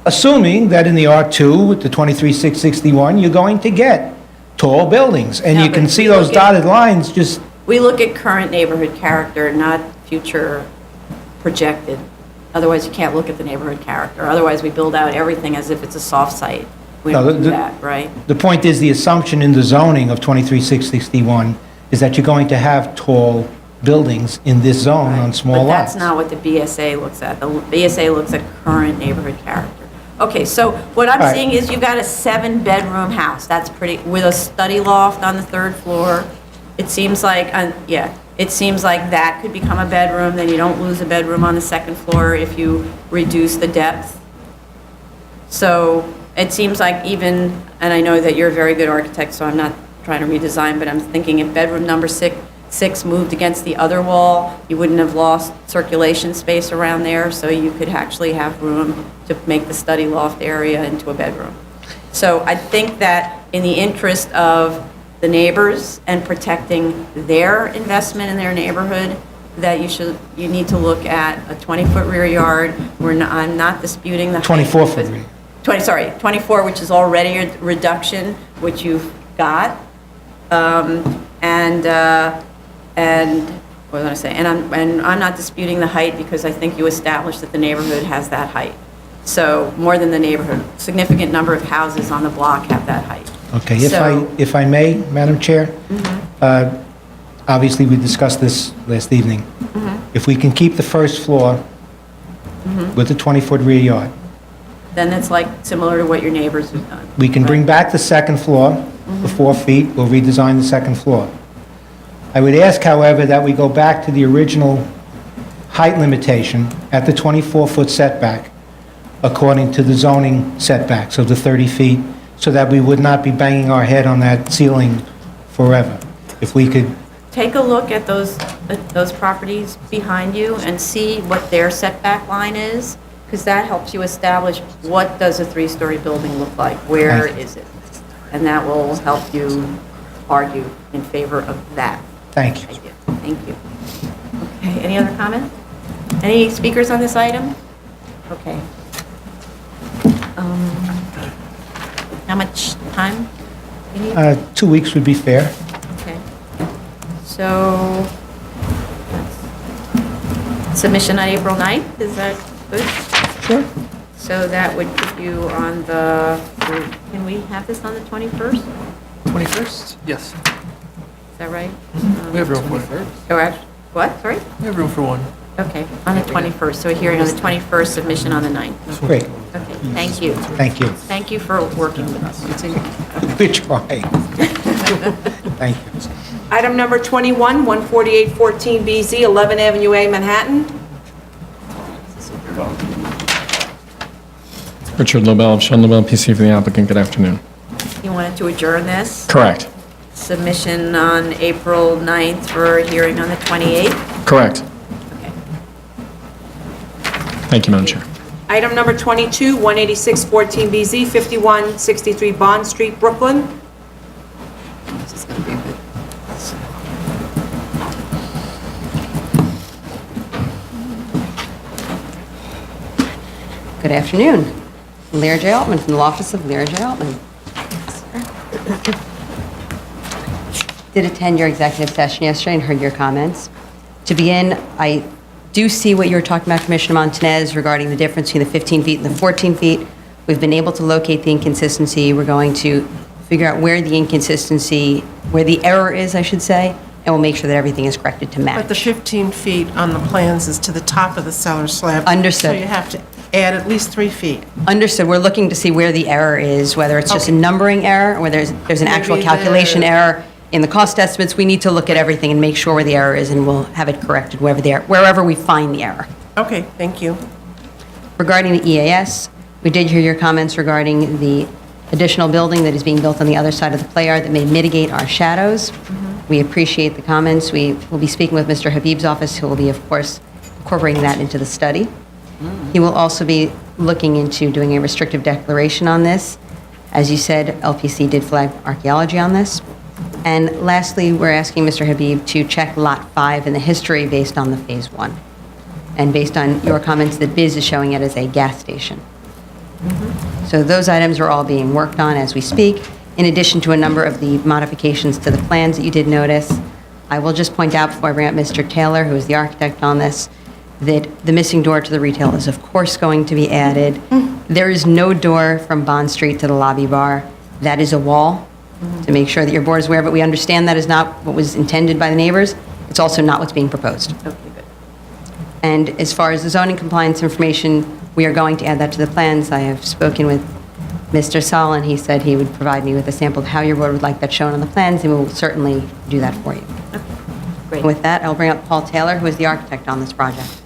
Assuming that in the R2, with the 23,661, you're going to get tall buildings. And No, you can but see we those look at- dotted lines just, We look at current neighborhood character, not future projected. Otherwise, you can't look at the neighborhood character. Otherwise, we build out everything as if it's a soft site. We No, don't do that, right? The point is, the assumption in the zoning of 23661 is that you're going to have tall buildings in this zone on small But lots. that's not what the BSA looks at. The BSA looks at current neighborhood character. Okay, so what I'm All right. seeing is you've got a 7-bedroom house. That's pretty, with a study loft on the 3rd floor. It seems like, it seems like that could become a bedroom, then you don't lose a bedroom on the 2nd floor if you reduce the depth. So it seems like even, and I know that you're a very good architect, so I'm not trying to redesign, but I'm thinking if bedroom number six moved against the other wall, you wouldn't have lost circulation space around there, so you could actually have room to make the study loft area into a bedroom. So I think that in the interest of the neighbors and protecting their investment in their neighborhood, that you need to look at a 20-foot rear yard. I'm not disputing the height. 24-foot rear. 24, which is already a reduction, which you've got. And what was I say? And I'm not disputing the height because I think you established that the neighborhood has that height. So more than the neighborhood, significant number of houses on the block have that height. Okay, So- if I may, Madam Chair, obviously, we discussed this last evening. If we can keep the first floor with the 20-foot rear yard, Then it's like similar to what your neighbors have done. we can bring back the second floor, the 4 feet, we'll redesign the second floor. I would ask, however, that we go back to the original height limitation at the 24-foot setback, according to the zoning setbacks of the 30 feet, so that we would not be banging our head on that ceiling forever. If we could, Take a look at those properties behind you and see what their setback line is, because that helps you establish what does a 3-story building look like? Where is it? And that will help you argue in favor of that. thank you. idea. Thank you. Okay, any other comments? Any speakers on this item? Okay. How much time you need? 2 weeks would be fair. Okay. So, submission on April 9th, is that good? Sure. So that would put you on the, can we have this on the 21st? 21st? Yes. Is that right? We have room for it. Oh, actually, what, sorry? We have room for one. Okay, on the 21st, so a hearing on the 21st, submission on the 9th. Great, Okay, thank you. thank you. Thank you for working with us. We're trying. Thank you. Item number 21, 14814BZ, 11 Avenue A, Manhattan. Richard Lobel of Sean Lobel, PC for the applicant. Good afternoon. You wanted to adjourn this? Correct. Submission on April 9th for a hearing on the 28th? Correct. Okay. Thank you, Madam Chair. Item number 22, 18614BZ, 5163 Bond Street, Brooklyn. Good afternoon. Lear J. Altman from the Law Office of Lear J. Altman. Did attend your executive session yesterday and heard your comments. To begin, I do see what you were talking about, Commissioner Montanez, regarding the difference between the 15 feet and the 14 feet. We've been able to locate the inconsistency. We're going to figure out where the inconsistency, where the error is, I should say, and we'll make sure that everything is corrected to match. But the 15 feet on the plans is to the top of the cellar slab. Understood. So you have to add at least 3 feet. Understood. We're looking to see where the error is, whether it's just a numbering error, or whether there's an actual Maybe calculation the- error in the cost estimates. We need to look at everything and make sure where the error is, and we'll have it corrected wherever we find the error. Okay, thank you. Regarding the EAS, we did hear your comments regarding the additional building that is being built on the other side of the play yard that may mitigate our shadows. We appreciate the comments. We will be speaking with Mr. Habib's office, who will be, of course, incorporating that into the study. He will also be looking into doing a restrictive declaration on this. As you said, LPC did flag archaeology on this. And lastly, we're asking Mr. Habib to check Lot 5 and the history based on the Phase 1. And based on your comments, that BIZ is showing it as a gas station. So those items are all being worked on as we speak, in addition to a number of the modifications to the plans that you did notice. I will just point out before I bring up Mr. Taylor, who is the architect on this, that the missing door to the retail is of course going to be added. There is no door from Bond Street to the lobby bar. That is a wall, to make sure that your board is aware, but we understand that is not what was intended by the neighbors. It's also not what's being proposed. Okay, good. And as far as the zoning compliance information, we are going to add that to the plans. I have spoken with Mr. Saul, and he said he would provide me with a sample of how your board would like that shown on the plans, and we will certainly do that for you. Great. With that, I'll bring up Paul Taylor, who is the architect on this project.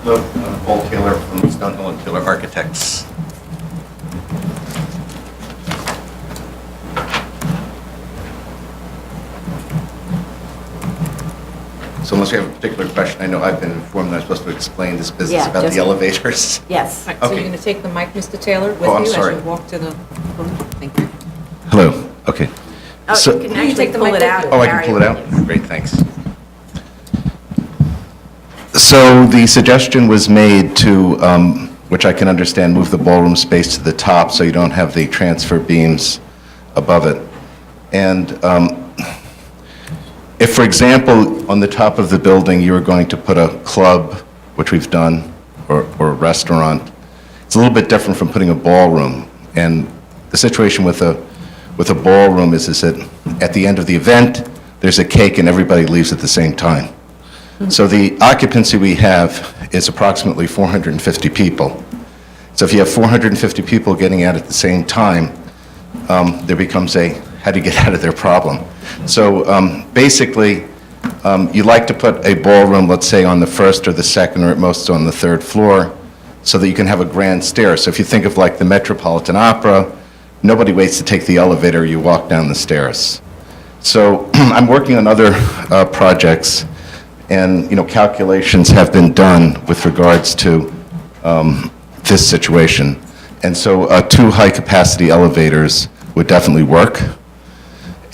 Hello, I'm Paul Taylor from Stonehill and Taylor Architects. So unless you have a particular question, I know I've been informed that I'm supposed to explain this business Yeah, about just- the elevators. Yes. Right, so Okay. you're going to take the mic, Mr. Taylor, with Oh, I'm you sorry. as you walk to the podium? Thank you. Hello, okay. Oh, So- you can You actually take the pull mic it with out. you. Oh, I can pull it out? Great, thanks. So the suggestion was made to, which I can understand, move the ballroom space to the top so you don't have the transfer beams above it. And if, for example, on the top of the building, you were going to put a club, which we've done, or a restaurant, it's a little bit different from putting a ballroom. And the situation with a ballroom is that at the end of the event, there's a cake and everybody leaves at the same time. So the occupancy we have is approximately 450 people. So if you have 450 people getting out at the same time, there becomes a how do you get out of their problem. So basically, you like to put a ballroom, let's say, on the first or the second, or at most on the third floor, so that you can have a grand stair. So if you think of like the Metropolitan Opera, nobody waits to take the elevator, you walk down the stairs. So I'm working on other projects, and calculations have been done with regards to this situation. And so 2 high-capacity elevators would definitely work.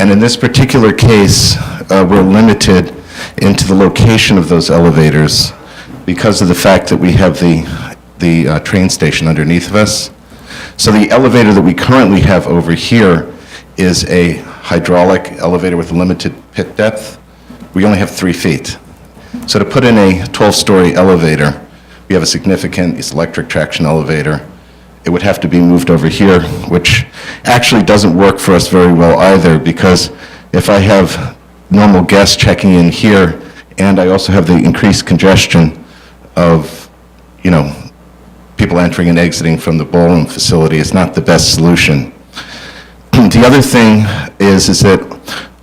And in this particular case, we're limited into the location of those elevators because of the fact that we have the train station underneath of us. So the elevator that we currently have over here is a hydraulic elevator with limited pit depth. We only have 3 feet. So to put in a 12-story elevator, we have a significant electric traction elevator. It would have to be moved over here, which actually doesn't work for us very well either, because if I have normal guests checking in here, and I also have the increased congestion of, people entering and exiting from the ballroom facility, it's not the best solution. The other thing is that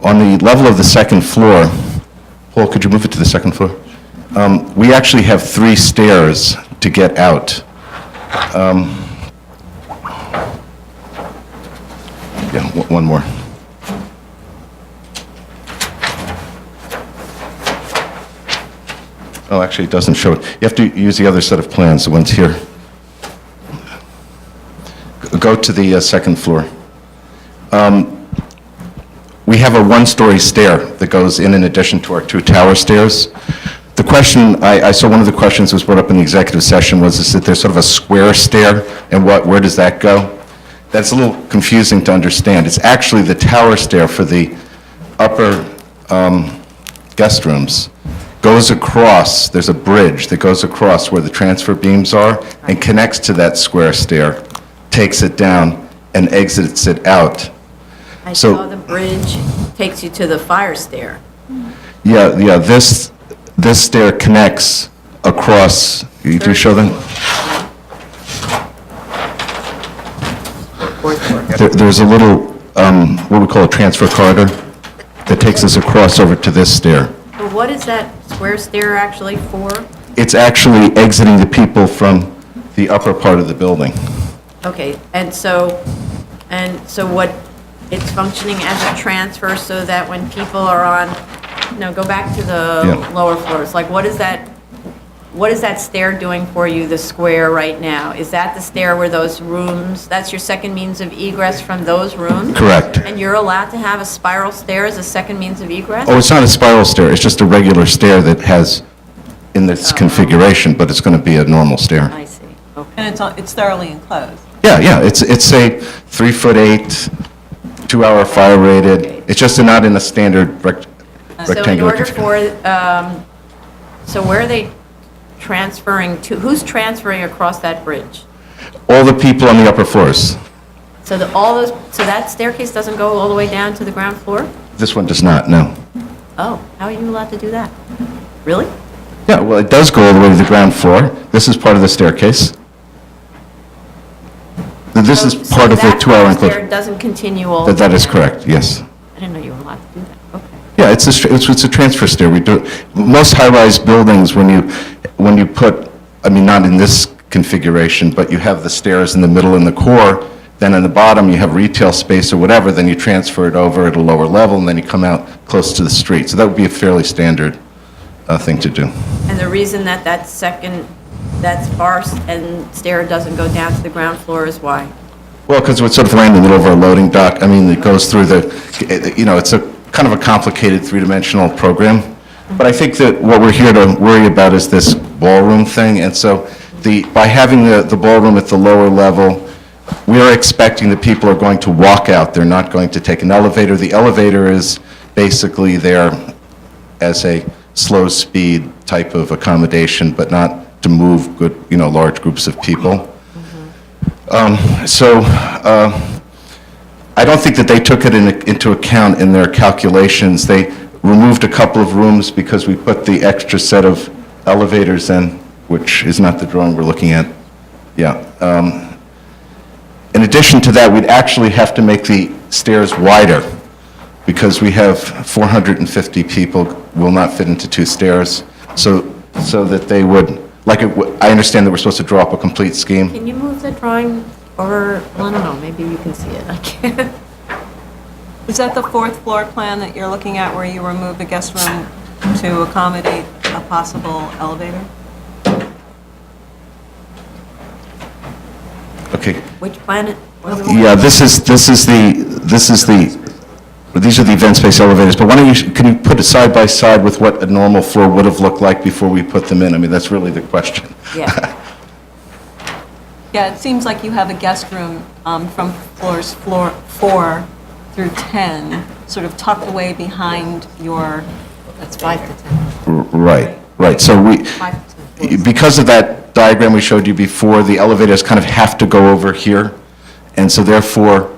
on the level of the second floor, Paul, could you move it to the second floor? We actually have 3 stairs to get out. Yeah, one more. Oh, actually, it doesn't show it. You have to use the other set of plans, the ones here. Go to the second floor. We have a 1-story stair that goes in addition to our 2 tower stairs. The question, I saw one of the questions that was brought up in the executive session is that there's sort of a square stair, and where does that go? That's a little confusing to understand. It's actually the tower stair for the upper guest rooms. Goes across, there's a bridge that goes across where the transfer beams are and connects to that square stair, takes it down, and exits it out. I saw the bridge takes you to the fire stair. Yeah, this stair connects across, do you show them? There's a little, what we call a transfer corridor that takes us across over to this stair. But what is that square stair actually for? It's actually exiting the people from the upper part of the building. Okay, and so what, it's functioning as a transfer so that when people are on, go back to the Yeah. lower floors, like what is that stair doing for you, the square right now? Is that the stair where those rooms, that's your second means of egress from those rooms? Correct. And you're allowed to have a spiral stair as a second means of egress? Oh, it's not a spiral stair, it's just a regular stair that has in this configuration, but it's going to be a normal stair. I see, okay. And it's thoroughly enclosed. Yeah, it's a 3'8", 2-hour fire rated. It's just not in a standard So in rectangular. order for, so where are they transferring to, who's transferring across that bridge? All the people on the upper floors. So so that staircase doesn't go all the way down to the ground floor? This one does not, no. Oh, how are you allowed to do that? Really? Yeah, well, it does go all the way to the ground floor. This is part of the staircase. This is part of the 2-hour So enclosure. that doesn't continue all the way That is down? correct, yes. I didn't know you were allowed to do that. Okay. Yeah, it's a transfer stair. We do, most high-rise buildings, when you put, I mean, not in this configuration, but you have the stairs in the middle and the core, then in the bottom you have retail space or whatever, then you transfer it over at a lower level, and then you come out close to the street. So that would be a fairly standard thing to do. And the reason that that far end stair doesn't go down to the ground floor is why? Well, because it's sort of right in the middle of our loading dock. I mean, it goes through it's a kind of a complicated three-dimensional program. But I think that what we're here to worry about is this ballroom thing. And so by having the ballroom at the lower level, we are expecting that people are going to walk out. They're not going to take an elevator. The elevator is basically there as a slow-speed type of accommodation, but not to move large groups of people. I don't think that they took it into account in their calculations. They removed a couple of rooms because we put the extra set of elevators in, which is not the drawing we're looking at. Yeah. In addition to that, we'd actually have to make the stairs wider because we have 450 people will not fit into 2 stairs, so that they would, I understand that we're supposed to draw up a complete scheme. Can you move the drawing, or, well, I don't know, maybe you can see it. I can't. Is that the 4th floor plan that you're looking at where you remove the guest room to accommodate a possible elevator? Okay. Which planet? Yeah, these are the event space elevators, but can you put it side by side with what a normal floor would have looked like before we put them in? I mean, that's really the question. Yeah. Yeah, it seems like you have a guest room from floors 4 through 10, sort of tucked away behind your... That's 5 to 10. Right. So because of that diagram we showed you before, the elevators kind of have to go over here, and so therefore,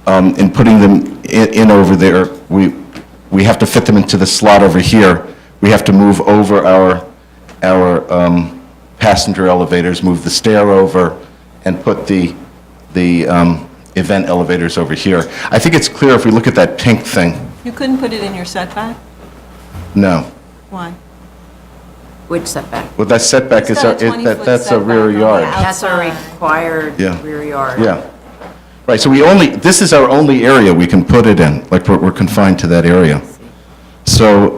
in putting them in over there, we have to fit them into the slot over here. We have to move over our passenger elevators, move the stair over, and put the event elevators over here. I think it's clear if we look at that pink thing. You couldn't put it in your setback? No. Why? Which setback? Well, that setback It's is, got a 20-foot that's a rear setback on the yard. That's a required Yeah. rear yard. Yeah. Right, so this is our only area we can put it in, like we're confined to that area. So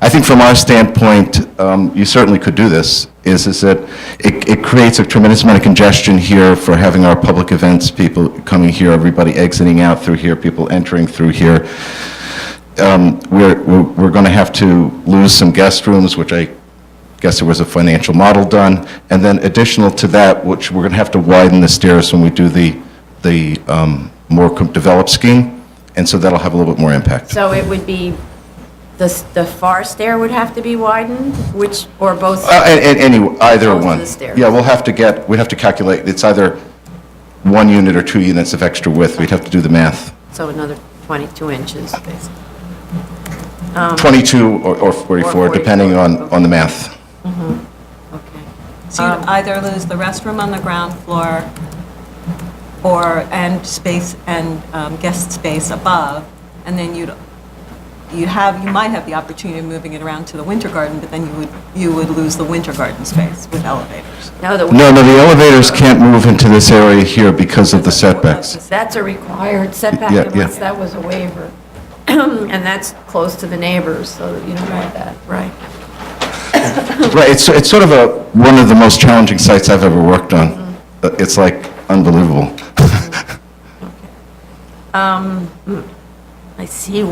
I think from our standpoint, you certainly could do this, is that it creates a tremendous amount of congestion here for having our public events, people coming here, everybody exiting out through here, people entering through here. We're going to have to lose some guest rooms, which I guess there was a financial model done, and then additional to that, which we're going to have to widen the stairs when we do the more developed scheme, and so that'll have a little bit more impact. So it would be, the far stair would have to be widened, or both? Either both one. the stairs? Yeah, we'd have to calculate, it's either 1 unit or 2 units of extra width, we'd have to do the math. So another 22 inches, basically. 22 or 44, depending on the math. So you'd either lose the restroom on the ground floor and space and guest space above, and then you might have the opportunity of moving it around to the winter garden, but then you would lose the winter garden space with elevators. No, the elevators can't move into this area here because of the setbacks. That's a required setback Yeah, unless yeah. that was a waiver. And that's close to the neighbors, so you don't want that, right? Right, it's sort of one of the most challenging sites I've ever worked on. It's like unbelievable. I see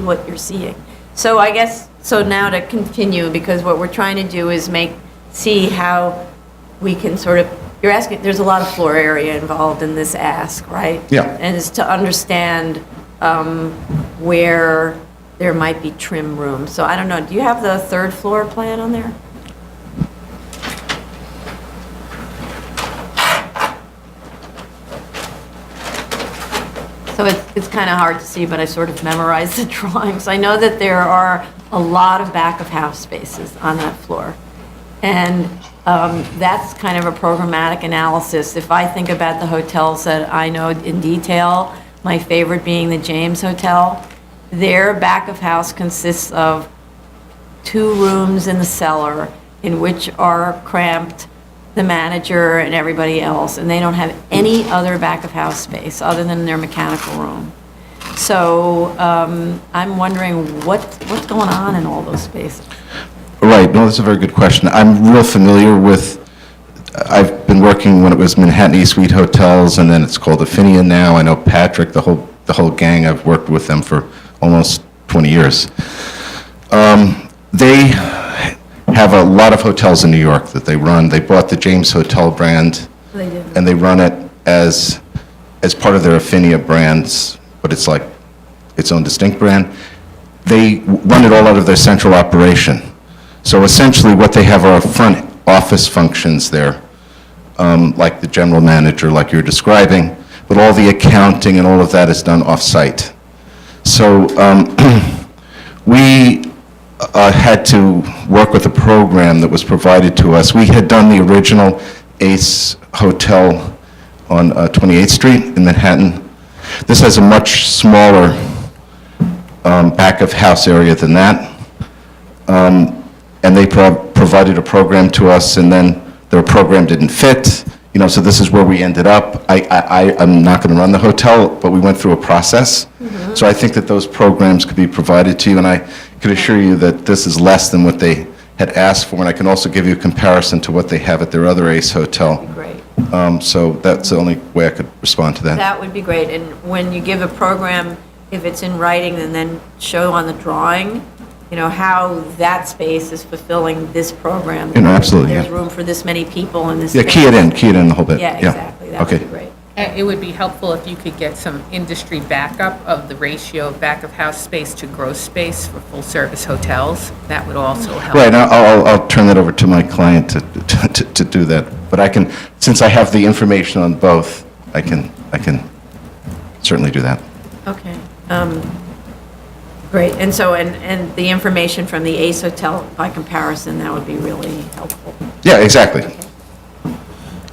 what you're seeing. So I guess, now to continue, because what we're trying to do is see how we can sort of you're asking, there's a lot of floor area involved in this ask, right? Yeah. And it's to understand where there might be trim room. So I don't know, do you have the third floor plan on there? So it's kind of hard to see, but I sort of memorized the drawings. I know that there are a lot of back-of-house spaces on that floor. And that's kind of a programmatic analysis. If I think about the hotels that I know in detail, my favorite being the James Hotel, their back-of-house consists of 2 rooms in the cellar in which are cramped the manager and everybody else, and they don't have any other back-of-house space other than their mechanical room. So I'm wondering what's going on in all those spaces? Right, no, that's a very good question. I'm real familiar with, I've been working when it was Manhattan East Suite Hotels, and then it's called Affinia now. I know Patrick, the whole gang, I've worked with them for almost 20 years. They have a lot of hotels in New York that they run. They bought the James Hotel brand, They did. and they run it as part of their Affinia brands, but it's like its own distinct brand. They run it all out of their central operation. So essentially what they have are front office functions there, like the general manager, like you're describing, but all the accounting and all of that is done off-site. So we had to work with a program that was provided to us. We had done the original Ace Hotel on 28th Street in Manhattan. This has a much smaller back-of-house area than that. And they provided a program to us, and then their program didn't fit, you know, so this is where we ended up. I'm not going to run the hotel, but we went through a process. So I think that those programs could be provided to you, and I could assure you that this is less than what they had asked for, and I can also give you a comparison to what they have at their other Ace Hotel. Great. So that's the only way I could respond to that. That would be great. And when you give a program, if it's in writing, and then show on the drawing, you know, how that space is fulfilling this program. You know, absolutely, There's yeah. room for this many people in this Yeah, space. key it in the whole bit. Yeah, exactly. That would Okay. be great. It would be helpful if you could get some industry backup of the ratio of back-of-house space to gross space for full-service hotels. That would also help. Right, I'll turn that over to my client to do that. But I can, since I have the information on both, I can certainly do that. Okay. Great. And so, and the information from the Ace Hotel, by comparison, that would be really helpful. Yeah, exactly.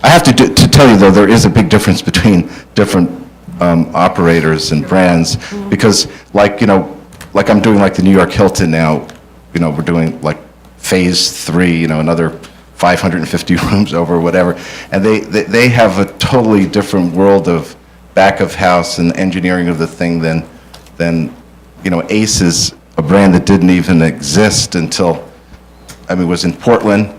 I have to tell you, though, there is a big difference between different operators and brands, because like, you know, like I'm doing like the New York Hilton now, you know, we're doing like phase 3, you know, another 550 rooms over or whatever, and they have a totally different world of back of house and engineering of the thing than you know, Ace is a brand that didn't even exist until, I mean, it was in Portland,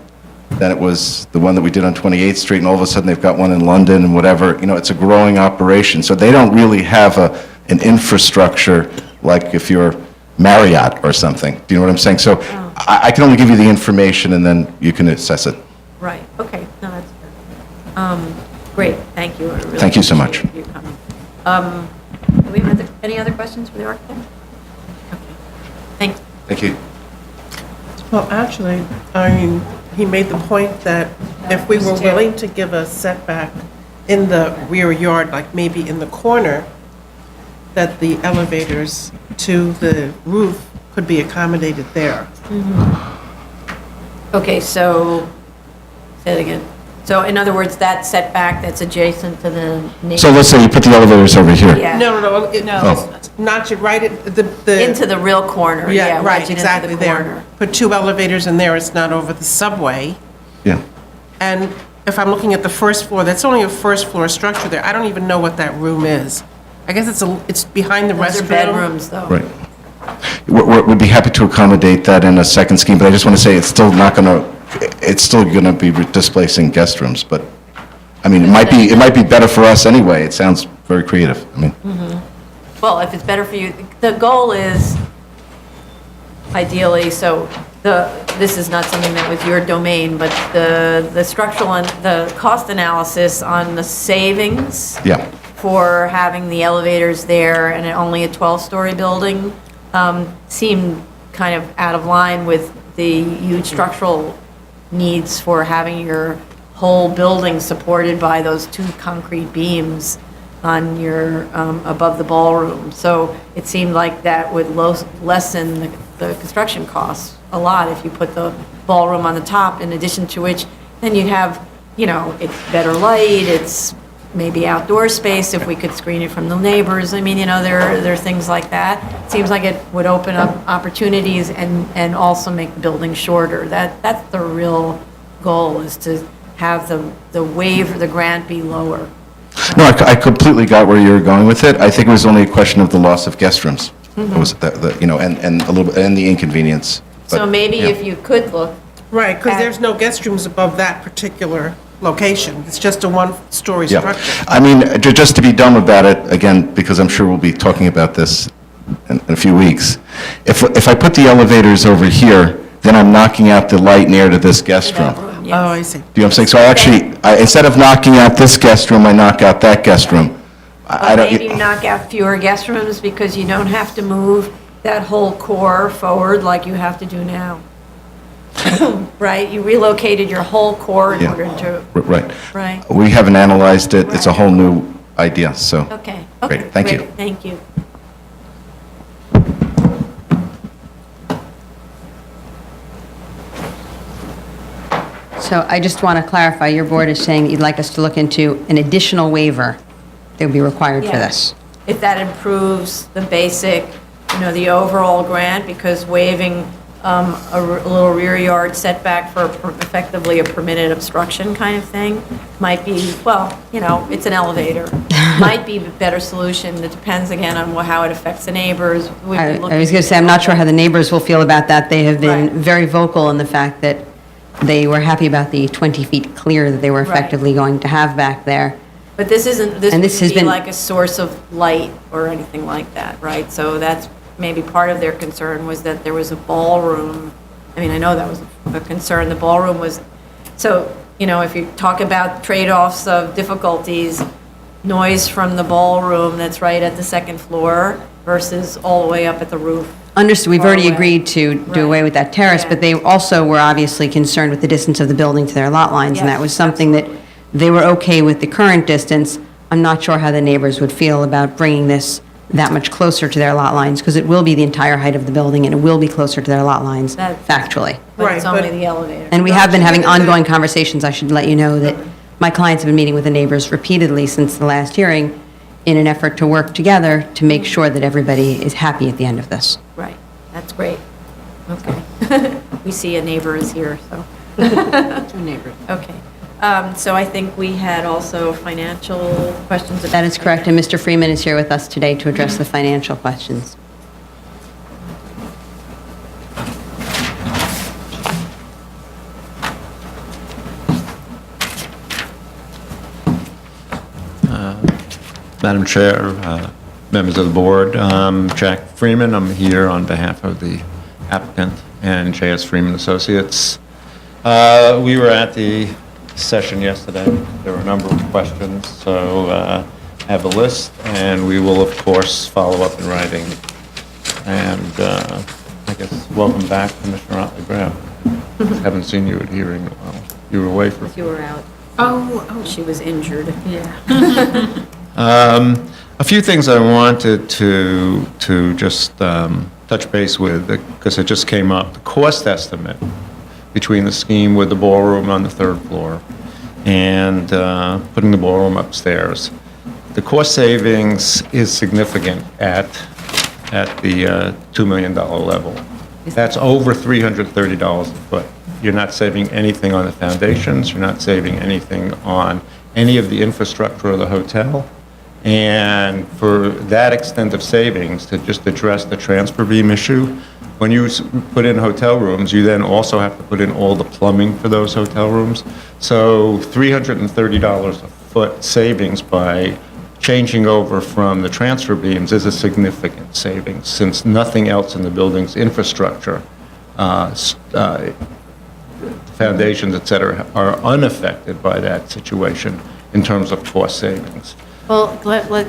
then it was the one that we did on 28th Street, and all of a sudden they've got one in London and whatever. You know, it's a growing operation, so they don't really have an infrastructure like if you're Marriott or something. Do you know what I'm saying? So I can only give you the information, and then you can assess it. Right. Okay. No, that's good. Great. Thank you. I really Thank you so much. appreciate you coming. Do we have any other questions for the architect? Okay. Thank you. Thank you. Well, actually, I mean, he made the point that if we were willing to give a setback in the rear yard, like maybe in the corner, that the elevators to the roof could be accommodated there. Okay, so, say it again. So in other words, that setback that's adjacent to the neighbor. So let's say you put the elevators over here. Yeah. No, Oh. notch it right at the... Into the real corner, yeah. Yeah, right, wedge it into exactly the there. corner. Put 2 elevators in there, it's not over the subway. Yeah. And if I'm looking at the first floor, that's only a first floor structure there. I don't even know what that room is. I guess it's behind the restroom. Those are bedrooms, though. Right. We'd be happy to accommodate that in a second scheme, but I just want to say it's still going to be displacing guest rooms, but, I mean, it might be better for us anyway. It sounds very creative. I mean, Well, if it's better for you, the goal is ideally, so this is not something that was your domain, but the structural and the cost analysis on the savings Yeah. for having the elevators there and only a 12-story building seemed kind of out of line with the huge structural needs for having your whole building supported by those 2 concrete beams on your, above the ballroom. So it seemed like that would lessen the construction costs a lot if you put the ballroom on the top, in addition to which, then you'd have, it's better light, it's maybe outdoor space if we could screen it from the neighbors. I mean, there are things like that. It seems like it would open up opportunities and also make the building shorter. That's the real goal, is to have the waiver, the grant be lower. No, I completely got where you were going with it. I think it was only a question of the loss of guest rooms. It was and a little bit, and the inconvenience. So But, maybe yeah. if you could look. Right, because there's no guest rooms above that particular location. It's just a one-story Yeah. structure. I mean, just to be dumb about it, again, because I'm sure we'll be talking about this in a few weeks, if I put the elevators over here, then I'm knocking out the light and air to this guest room. Oh, I see. Do you know what I'm saying? So I actually, instead of knocking out this guest room, I knock out that guest room. I don't. Maybe you knock out fewer guest rooms because you don't have to move that whole core forward like you have to do now. Right? You relocated your whole core in Yeah. order to, Right. right? We haven't analyzed it. It's a whole new idea, so. Okay. Great, thank you. Great, thank you. So I just want to clarify, your board is saying you'd like us to look into an additional waiver that would be required for Yeah. this? If that improves the basic, the overall grant, because waiving a little rear yard setback for effectively a permitted obstruction kind of thing might be, well, it's an elevator. Might be a better solution. It depends, again, on how it affects the neighbors. We'd be I was looking- going to say, I'm not sure how the neighbors will feel about that. They have been Right. very vocal in the fact that they were happy about the 20 feet clear that they were Right. effectively going to have back there. But this And wouldn't this has be been- like a source of light or anything like that, right? So that's maybe part of their concern, was that there was a ballroom. I mean, I know that was a concern. The ballroom was, so, if you talk about trade-offs of difficulties, noise from the ballroom that's right at the second floor versus all the way up at the roof. Understood, we've Far already away. agreed to do away with that terrace, Yeah. but they also were obviously concerned with the distance of the building to their lot lines, and Yes, that was something that they were okay with the current distance. I'm not sure how the neighbors would feel about bringing this that much closer to their lot lines, because it will be the entire height of the building, and it will be closer to their lot lines, factually. But it's Right, only but- the elevator. And we have been having ongoing conversations. I should let you know that my clients have been meeting with the neighbors repeatedly since the last hearing in an effort to work together to make sure that everybody is happy at the end of this. Right, that's great. Okay. We see a neighbor is here, so. Two neighbors. Okay. So I think we had also financial questions. That is correct, and Mr. Freeman is here with us today to address the financial questions. Madam Chair, members of the board, Jack Freeman, I'm here on behalf of the applicant and J.S. Freeman Associates. We were at the session yesterday. There were a number of questions, so I have a list, and we will, of course, follow up in writing. And I guess, welcome back, Commissioner Otley-Graham. Haven't seen you at hearing in a while. You were away for... You were out. Oh, She was injured. yeah. A few things I wanted to just touch base with, because it just came up. The cost estimate between the scheme with the ballroom on the third floor and putting the ballroom upstairs. The cost savings is significant at the $2 million level. That's over $330 a foot. You're not saving anything on the foundations, you're not saving anything on any of the infrastructure of the hotel. And for that extent of savings, to just address the transfer beam issue, when you put in hotel rooms, you then also have to put in all the plumbing for those hotel rooms. So $330 a foot savings by changing over from the transfer beams is a significant savings, since nothing else in the building's infrastructure foundations, et cetera, are unaffected by that situation in terms of cost savings. Well,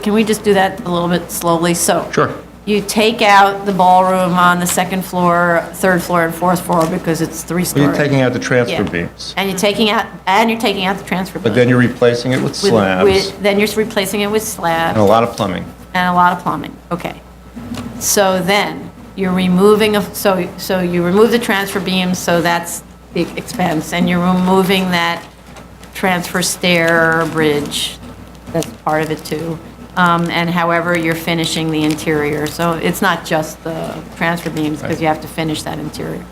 can we just do that a little bit slowly? So. Sure. You take out the ballroom on the second floor, third floor, and fourth floor because it's three-story. You're taking out the transfer Yeah. beams, And you're taking out the transfer but beams. then you're replacing it with slabs Then you're replacing it with slabs. and a lot of plumbing. And a lot of plumbing, okay. So then, you're removing, so you remove the transfer beams, so that's the expense, and you're removing that transfer stair bridge, that's part of it too. And however, you're finishing the interior, so it's not just the transfer beams, because you have to finish that interior.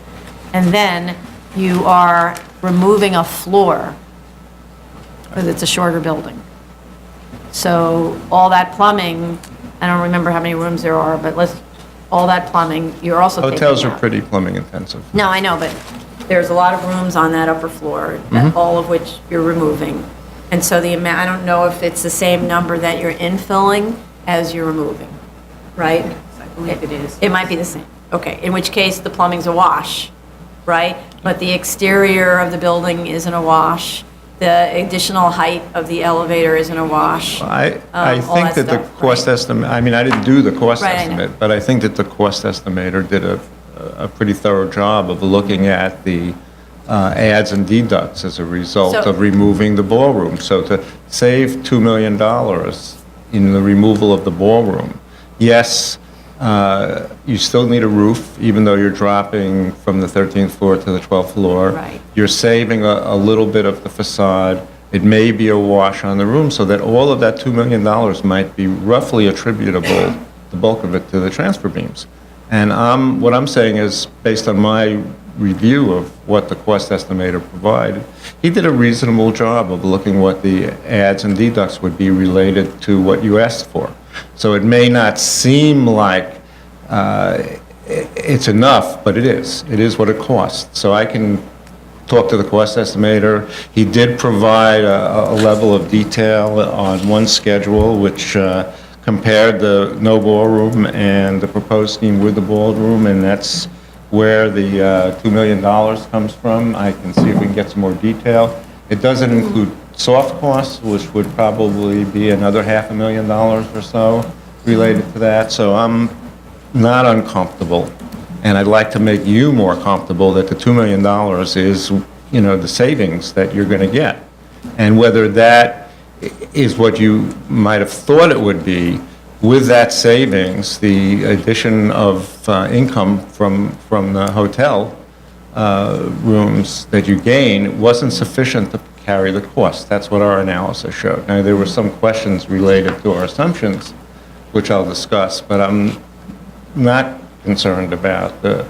And then, you are removing a floor, because it's a shorter building. So all that plumbing, I don't remember how many rooms there are, but all that plumbing, you're also taking out. Hotels are pretty plumbing intensive. No, I know, but there's a lot of rooms on that upper floor, all of which you're removing. And so the amount, I don't know if it's the same number that you're infilling as you're removing, right? I believe it is. It might be the same. Okay, in which case the plumbing's a wash, right? But the exterior of the building isn't a wash. The additional height of the elevator isn't a wash. I all think that the stuff, cost estimate, I mean, I didn't do the cost Right, I know. estimate, but I think that the cost estimator did a pretty thorough job of looking at the adds and deducts as a result So- of removing the ballroom. So to save $2 million in the removal of the ballroom, yes, you still need a roof, even though you're dropping from the 13th floor to the 12th floor. Right. You're saving a little bit of the facade. It may be a wash on the room, so that all of that $2 million might be roughly attributable, the bulk of it, to the transfer beams. And what I'm saying is, based on my review of what the cost estimator provided, he did a reasonable job of looking what the adds and deducts would be related to what you asked for. So it may not seem like it's enough, but it is. It is what it costs. So I can talk to the cost estimator. He did provide a level of detail on one schedule, which compared the no ballroom and the proposed scheme with the ballroom, and that's where the $2 million comes from. I can see if we can get some more detail. It doesn't include soft costs, which would probably be another $500,000 or so related to that. So I'm not uncomfortable, and I'd like to make you more comfortable that the $2 million is, the savings that you're going to get. And whether that is what you might have thought it would be, with that savings, the addition of income from the hotel rooms that you gain wasn't sufficient to carry the cost. That's what our analysis showed. Now, there were some questions related to our assumptions, which I'll discuss, but I'm not concerned about the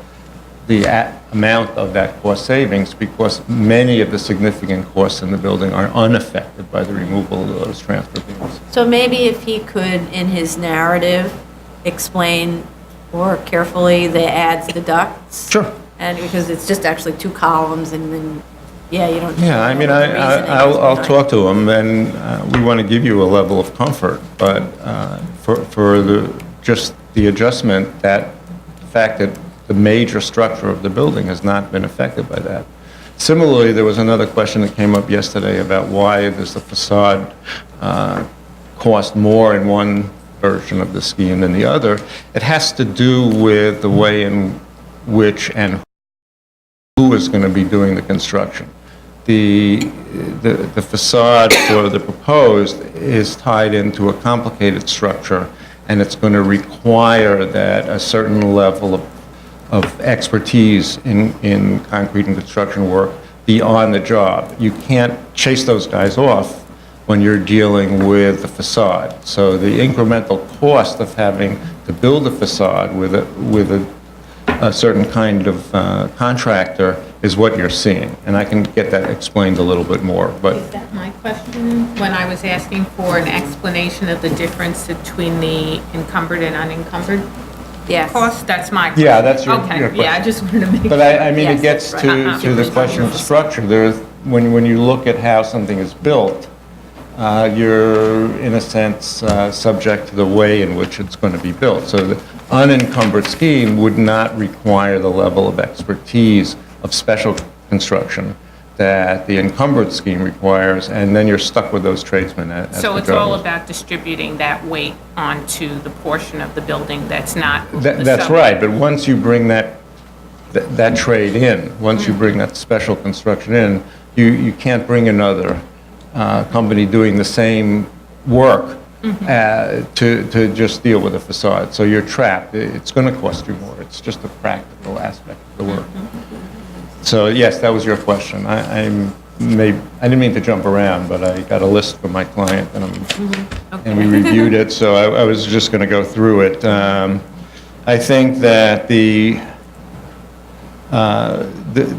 amount of that cost savings, because many of the significant costs in the building are unaffected by the removal of those transfer beams. So maybe if he could, in his narrative, explain more carefully the adds, deducts. Sure. And because it's just actually two columns, and then, you don't. Yeah, I mean, I'll talk to him, and we want to give you a level of comfort, but for just the adjustment, the fact that the major structure of the building has not been affected by that. Similarly, there was another question that came up yesterday about why does the facade cost more in one version of the scheme than the other. It has to do with the way in which and who is going to be doing the construction. The facade for the proposed is tied into a complicated structure, and it's going to require that a certain level of expertise in concrete and construction work be on the job. You can't chase those guys off when you're dealing with the facade. So the incremental cost of having to build a facade with a certain kind of contractor is what you're seeing. And I can get that explained a little bit more, but. Is that my question? When I was asking for an explanation of the difference between the encumbered and unencumbered cost, that's my question. Yeah, that's your Okay, question. yeah, I just wanted to make sure. But I mean, it Yes, gets right. to the question of structure. When you look at how something is built, you're, in a sense, subject to the way in which it's going to be built. So unencumbered scheme would not require the level of expertise of special construction that the encumbered scheme requires, and then you're stuck with those tradesmen as So the it's all government. about distributing that weight onto the portion of the building that's not the That's sub- right, but once you bring that trade in, once you bring that special construction in, you can't bring another company doing the same work to just deal with a facade. So you're trapped. It's going to cost you more. It's just a practical aspect of the work. So yes, that was your question. I didn't mean to jump around, but I got a list from my client, and we reviewed it, so I was just going to go through it. I think that the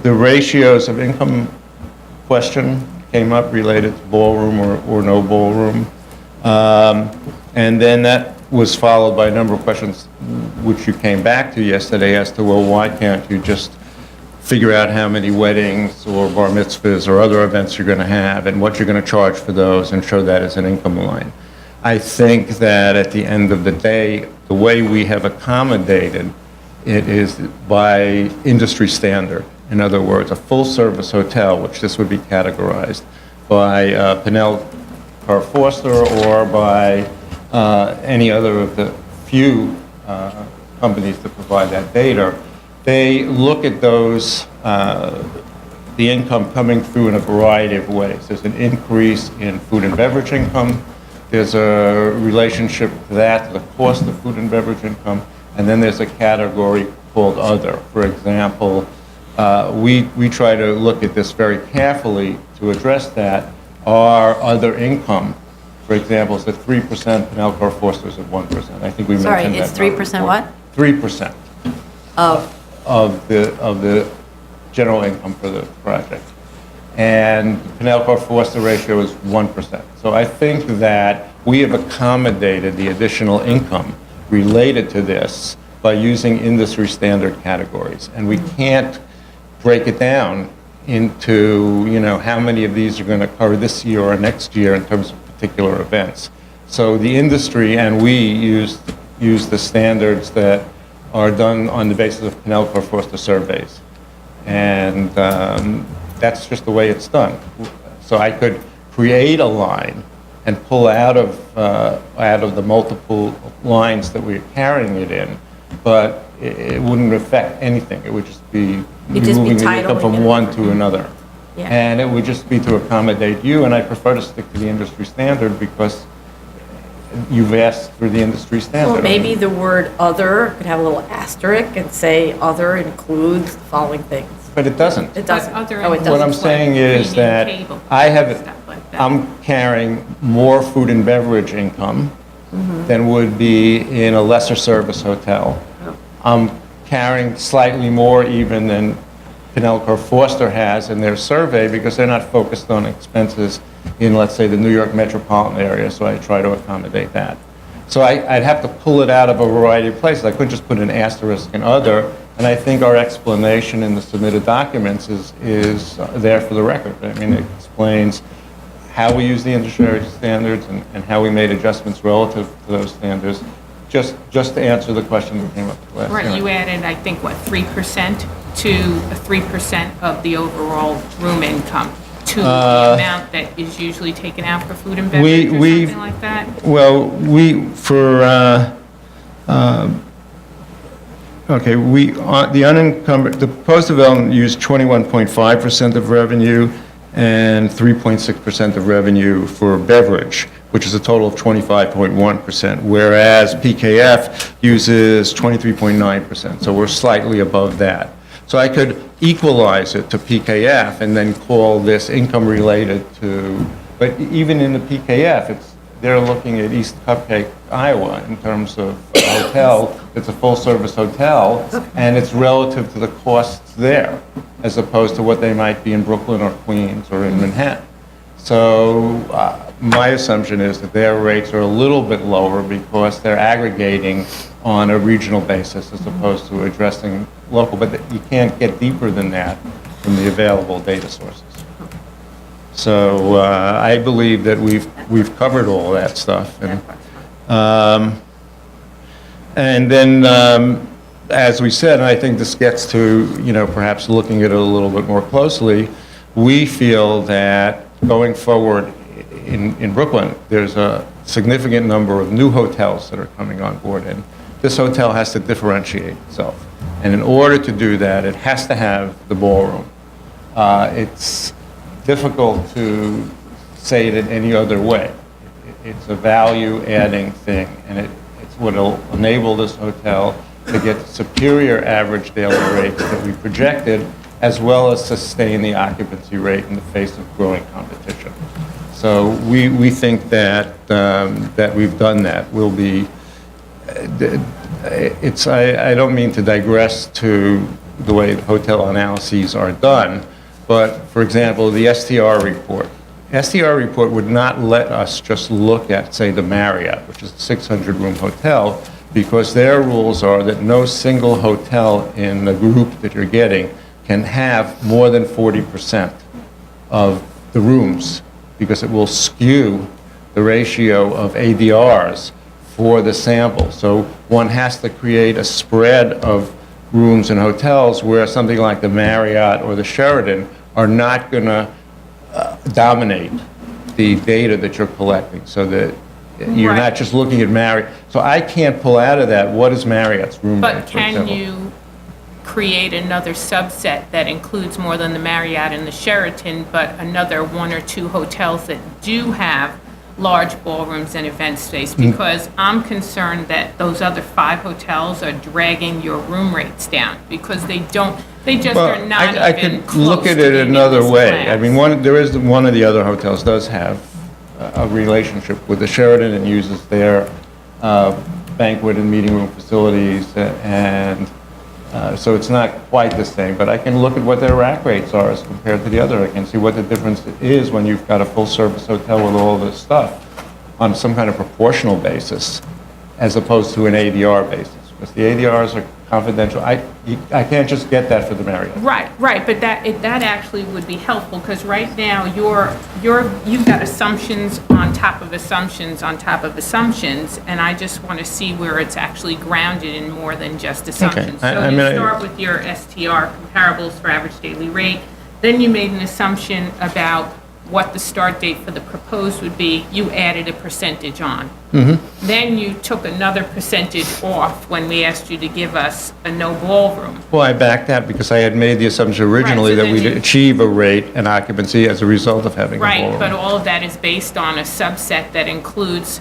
ratios of income question came up related to ballroom or no ballroom. And then that was followed by a number of questions which you came back to yesterday as to, well, why can't you just figure out how many weddings or bar mitzvahs or other events you're going to have and what you're going to charge for those and show that as an income line. I think that at the end of the day, the way we have accommodated it is by industry standard. In other words, a full-service hotel, which this would be categorized by Pinnell Carr Foster or by any other of the few companies that provide that data. They look at those, the income coming through in a variety of ways. There's an increase in food and beverage income. There's a relationship to that, to the cost of food and beverage income. And then there's a category called other. For example, we try to look at this very carefully to address that. Our other income, for example, is at 3%, Pinnell Carr Foster's at 1%. I think we Sorry, mentioned that. it's 3% what? 3%. Of the general income for the project. And Pinnell Carr Foster ratio is 1%. So I think that we have accommodated the additional income related to this by using industry standard categories. And we can't break it down into, how many of these are going to occur this year or next year in terms of particular events. So the industry and we use the standards that are done on the basis of Pinnell Carr Foster surveys. And that's just the way it's done. So I could create a line and pull out of the multiple lines that we're carrying it in, but it wouldn't affect anything. It would just be moving the income from one to another. Yeah. And it would just be to accommodate you, and I prefer to stick to the industry standard because you've asked for the industry standard. Well, maybe the word other could have a little asterisk and say other includes the following things. But it doesn't. It doesn't. Other Oh, it What doesn't. I'm saying is that I'm carrying more food and beverage income than would be in a lesser service hotel. I'm carrying slightly more even than Pinnell Carr Foster has in their survey because they're not focused on expenses in, let's say, the New York metropolitan area, so I try to accommodate that. So I'd have to pull it out of a variety of places. I couldn't just put an asterisk in other, and I think our explanation in the submitted documents is there for the record. I mean, it explains how we use the industry standards and how we made adjustments relative to those standards, just to answer the question that came up last Right, hearing. you added, I think, 3% to 3% of the overall room income to the amount that is usually taken out for food and beverage or something like that? Well, the unencumbered, the post-development used 21.5% of revenue and 3.6% of revenue for beverage, which is a total of 25.1%, whereas PKF uses 23.9%, so we're slightly above that. So I could equalize it to PKF and then call this income related to, but even in the PKF, they're looking at East Cupcake, Iowa, in terms of a hotel. It's a full-service hotel, and it's relative to the costs there, as opposed to what they might be in Brooklyn or Queens or in Manhattan. So my assumption is that their rates are a little bit lower because they're aggregating on a regional basis as opposed to addressing local, but you can't get deeper than that from the available data sources. So I believe that we've covered all that stuff. And And then, as we said, and I think this gets to, perhaps looking at it a little bit more closely, we feel that going forward in Brooklyn, there's a significant number of new hotels that are coming on board, and this hotel has to differentiate itself. And in order to do that, it has to have the ballroom. It's difficult to say it in any other way. It's a value-adding thing, and it's what will enable this hotel to get the superior average daily rates that we projected, as well as sustain the occupancy rate in the face of growing competition. So we think that that we've done that. We'll be. I don't mean to digress to the way hotel analyses are done, but for example, the STR report. STR report would not let us just look at, say, the Marriott, which is a 600-room hotel, because their rules are that no single hotel in the group that you're getting can have more than 40% of the rooms, because it will skew the ratio of ADRs for the sample. So one has to create a spread of rooms and hotels where something like the Marriott or the Sheraton are not going to dominate the data that you're collecting, so that you're not just looking at Marriott. So I can't pull out of that what is Marriott's room rate, But for can example. you create another subset that includes more than the Marriott and the Sheraton, but another one or two hotels that do have large ballrooms and event space? Because I'm concerned that those other 5 hotels are dragging your room rates down, because they just Well, are not I even could close look at to it being in another this way. class. I mean, one of the other hotels does have a relationship with the Sheraton and uses their banquet and meeting room facilities, and so it's not quite the same. But I can look at what their rack rates are as compared to the other. I can see what the difference is when you've got a full-service hotel with all this stuff on some kind of proportional basis, as opposed to an ADR basis. Because the ADRs are confidential. I can't just get that for the Marriott. Right, but that actually would be helpful, because right now you've got assumptions on top of assumptions on top of assumptions, and I just want to see where it's actually grounded in more than just assumptions. So you start with your STR comparables for average daily rate, then you made an assumption about what the start date for the proposed would be. You added a percentage on. Then you took another percentage off when we asked you to give us a no ballroom. Well, I backed out because I had made the assumption originally Right, so that then we'd you- achieve a rate and occupancy as a result of having a Right, ballroom. but all of that is based on a subset that includes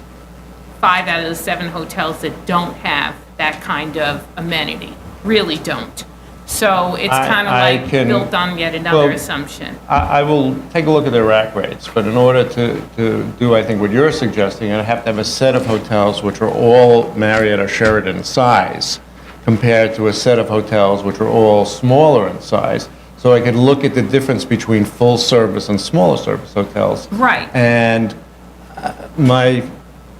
5 out of the 7 hotels that don't have that kind of amenity, really don't. So it's kind of I like can- built on yet another well, assumption. I will take a look at their rack rates, but in order to do, I think, what you're suggesting, I have to have a set of hotels which are all Marriott or Sheraton size, compared to a set of hotels which are all smaller in size, so I could look at the difference between full-service and smaller service hotels. Right. And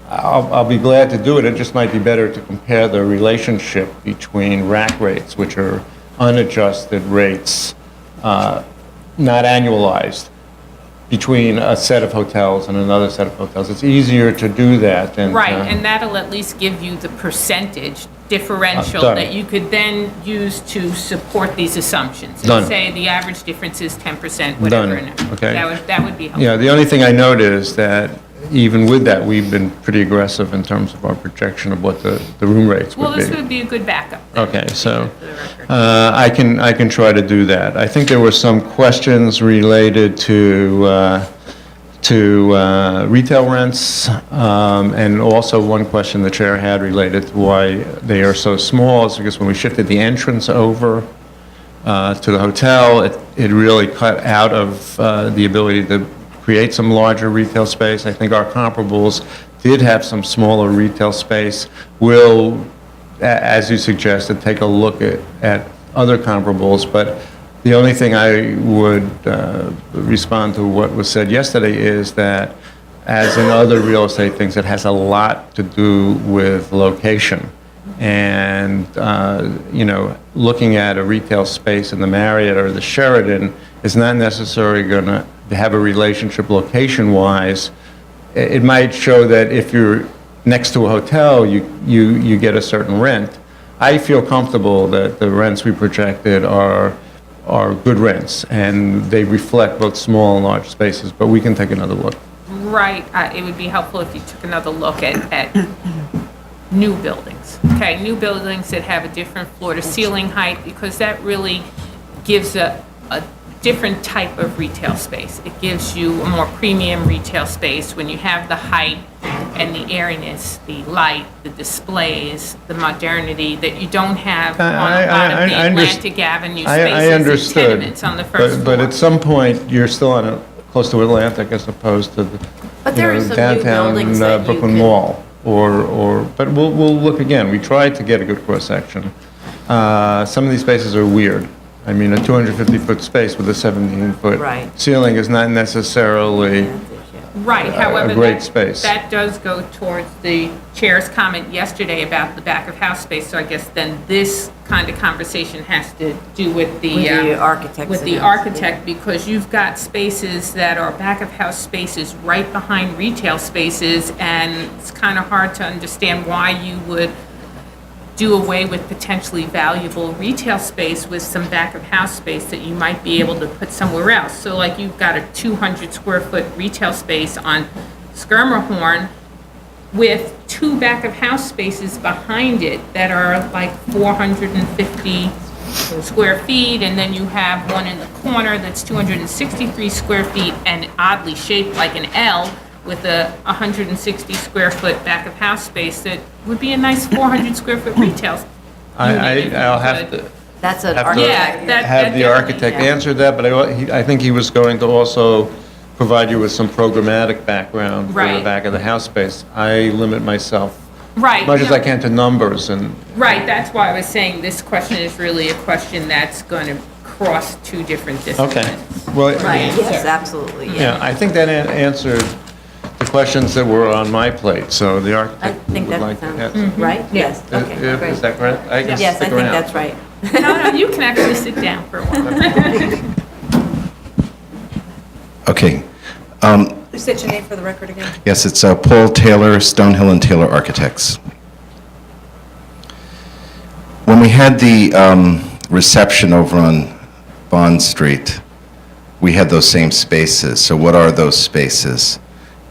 I'll be glad to do it. It just might be better to compare the relationship between rack rates, which are unadjusted rates, not annualized, between a set of hotels and another set of hotels. It's easier to do that than Right, and that'll at least give you the percentage differential Done. that you could then use to support these assumptions. Done. And say the average difference is 10%, whatever. Done. and Okay. That would be helpful. Yeah, the only thing I note is that even with that, we've been pretty aggressive in terms of our projection of what the room rates Well, would be. this would be a good backup. Okay, so I can try to do that. I think there were some questions related to retail rents, and also one question the chair had related to why they are so small is because when we shifted the entrance over to the hotel, it really cut out of the ability to create some larger retail space. I think our comparables did have some smaller retail space. We'll, as you suggested, take a look at other comparables, but the only thing I would respond to what was said yesterday is that, as in other real estate things, it has a lot to do with location. And, looking at a retail space in the Marriott or the Sheraton is not necessarily going to have a relationship location-wise. It might show that if you're next to a hotel, you get a certain rent. I feel comfortable that the rents we projected are good rents, and they reflect both small and large spaces, but we can take another look. Right, it would be helpful if you took another look at new buildings, okay? New buildings that have a different floor-to-ceiling height, because that really gives a different type of retail space. It gives you a more premium retail space when you have the height and the airiness, the light, the displays, the modernity that you don't have on a lot of the Atlantic Avenue spaces and tenements on the first floor. But at some point, you're still close to Atlantic as opposed to the But there are some new downtown buildings that you Brooklyn could- Mall. But we'll look again. We tried to get a good cross-section. Some of these spaces are weird. I mean, a 250-foot space with a 17-foot Right. ceiling is not necessarily Right, however, a great space. that does go towards the chair's comment yesterday about the back-of-house space, so I guess then this kind of conversation has to do with the... With the architect's With the announcement. architect, because you've got spaces that are back-of-house spaces right behind retail spaces, and it's kind of hard to understand why you would do away with potentially valuable retail space with some back-of-house space that you might be able to put somewhere else. So like you've got a 200-square-foot retail space on Skirmerhorn with two back-of-house spaces behind it that are like 450 square feet, and then you have one in the corner that's 263 square feet and oddly shaped like an L with a 160-square-foot back-of-house space that would be a nice 400-square-foot retail. I'll have to... That's an have to architect. have the architect answer that, but I think he was going to also provide you with some programmatic background for the Right. back of the house space. I limit myself Right. as much as no. I can to numbers, and Right, that's why I was saying this question is really a question that's going to cross two different disciplines. okay. Well, Right. Yes, absolutely, yeah, I think that answered the questions that were on my plate, so the I architect think would that like to sounds answer. right. Yes. Okay. Great. Is that correct? I can Yes, I stick think around. that's right. No, you can actually sit down for a while. Okay. Please state your name for the record again. Yes, it's Paul Taylor, Stonehill and Taylor Architects. When we had the reception over on Bond Street, we had those same spaces. So what are those spaces?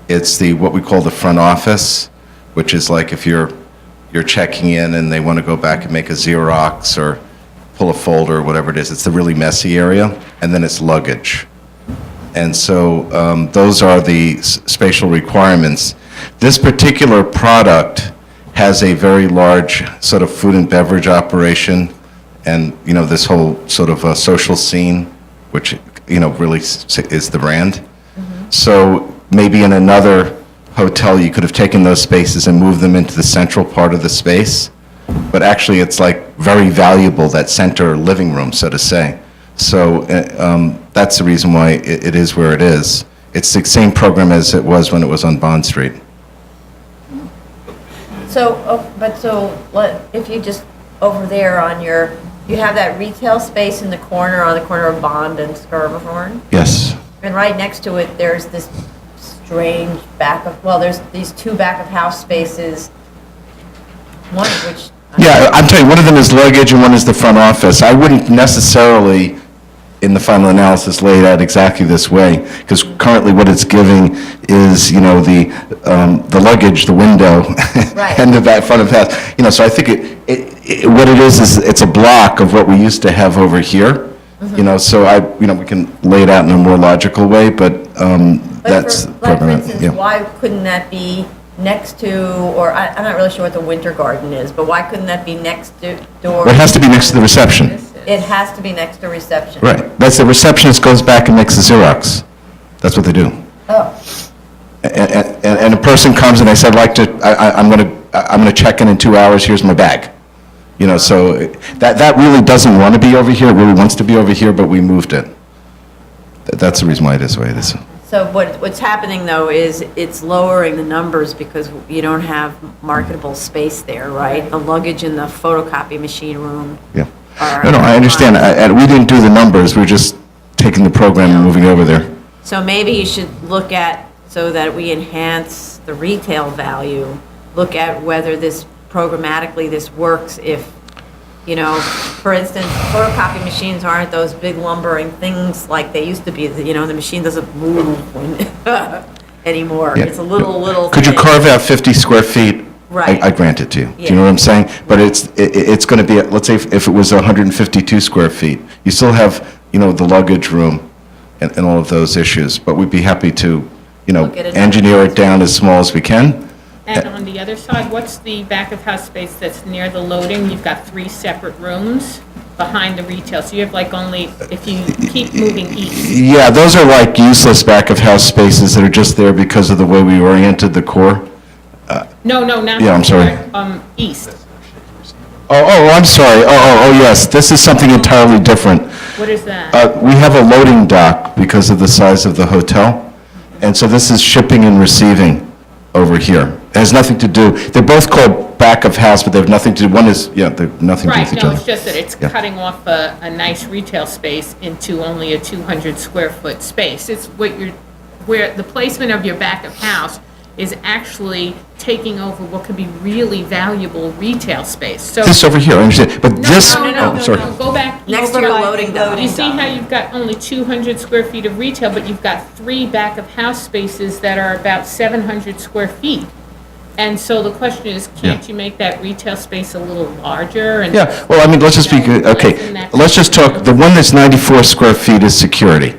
It's what we call the front office, which is like if you're checking in and they want to go back and make a Xerox or pull a folder or whatever it is. It's the really messy area, and then it's luggage. And so those are the spatial requirements. This particular product has a very large sort of food and beverage operation, and this whole sort of social scene, which really is the brand. So maybe in another hotel you could have taken those spaces and moved them into the central part of the space, but actually it's like very valuable, that center living room, so to say. So that's the reason why it is where it is. It's the same program as it was when it was on Bond Street. So, if you just, over there on you have that retail space in the corner, on the corner of Bond and Skirmerhorn? Yes. And right next to it, there's this strange there's these two back-of-house spaces, one of which... Yeah, I'm telling you, one of them is luggage and one is the front office. I wouldn't necessarily, in the final analysis, lay it out exactly this way, because currently what it's giving is, the luggage, the window, and the back front of the house. So I think what it is it's a block of what we used to have over here. So we can lay it out in a more logical way, but that's the for program. instance, Yeah. why couldn't that be next to, or I'm not really sure what the Winter Garden is, but why couldn't that be next to door? Well, it has to be next to the reception. It has to be next to reception. Right. That's the receptionist goes back and makes a Xerox. That's what they do. Oh, And a person comes and they said, I'm going to check in 2 hours, here's my bag. So that really doesn't want to be over here, it really wants to be over here, but we moved it. That's the reason why it is the way it is. so what's happening though is it's lowering the numbers because you don't have marketable space there, right? The luggage in the photocopy machine room. Yeah. are- No, I understand. And we didn't do the numbers, we're just taking the program and moving it over there. So maybe you should look at, so that we enhance the retail value, look at whether this, programmatically, this works if, you know, for instance, photocopy machines aren't those big lumbering things like they used to be. You know, the machine doesn't move anymore. Yeah. It's a little Could you thing. carve out 50 square feet? Right. I grant it to you. Do Yeah. you know what I'm saying? But it's going to be, let's say if it was 152 square feet, you still have, you know, the luggage room and all of those issues. But we'd be happy to, you know, Look at it. engineer it down as small as we can. And on the other side, what's the back of house space that's near the loading? You've got 3 separate rooms behind the retail, so you have like only, if you keep moving east. Yeah, those are like useless back-of-house spaces that are just there because of the way we oriented the core. No, not. Yeah, I'm sorry. East. I'm sorry. Yes, this is something entirely different. What is that? We have a loading dock because of the size of the hotel, and so this is shipping and receiving over here. It has nothing to do, they're both called back-of-house, but they have nothing to do, one is, yeah, they're nothing to do with Right, each no, other. it's just that it's Yeah. cutting off a nice retail space into only a 200 square foot space. It's where the placement of your back of house is actually taking over what could be really valuable retail space. So This over here, I understand, but this, No, sorry. go back. Next to your loading dock. You see how you've got only 200 square feet of retail, but you've got 3 back-of-house spaces that are about 700 square feet. And so the question is, can't you make that retail space a little larger? And Yeah, well, I mean, let's just be, okay, let's just talk, the one that's 94 square feet is security.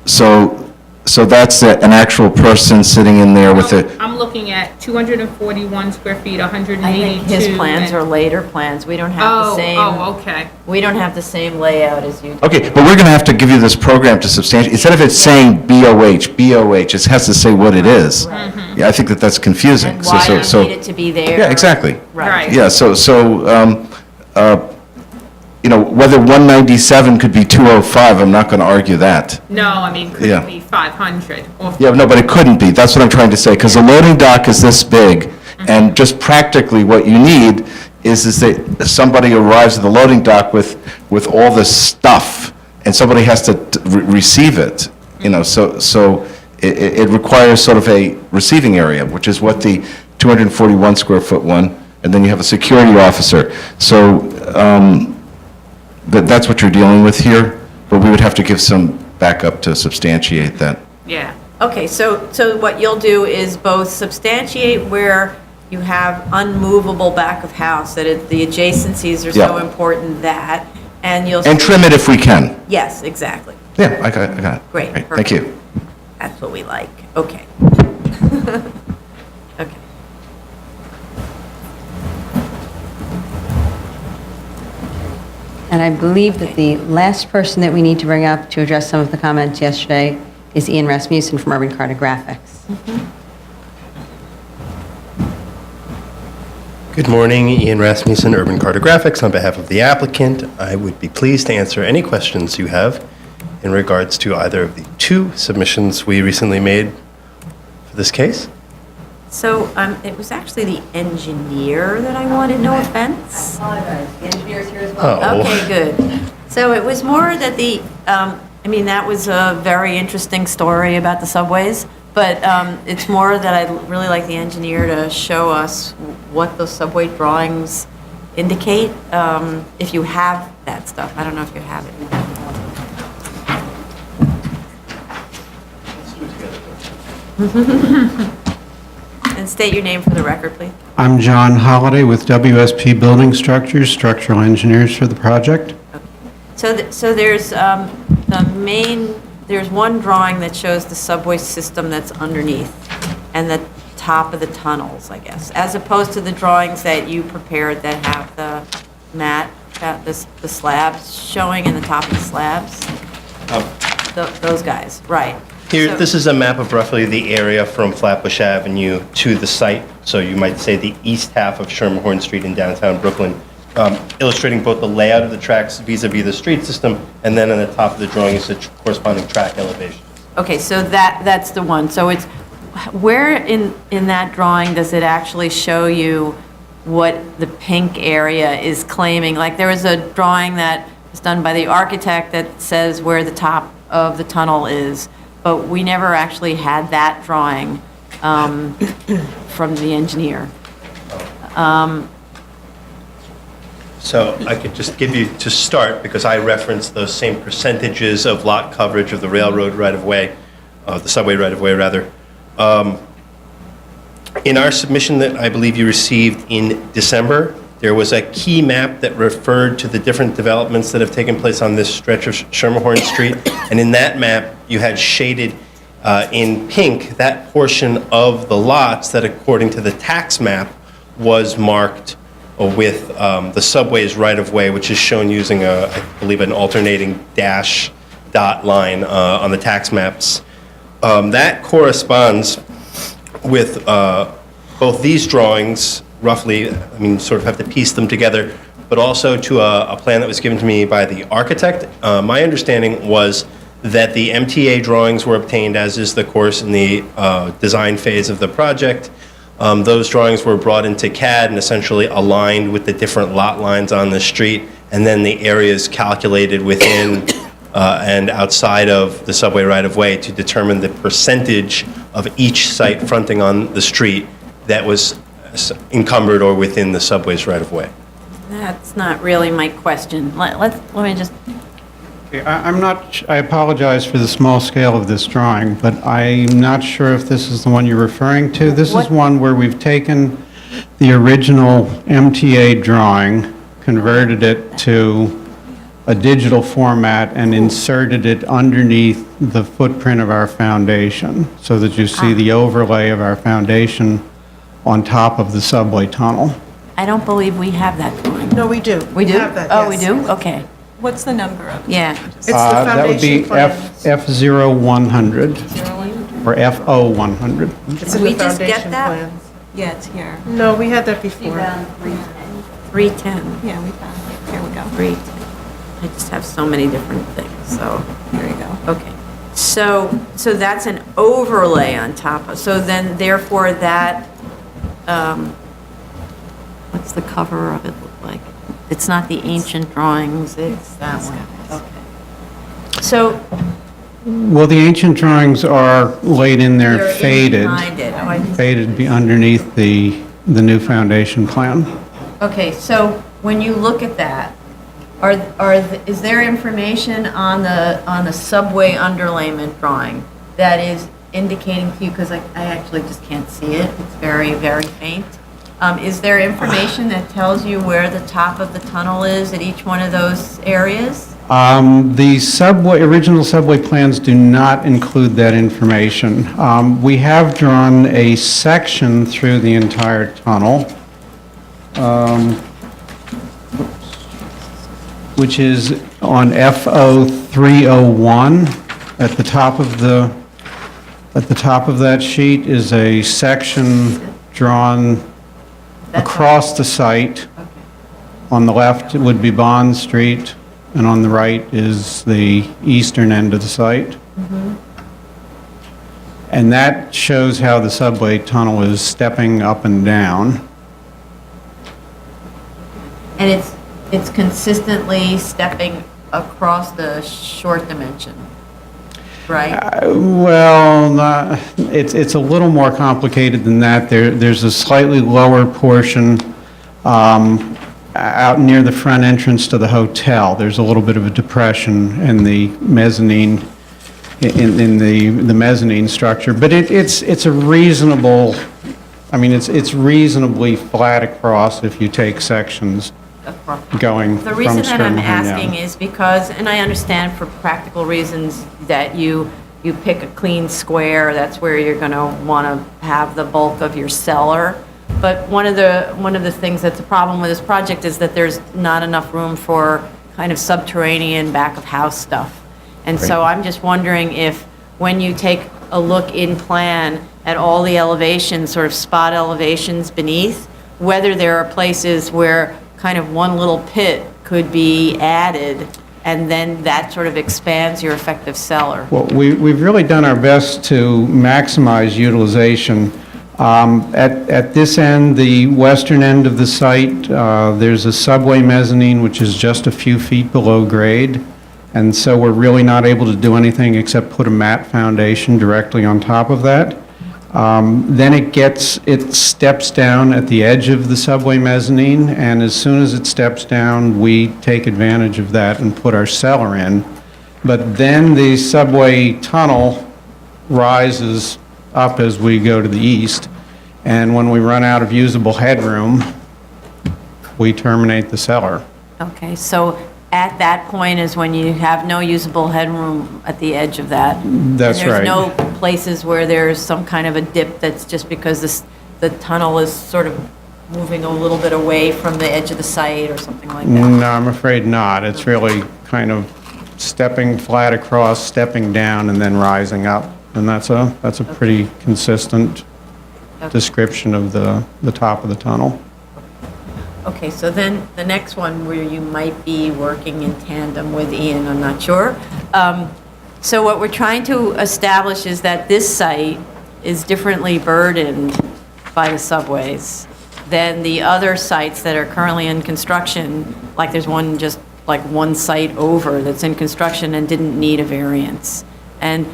So that's an actual person sitting in there with a, I'm looking at 241 square feet, 182. I think his plans and- are later plans. We don't have the same. Oh, okay. We don't have the same layout as you do. okay, but we're going to have to give you this program to substantiate, instead of it saying BOH, it has to say what it is. Yeah, I think that's confusing. So- Why so- you so- need it to be there. Yeah, exactly. Right. Yeah, you know, whether 197 could be 205, I'm not going to argue that. No, I mean, could Yeah. it be 500? Or Yeah, no, but it couldn't be. That's what I'm trying to say, because the loading dock is this big, and just practically what you need is that somebody arrives at the loading dock with all this stuff, and somebody has to receive it, you know, so it requires sort of a receiving area, which is what the 241 square foot one, and then you have a security officer. So, that's what you're dealing with here, but we would have to give some backup to substantiate that. Yeah. Okay, so what you'll do is both substantiate where you have unmovable back of house, that the adjacencies are so Yeah. important that, and you'll. And trim it if we can. Yes, exactly. Yeah, I got it. Great, Thank perfect. you. That's what we like. Okay. Okay. And I believe that the last person that we need to bring up to address some of the comments yesterday is Ian Rasmussen from Urban Cartographics. Good morning, Ian Rasmussen, Urban Cartographics. On behalf of the applicant, I would be pleased to answer any questions you have in regards to either of the 2 submissions we recently made for this case. So it was actually the engineer that I wanted, no offense. I apologize. The engineer's here as well. Oh. Okay, good. So it was more that I mean, that was a very interesting story about the subways, but it's more that I'd really like the engineer to show us what those subway drawings indicate, if you have that stuff. I don't know if you have it. And state your name for the record, please. I'm John Holliday with WSP Building Structures, structural engineers for the project. So there's there's one drawing that shows the subway system that's underneath and the top of the tunnels, I guess, as opposed to the drawings that you prepared that have the the slabs showing in the top of the slabs. Those guys, right. Here, So- this is a map of roughly the area from Flatbush Avenue to the site. So you might say the east half of Schermerhorn Street in downtown Brooklyn, illustrating both the layout of the tracks vis-à-vis the street system, and then on the top of the drawing is the corresponding track elevation. Okay, so that's the one. So it's, where in that drawing does it actually show you what the pink area is claiming? Like, there was a drawing that was done by the architect that says where the top of the tunnel is, but we never actually had that drawing from the engineer. So I could just give you, to start, because I referenced those same percentages of lot coverage of the railroad right-of-way, the subway right-of-way, rather. In our submission that I believe you received in December, there was a key map that referred to the different developments that have taken place on this stretch of Schermerhorn Street. And in that map, you had shaded in pink that portion of the lots that, according to the tax map, was marked with the subway's right-of-way, which is shown using, I believe, an alternating dash dot line on the tax maps. That corresponds with both these drawings, roughly, I mean, sort of have to piece them together, but also to a plan that was given to me by the architect. My understanding was that the MTA drawings were obtained, as is the course in the design phase of the project. Those drawings were brought into CAD and essentially aligned with the different lot lines on the street, and then the areas calculated within and outside of the subway right-of-way to determine the percentage of each site fronting on the street that was encumbered or within the subway's right-of-way. That's not really my question. Let me just, I'm not, I apologize for the small scale of this drawing, but I'm not sure if this is the one you're referring to. This is one where we've taken the original MTA drawing, converted it to a digital format, and inserted it underneath the footprint of our foundation, so that you see the overlay of our foundation on top of the subway tunnel. I don't believe we have that drawing. No, we do. We do? have that, Oh, we yes. do? Okay. What's the number of it? Yeah. It's the That would be foundation plans. F0100, or FO100. It's in we the just get foundation that? plans. Yeah, it's here. No, we had that before. 310. Yeah, we found it. Here we go. 310. I just have so many different things, so. Here you go. Okay. So that's an overlay on top of, so then therefore that, what's the cover of it look like? It's not the ancient drawings, it's that one. Okay. So Well, the ancient drawings are laid in there they're in faded. behind it. Oh, I didn't- Faded be underneath the new foundation plan. Okay, so when you look at that, is there information on the subway underlayment drawing that is indicating to you, because I actually just can't see it, it's very, very faint. Is there information that tells you where the top of the tunnel is at each one of those areas? The original subway plans do not include that information. We have drawn a section through the entire tunnel, which is on FO301. At the top of that sheet is a section drawn across the site. On the left would be Bond Street, and on the right is the eastern end of the site. And that shows how the subway tunnel is stepping up and down. And it's consistently stepping across the short dimension, right? Well, it's a little more complicated than that. There's a slightly lower portion out near the front entrance to the hotel. There's a little bit of a depression in the mezzanine, in the mezzanine structure, but it's a reasonable, I mean, it's reasonably flat across if you take sections going from The reason that I'm Schermerhorn down. asking is because, and I understand for practical reasons that you pick a clean square, that's where you're going to want to have the bulk of your cellar. But one of the things that's a problem with this project is that there's not enough room for kind of subterranean back of house stuff. And so I'm just wondering if, when you take a look in plan at all the elevations, sort of spot elevations beneath, whether there are places where kind of one little pit could be added, and then that sort of expands your effective cellar. Well, we've really done our best to maximize utilization. At this end, the western end of the site, there's a subway mezzanine which is just a few feet below grade, and so we're really not able to do anything except put a mat foundation directly on top of that. Then it steps down at the edge of the subway mezzanine, and as soon as it steps down, we take advantage of that and put our cellar in. But then the subway tunnel rises up as we go to the east, and when we run out of usable headroom, we terminate the cellar. Okay, so at that point is when you have no usable headroom at the edge of that? That's and right. there's no places where there's some kind of a dip that's just because the tunnel is sort of moving a little bit away from the edge of the site or something like that? No, I'm afraid not. It's really kind of stepping flat across, stepping down, and then rising up. And that's a pretty consistent description of the top of the tunnel. Okay, so then the next one where you might be working in tandem with Ian, I'm not sure. So what we're trying to establish is that this site is differently burdened by the subways than the other sites that are currently in construction, like there's one just like one site over that's in construction and didn't need a variance. And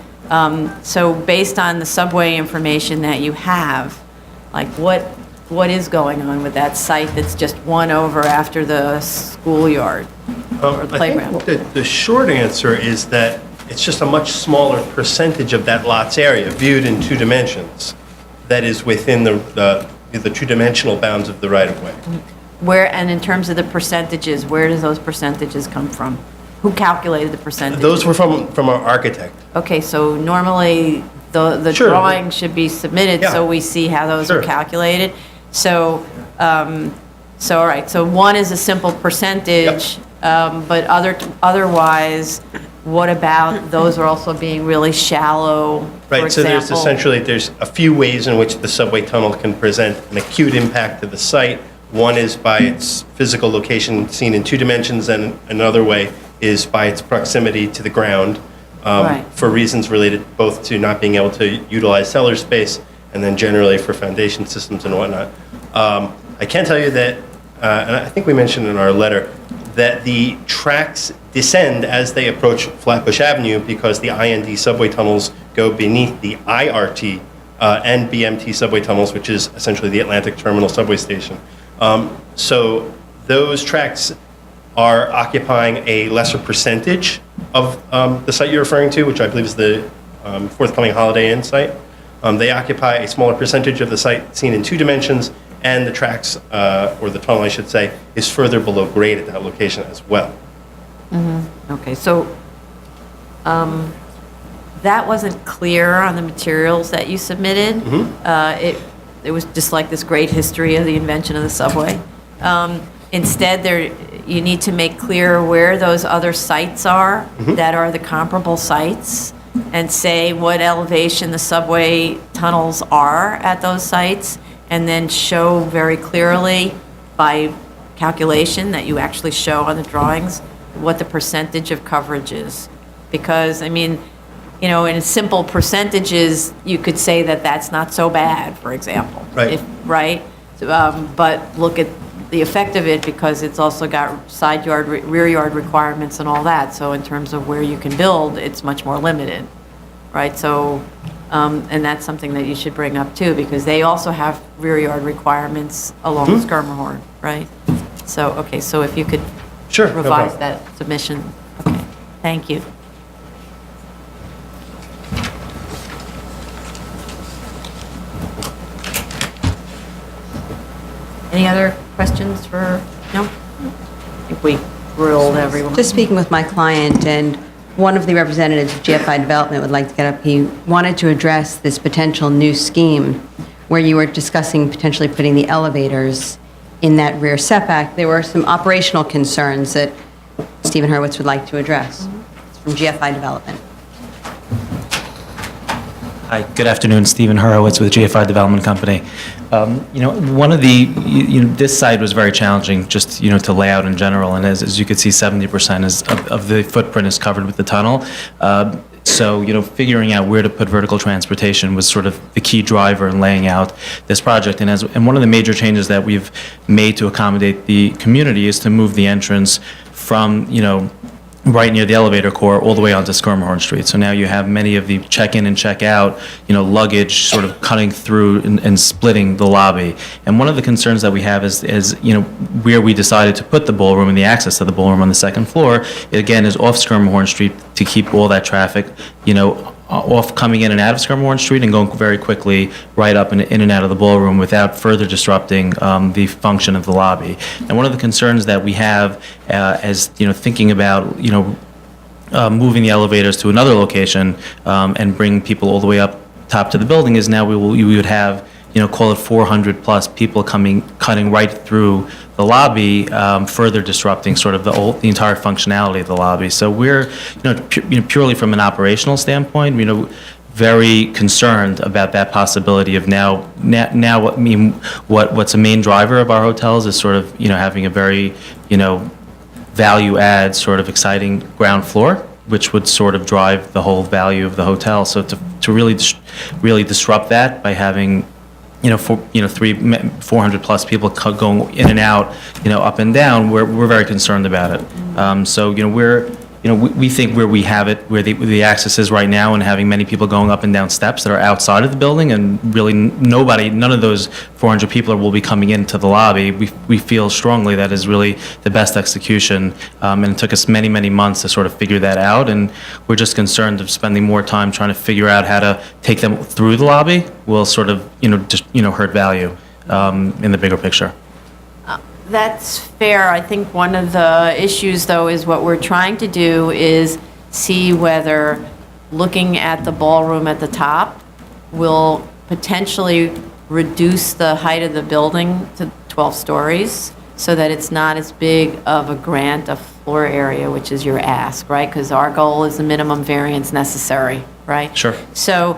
so based on the subway information that you have, like what is going on with that site that's just one over after the schoolyard or the playground? I think the short answer is that it's just a much smaller percentage of that lot's area viewed in 2 dimensions that is within the two-dimensional bounds of the right-of-way. Where, and in terms of the percentages, where does those percentages come from? Who calculated the percentages? Those were from our architect. Okay, so normally the Sure. drawing should be submitted so we see how those are Sure. calculated. So, all right, so one is a simple percentage, but otherwise, what about those are also being really shallow, for Right, so there's example? there's a few ways in which the subway tunnel can present an acute impact to the site. One is by its physical location seen in 2 dimensions, and another way is by its proximity to the ground, Right. for reasons related both to not being able to utilize cellar space and then generally for foundation systems and whatnot. I can tell you that, and I think we mentioned in our letter, that the tracks descend as they approach Flatbush Avenue because the IND subway tunnels go beneath the IRT and BMT subway tunnels, which is essentially the Atlantic Terminal subway station. So those tracks are occupying a lesser percentage of the site you're referring to, which I believe is the forthcoming Holiday Inn site. They occupy a smaller percentage of the site seen in 2 dimensions, and the tracks, or the tunnel, I should say, is further below grade at that location as well. Okay, so that wasn't clear on the materials that you submitted. It was just like this great history of the invention of the subway. Instead, you need to make clear where those other sites are that are the comparable sites, and say what elevation the subway tunnels are at those sites, and then show very clearly by calculation that you actually show on the drawings what the percentage of coverage is. Because, I mean, you know, in simple percentages, you could say that that's not so bad, for example. Right. Right? But look at the effect of it, because it's also got side yard, rear yard requirements and all that. So in terms of where you can build, it's much more limited, right? So, and that's something that you should bring up too, because they also have rear yard requirements along Skirmahorn, right? So, okay, so if you could Sure, no revise problem. that submission. Okay, thank you. Any other questions for, no? I think we grilled everyone. Just speaking with my client, and one of the representatives of GFI Development would like to get up. He wanted to address this potential new scheme where you were discussing potentially putting the elevators in that rear setback. There were some operational concerns that Stephen Hurwitz would like to address. It's from GFI Development. Hi, good afternoon. Stephen Horowitz with GFI Development Company. One of the, this site was very challenging just, to lay out in general, and as you could see, 70% of the footprint is covered with the tunnel. So, figuring out where to put vertical transportation was sort of the key driver in laying out this project. And one of the major changes that we've made to accommodate the community is to move the entrance from, right near the elevator core all the way onto Skirmhorn Street. So now you have many of the check-in and check-out, luggage sort of cutting through and splitting the lobby. And one of the concerns that we have is where we decided to put the ballroom and the access to the ballroom on the second floor, again, is off Skirmhorn Street to keep all that traffic, off coming in and out of Skirmhorn Street and going very quickly right up and in and out of the ballroom without further disrupting the function of the lobby. And one of the concerns that we have as thinking about moving the elevators to another location and bring people all the way up top to the building is now we would have call it 400 plus people cutting right through the lobby, further disrupting sort of the entire functionality of the lobby. So we're, purely from an operational standpoint, very concerned about that possibility of now. What's a main driver of our hotels is sort of having a very value add sort of exciting ground floor, which would sort of drive the whole value of the hotel. So to really disrupt that by having 400 plus people going in and out, up and down, we're very concerned about it. So we think where we have it, where the access is right now, and having many people going up and down steps that are outside of the building, and really none of those 400 people will be coming into the lobby. We feel strongly that is really the best execution, and it took us many, many months to sort of figure that out, and we're just concerned of spending more time trying to figure out how to take them through the lobby will sort of, hurt value in the bigger picture. That's fair. I think one of the issues, though, is what we're trying to do is see whether looking at the ballroom at the top will potentially reduce the height of the building to 12 stories so that it's not as big of a grant of floor area, which is your ask, right? Because our goal is the minimum variance necessary, right? Sure. So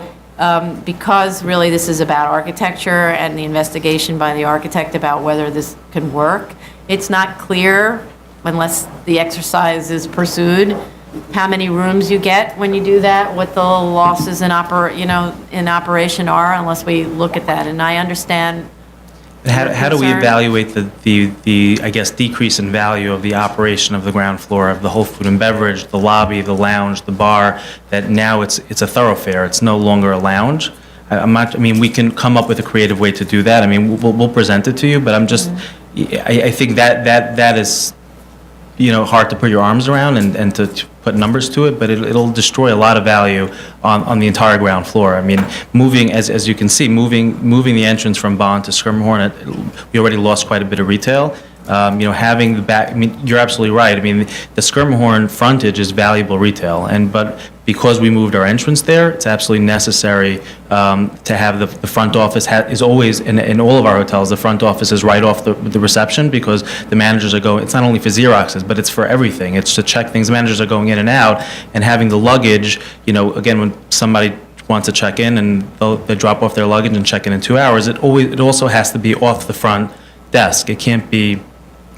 because really this is about architecture and the investigation by the architect about whether this can work, it's not clear, unless the exercise is pursued, how many rooms you get when you do that, what the losses in operation are, unless we look at that. And I understand. How do we evaluate the I guess, decrease in value of the operation of the ground floor of the whole food and beverage, the lobby, the lounge, the bar, that now it's a thoroughfare, it's no longer a lounge? We can come up with a creative way to do that. We'll present it to you, but I'm just, I think that is, hard to put your arms around and to put numbers to it, but it'll destroy a lot of value on the entire ground floor. Moving, as you can see, moving the entrance from Bond to Skirmhorn, we already lost quite a bit of retail. Having the back, you're absolutely right. The Skirmhorn frontage is valuable retail, but because we moved our entrance there, it's absolutely necessary to have the front office is always, in all of our hotels, the front office is right off the reception, because the managers are going, it's not only for Xeroxes, but it's for everything. It's to check things. Managers are going in and out, and having the luggage, again, when somebody wants to check in and they drop off their luggage and check in 2 hours, it also has to be off the front desk. It can't be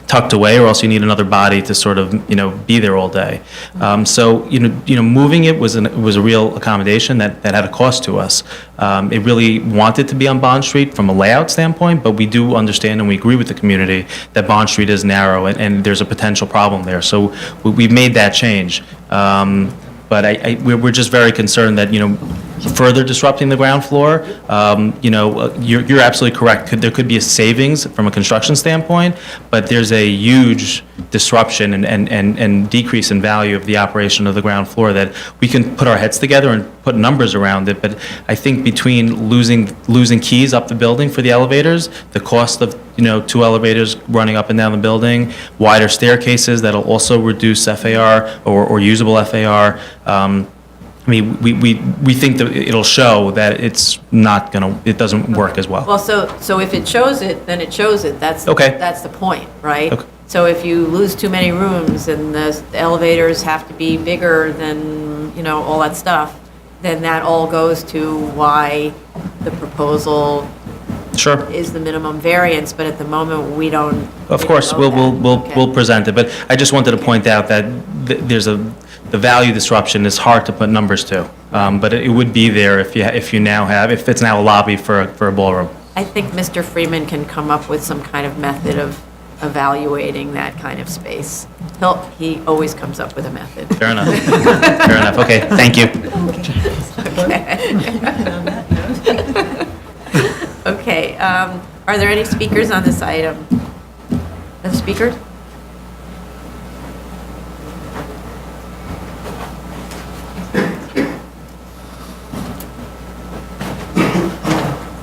tucked away, or else you need another body to sort of, be there all day. So, moving it was a real accommodation that had a cost to us. It really wanted to be on Bond Street from a layout standpoint, but we do understand and we agree with the community that Bond Street is narrow and there's a potential problem there. So we've made that change. But we're just very concerned that, further disrupting the ground floor, you're absolutely correct. There could be a savings from a construction standpoint, but there's a huge disruption and decrease in value of the operation of the ground floor that we can put our heads together and put numbers around it. But I think between losing keys up the building for the elevators, the cost of 2 elevators running up and down the building, wider staircases that'll also reduce FAR or usable FAR. We think that it'll show that it doesn't work as well. Well, so if it shows it, then it shows it. That's the point, right? Okay. So if you lose too many rooms and the elevators have to be bigger than, all that stuff, then that all goes to why the proposal is the minimum variance, but at the moment, we don't. Of course, we'll present it, but I just wanted to point out that the value disruption is hard to put numbers to, but it would be there if if it's now a lobby for a ballroom. I think Mr. Freeman can come up with some kind of method of evaluating that kind of space. He always comes up with a method. Fair enough. Fair enough. Okay, thank you. Okay, are there any speakers on this item? Other speakers?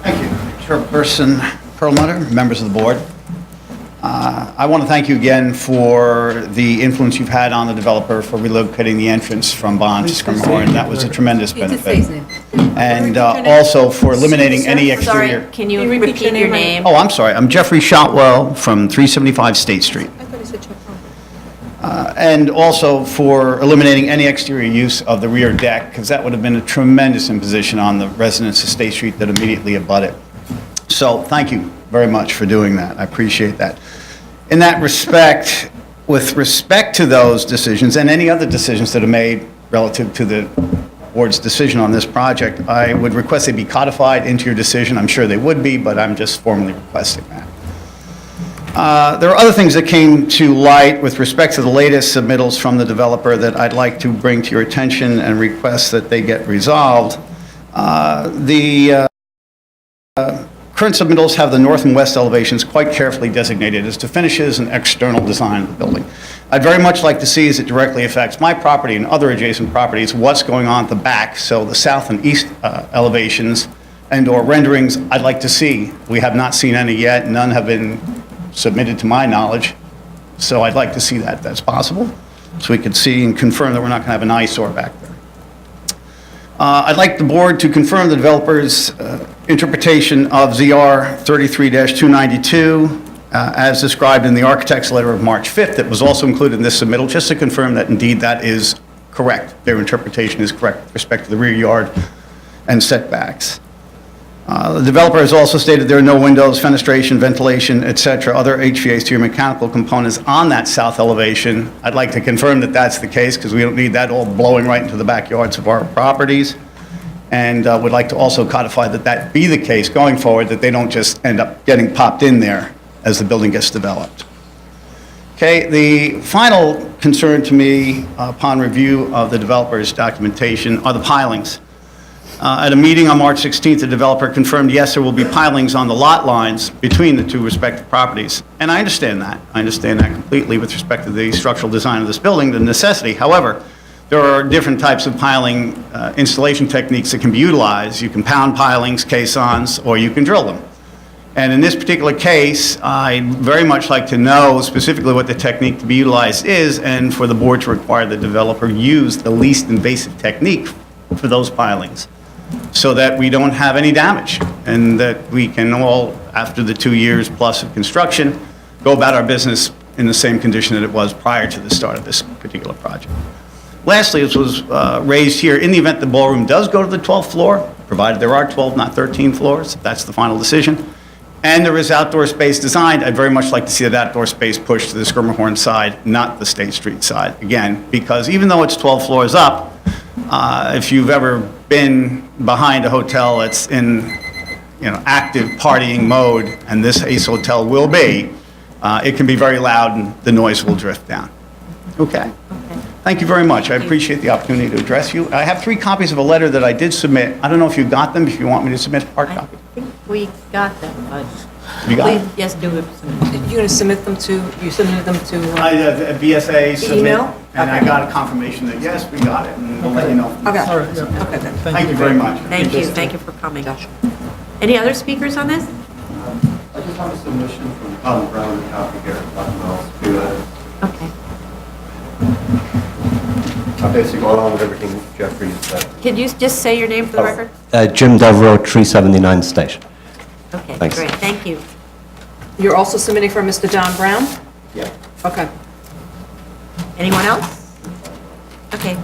Thank you. Chairperson Perlmutter, members of the board. I want to thank you again for the influence you've had on the developer for relocating the entrance from Bond to Schermerhorn. That was a tremendous benefit. And also for eliminating any exterior... Sorry, can you repeat your name? Oh, I'm sorry. I'm Jeffrey Shotwell from 375 State Street. And also for eliminating any exterior use of the rear deck, because that would have been a tremendous imposition on the residents of State Street that immediately abut it. So thank you very much for doing that. I appreciate that. In that respect, with respect to those decisions and any other decisions that are made relative to the board's decision on this project, I would request they be codified into your decision. I'm sure they would be, but I'm just formally requesting that. There are other things that came to light with respect to the latest submittals from the developer that I'd like to bring to your attention and request that they get resolved. The current submittals have the north and west elevations quite carefully designated as to finishes and external design of the building. I'd very much like to see, as it directly affects my property and other adjacent properties, what's going on at the back. So the south and east elevations and/or renderings I'd like to see. We have not seen any yet. None have been submitted to my knowledge. So I'd like to see that if that's possible, so we could see and confirm that we're not going to have an eyesore back there. I'd like the board to confirm the developer's interpretation of ZR 33-292 as described in the architect's letter of March 5th that was also included in this submittal, just to confirm that indeed that is correct. Their interpretation is correct with respect to the rear yard and setbacks. The developer has also stated there are no windows, fenestration, ventilation, et cetera, other HVAC or mechanical components on that south elevation. I'd like to confirm that that's the case, because we don't need that all blowing right into the backyards of our properties. And would like to also codify that that be the case going forward, that they don't just end up getting popped in there as the building gets developed. Okay, the final concern to me upon review of the developer's documentation are the pilings. At a meeting on March 16th, the developer confirmed, yes, there will be pilings on the lot lines between the two respective properties. And I understand that. I understand that completely with respect to the structural design of this building, the necessity. However, there are different types of piling installation techniques that can be utilized. You can pound pilings, caissons, or you can drill them. And in this particular case, I'd very much like to know specifically what the technique to be utilized is, and for the board to require the developer use the least invasive technique for those pilings, so that we don't have any damage, and that we can all, after the 2 years plus of construction, go about our business in the same condition that it was prior to the start of this particular project. Lastly, this was raised here, in the event the ballroom does go to the 12th floor, provided there are 12, not 13 floors, that's the final decision, and there is outdoor space designed, I'd very much like to see that outdoor space pushed to the Schermerhorn side, not the State Street side. Again, because even though it's 12 floors up, if you've ever been behind a hotel that's in, active partying mode, and this Ace Hotel will be, it can be very loud and the noise will drift down. Okay? Thank you very much. I appreciate the opportunity to address you. I have 3 copies of a letter that I did submit. I don't know if you got them, if you want me to submit hard copy. I think we got them, but You got it? yes, do it. You're going to submit them to, you submitted them to? BSA submit, Email? and I got a confirmation that, yes, we got it, and we'll let you know. Okay. Okay, then. Thank you very much. Thank you for coming. Any other speakers on this? I just have a submission from Tom Brown and copy here, nothing else to it. Okay. I'm basically going along with everything Jeffrey said. Could you just say your name for the record? Jim Devereaux, 379 Station. Okay, Thanks. great, thank you. You're also submitting for Mr. Don Brown? Yeah. Okay. Anyone else? Okay.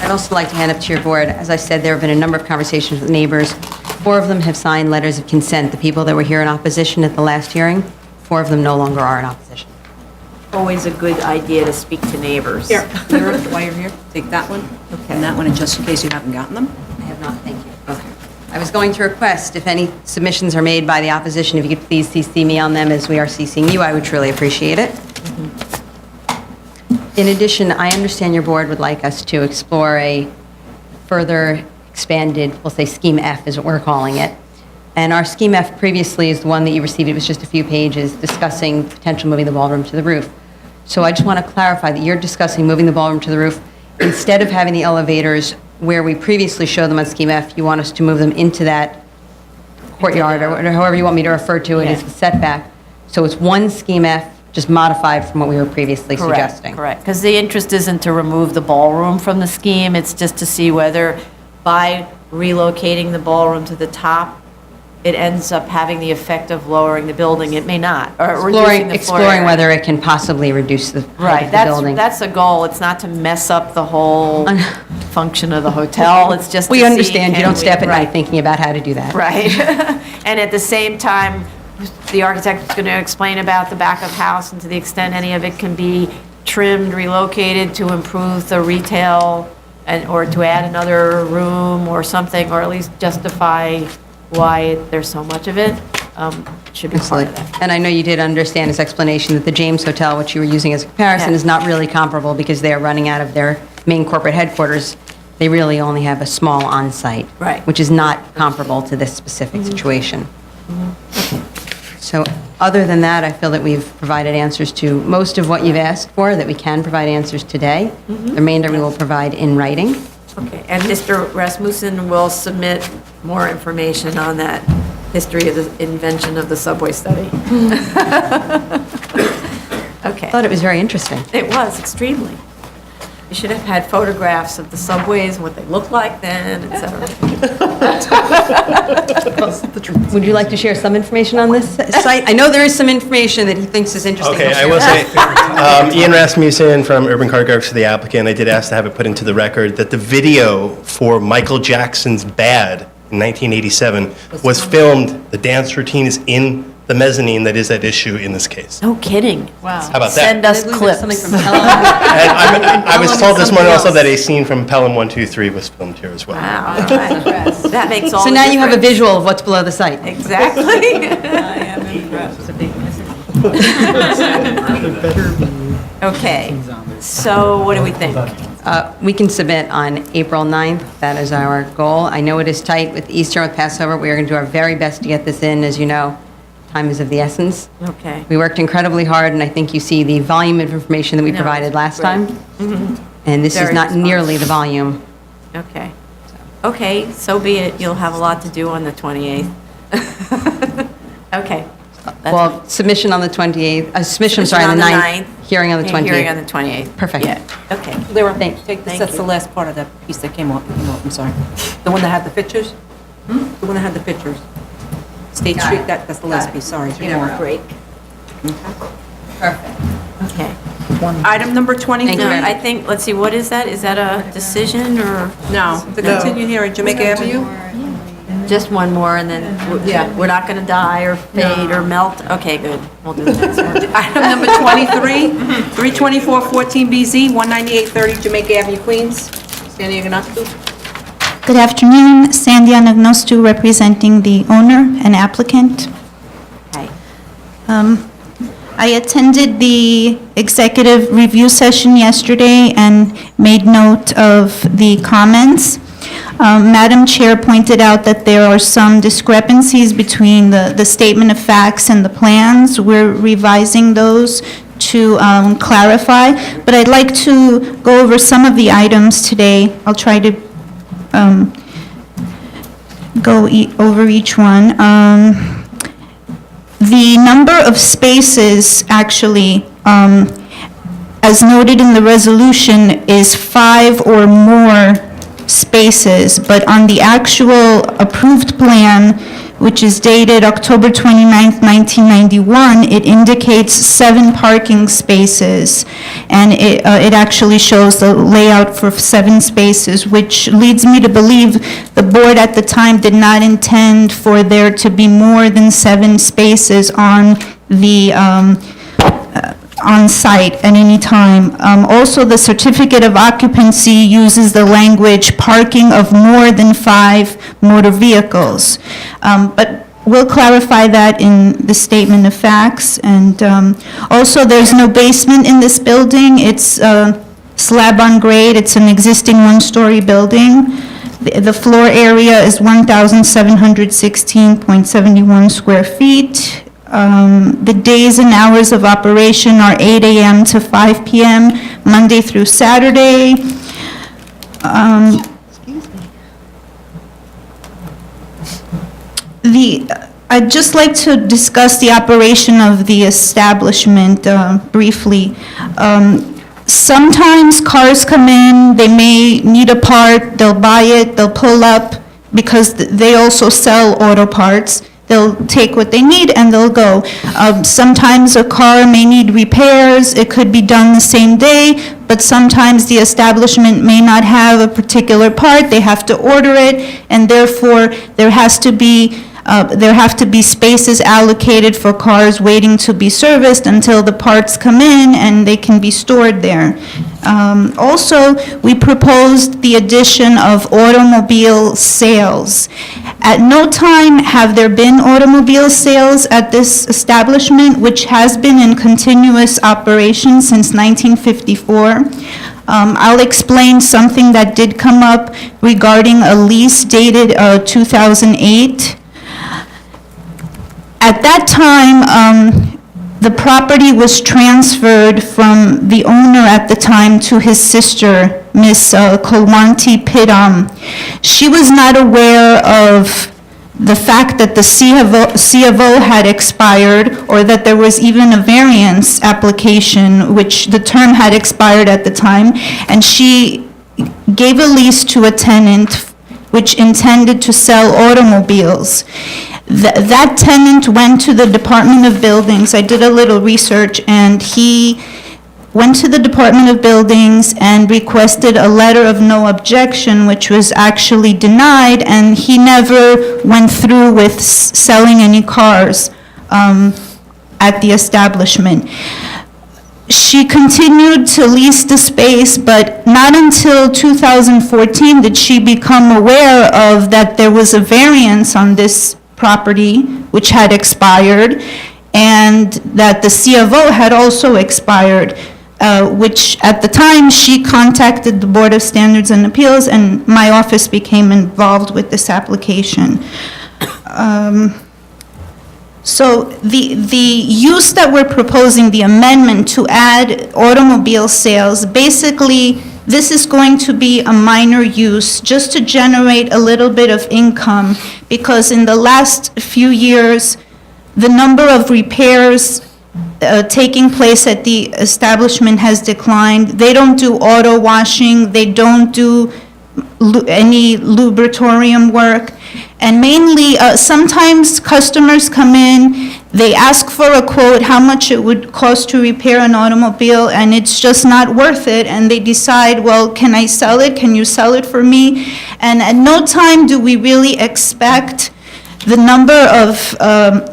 I'd also like to hand up to your board, as I said, there have been a number of conversations with neighbors. 4 of them have signed letters of consent. The people that were here in opposition at the last hearing, 4 of them no longer are in opposition. Always a good idea to speak to neighbors. Here, while you're here, take that one Okay. and that one, and just in case you haven't gotten them. I have not, thank you. Okay. I was going to request, if any submissions are made by the opposition, if you could please CC me on them as we are CCing you, I would truly appreciate it. In addition, I understand your board would like us to explore a further expanded, we'll say Scheme F is what we're calling it. And our Scheme F previously is the one that you received. It was just a few pages discussing potential moving the ballroom to the roof. So I just want to clarify that you're discussing moving the ballroom to the roof. Instead of having the elevators where we previously showed them on Scheme F, you want us to move them into that courtyard, or however you want me to refer to it as the setback. So it's one Scheme F, just modified from what we were previously suggesting. Correct, because the interest isn't to remove the ballroom from the scheme, it's just to see whether by relocating the ballroom to the top, it ends up having the effect of lowering the building. It may not, or reducing the floor Exploring area. whether it can possibly reduce the height Right, of the building. that's a goal. It's not to mess up the whole function of the hotel. It's just to We see, understand, you can don't we- step at right. night thinking about how to do that. Right. And at the same time, the architect is going to explain about the back of house, and to the extent any of it can be trimmed, relocated to improve the retail, and, or to add another room or something, or at least justify why there's so much of it, should be part of that. And I know you did understand his explanation that the James Hotel, which you were using as a comparison, Yeah. is not really comparable because they are running out of their main corporate headquarters. They really only have a small on-site. Right. Which is not comparable to this specific situation. So other than that, I feel that we've provided answers to most of what you've asked for, that we can provide answers today. The remainder we will provide in writing. Okay, and Mr. Rasmussen will submit more information on that history of the invention of the subway study. Okay. I thought it was very interesting. It was, extremely. You should have had photographs of the subways, what they looked like then, et cetera. Would you like to share some information on this site? I know there is some information that he thinks is interesting. Okay, I will say, Ian Rasmussen from Urban Cartography for the applicant, I did ask to have it put into the record that the video for Michael Jackson's Bad in 1987 was filmed, the dance routine is in the mezzanine that is at issue in this case. No kidding. Wow. How about that? Send us clips. Something from And I was told this morning also that a scene from Pelham 123 was filmed here as well. Wow, all right. That makes all So the now you have a difference. visual of what's below the site. Exactly. I am impressed. Okay, so what do we think? We can submit on April 9th. That is our goal. I know it is tight with Easter, with Passover. We are going to do our very best to get this in. As you know, time is of the essence. Okay. We worked incredibly hard, and I think you see the volume of information that we No, provided last great. time. And this is Very not responsive. nearly the volume. Okay. Okay, so be it. You'll have a lot to do on the 28th. Okay. That's Well, submission on the 28th, submission, I'm sorry, on the 9th, hearing on the 28th. Hearing on the 28th. Perfect. Yeah, okay. Lyra, Thank that's you. the last part of that piece that came up, I'm sorry. The one that had the pictures? The one that had the pictures? State Got Street, it. that's the Got last it. piece, sorry. You know, break. Perfect. Okay. Item number 23. Thank you. I think, let's see, what is that? Is that a decision or? No, the continued hearing, Jamaica Avenue? Just one more and then, we're not going to die or fade or melt? Okay, good. We'll do the next one. Item number 23, 324-14BZ, 19830 Jamaica Avenue, Queens. Sandy Agnostu. Good afternoon, Sandy Anagnostou, representing the owner and applicant. Hi. I attended the executive review session yesterday and made note of the comments. Madam Chair pointed out that there are some discrepancies between the statement of facts and the plans. We're revising those to clarify, but I'd like to go over some of the items today. I'll try to go over each one. The number of spaces, actually, as noted in the resolution, is 5 or more spaces, but on the actual approved plan, which is dated October 29th, 1991, it indicates 7 parking spaces, and it actually shows the layout for 7 spaces, which leads me to believe the board at the time did not intend for there to be more than 7 spaces on on site at any time. Also, the certificate of occupancy uses the language parking of more than 5 motor vehicles. But we'll clarify that in the statement of facts. And also, there's no basement in this building. It's slab on grade. It's an existing one-story building. The floor area is 1,716.71 square feet. The days and hours of operation are 8 a.m. to 5 p.m., Monday through Saturday. I'd just like to discuss the operation of the establishment briefly. Sometimes cars come in, they may need a part, they'll buy it, they'll pull up, because they also sell auto parts. They'll take what they need and they'll go. Sometimes a car may need repairs, it could be done the same day, but sometimes the establishment may not have a particular part, they have to order it, and therefore there have to be spaces allocated for cars waiting to be serviced until the parts come in and they can be stored there. Also, we proposed the addition of automobile sales. At no time have there been automobile sales at this establishment, which has been in continuous operation since 1954. I'll explain something that did come up regarding a lease dated 2008. At that time, the property was transferred from the owner at the time to his sister, Miss Kulwanti Pidam. She was not aware of the fact that the C of O had expired, or that there was even a variance application, which the term had expired at the time, and she gave a lease to a tenant which intended to sell automobiles. That tenant went to the Department of Buildings. I did a little research, and he went to the Department of Buildings and requested a letter of no objection, which was actually denied, and he never went through with selling any cars at the establishment. She continued to lease the space, but not until 2014 did she become aware of that there was a variance on this property, which had expired, and that the C of O had also expired, which at the time she contacted the Board of Standards and Appeals, and my office became involved with this application. So the use that we're proposing, the amendment to add automobile sales, basically this is going to be a minor use just to generate a little bit of income, because in the last few years, the number of repairs taking place at the establishment has declined. They don't do auto washing, they don't do any lubricatorium work. And mainly, sometimes customers come in, they ask for a quote, how much it would cost to repair an automobile, and it's just not worth it, and they decide, well, can I sell it? Can you sell it for me? And at no time do we really expect the number of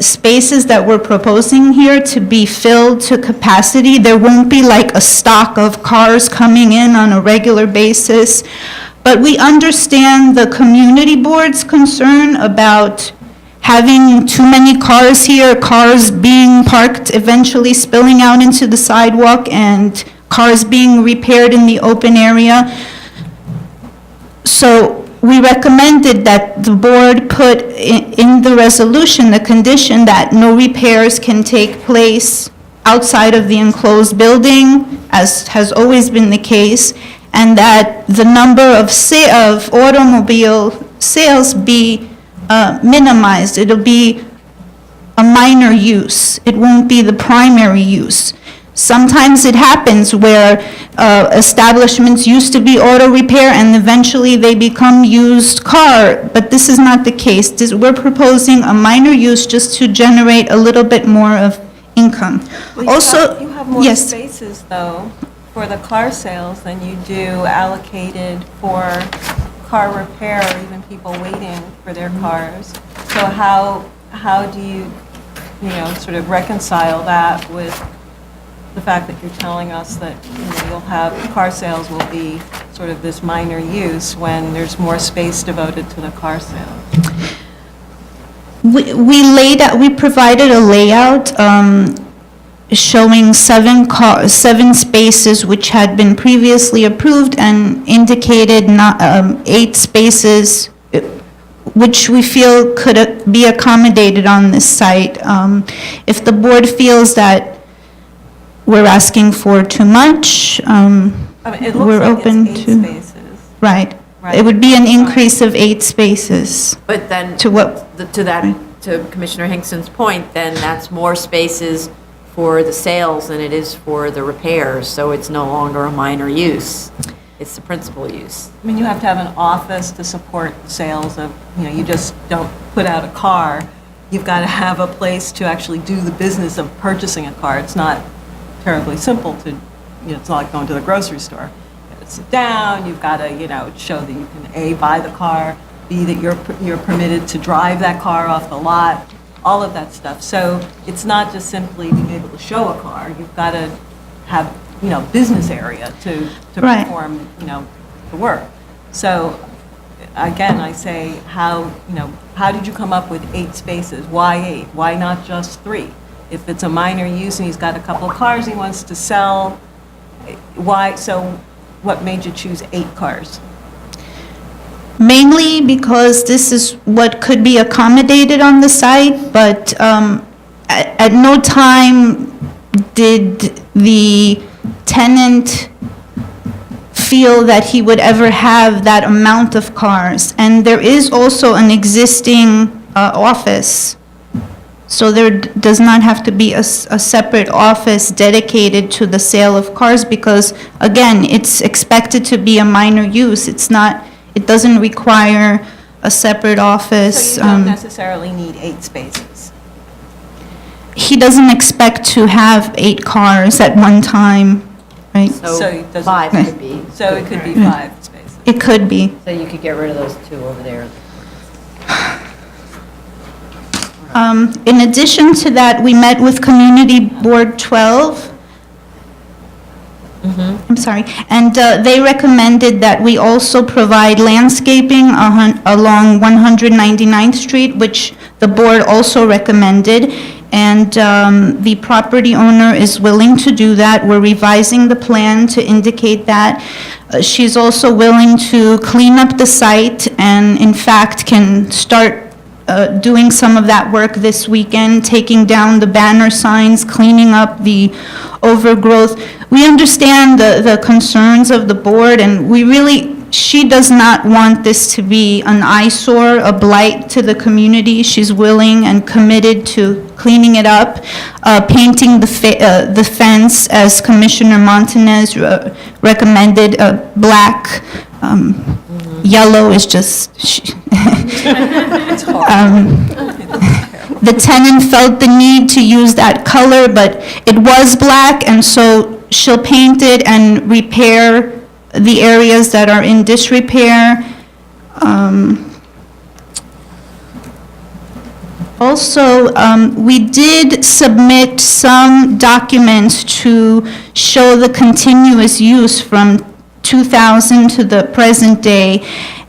spaces that we're proposing here to be filled to capacity. There won't be like a stock of cars coming in on a regular basis. But we understand the community board's concern about having too many cars here, cars being parked, eventually spilling out into the sidewalk, and cars being repaired in the open area. So we recommended that the board put in the resolution the condition that no repairs can take place outside of the enclosed building, as has always been the case, and that the number of automobile sales be minimized. It'll be a minor use. It won't be the primary use. Sometimes it happens where establishments used to be auto repair and eventually they become used car, but this is not the case. We're proposing a minor use just to generate a little bit more of income. Well, Also, you have more yes. spaces, though, for the car sales than you do allocated for car repair, or even people waiting for their cars. So how do you sort of reconcile that with the fact that you're telling us that, you'll have, car sales will be sort of this minor use when there's more space devoted to the car sales? We provided a layout showing seven spaces which had been previously approved and indicated 8 spaces which we feel could be accommodated on this site. If the board feels that we're asking for too much, It looks we're like open it's 8 to. spaces. Right. Right. It would be an increase of 8 spaces. But then, To what? to Commissioner Hingson's point, then that's more spaces for the sales than it is for the repairs, so it's no longer a minor use. It's the principal use. I mean, you have to have an office to support sales of, you just don't put out a car. You've got to have a place to actually do the business of purchasing a car. It's not terribly simple to, it's not like going to the grocery store. You got to sit down, you've got to, show that you can A, buy the car, B, that you're permitted to drive that car off the lot, all of that stuff. So it's not just simply being able to show a car. You've got to have, business area to Right. perform, the work. So again, I say, how did you come up with 8 spaces? Why 8? Why not just 3? If it's a minor use and he's got a couple of cars he wants to sell, why, so what made you choose 8 cars? Mainly because this is what could be accommodated on the site, but at no time did the tenant feel that he would ever have that amount of cars. And there is also an existing office, so there does not have to be a separate office dedicated to the sale of cars because, again, it's expected to be a minor use. It doesn't require a separate office. So you don't necessarily need 8 spaces. He doesn't expect to have 8 cars at one time, right? So it doesn't- 5 could be. So it could be 5 spaces. It could be. So you could get rid of those 2 over there. In addition to that, we met with Community Board 12. I'm sorry, and they recommended that we also provide landscaping along 199th Street, which the board also recommended, and the property owner is willing to do that. We're revising the plan to indicate that. She's also willing to clean up the site and, in fact, can start doing some of that work this weekend, taking down the banner signs, cleaning up the overgrowth. We understand the concerns of the board, and she does not want this to be an eyesore, a blight to the community. She's willing and committed to cleaning it up, painting the fence, as Commissioner Montanez recommended, black. Yellow is just... The tenant felt the need to use that color, but it was black, and so she'll paint it and repair the areas that are in disrepair. Also, we did submit some documents to show the continuous use from 2000 to the present day.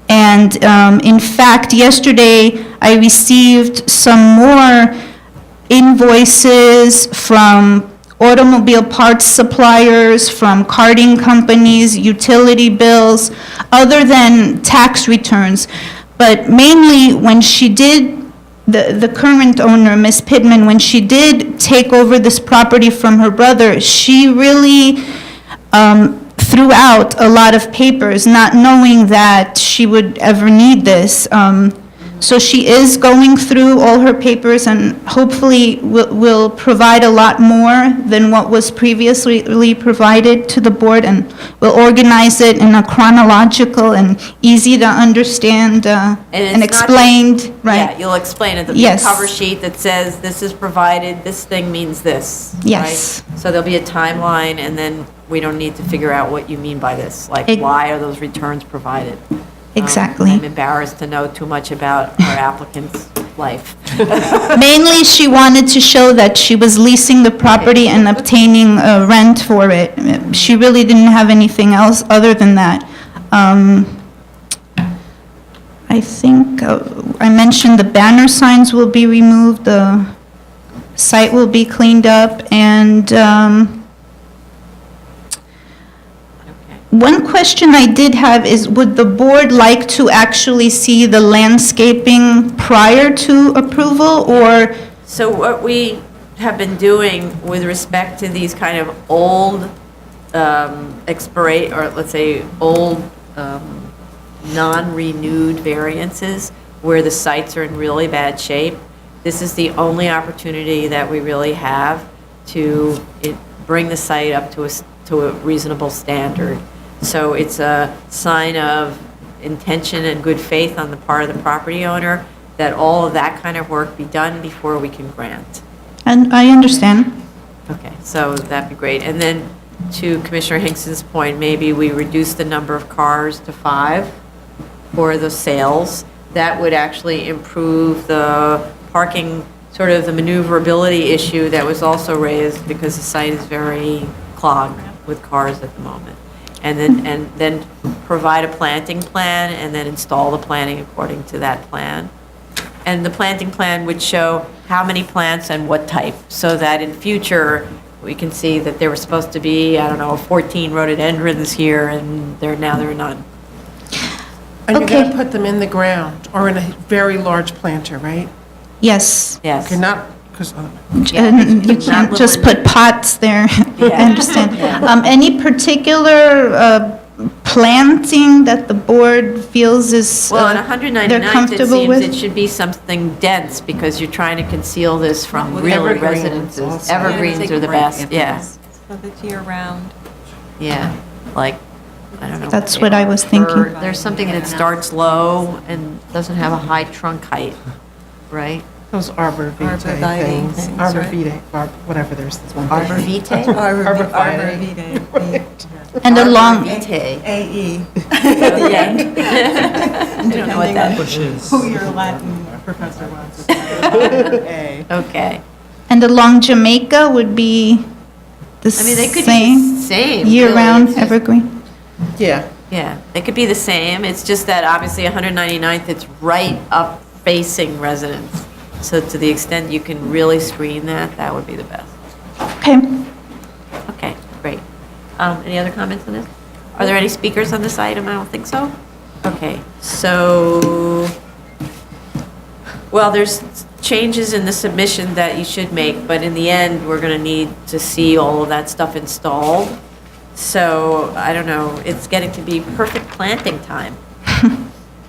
And in fact, yesterday, I received some more invoices from automobile parts suppliers, from carting companies, utility bills, other than tax returns. But mainly, when she did, the current owner, Ms. Pittman, when she did take over this property from her brother, she really threw out a lot of papers, not knowing that she would ever need this. So she is going through all her papers and hopefully will provide a lot more than what was previously provided to the board, and will organize it in a chronological and easy to understand and it's not explained, just- right? Yeah, you'll explain it. There'll be a Yes. cover sheet that says, this is provided, this thing means this. Yes. right? So there'll be a timeline, and then we don't need to figure out what you mean by this. Like, why are those returns provided? Exactly. I'm embarrassed to know too much about our applicants' life. Mainly, she wanted to show that she was leasing the property and obtaining rent for it. She really didn't have anything else other than that. I think I mentioned the banner signs will be removed, the site will be cleaned up, and one question I did have is, would the board like to actually see the landscaping prior to approval, or? So what we have been doing with respect to these kind of old or let's say old non-renewed variances where the sites are in really bad shape, this is the only opportunity that we really have to bring the site up to a reasonable standard. So it's a sign of intention and good faith on the part of the property owner that all of that kind of work be done before we can grant. And I understand. Okay, so that'd be great. And then to Commissioner Hinkson's point, maybe we reduce the number of cars to 5 for the sales. That would actually improve the parking, sort of the maneuverability issue that was also raised because the site is very clogged with cars at the moment. And then provide a planting plan and then install the planting according to that plan. And the planting plan would show how many plants and what type, so that in future, we can see that there were supposed to be, 14 rhododendrons here, and there are none. And you're going to put them in the ground or in a very large planter, right? Yes. Yes. Okay, not, because, And you can't just put pots there. I understand. Any particular planting that the board feels is Well, on they're 199th, it comfortable seems with? it should be something dense, because you're trying to conceal this from real evergreens residences. also. Evergreens are the best, yeah. So that's year-round. Yeah, like, I don't know. That's what I was thinking. Or there's something that starts low and doesn't have a high trunk height, right? those arbor vitae Arborvitae things. things, Arbor right? vitae, whatever, there's this one. Arbor vitae? Arbor Arbor vitae. vitae. And a long, Vitae. AE. At the end. I don't know what that is. Who your Latin professor was. A. Okay. and along Jamaica would be the I mean, they could be same, the same. year-round really. It's just- evergreen? Yeah. Yeah, they could be the same. It's just that obviously 199th, it's right up facing residents. So to the extent you can really screen that, that would be the best. Okay. Okay, great. Any other comments on this? Are there any speakers on this item? I don't think so. Okay, so, well, there's changes in the submission that you should make, but in the end, we're going to need to see all of that stuff installed. So, I don't know, it's getting to be perfect planting time.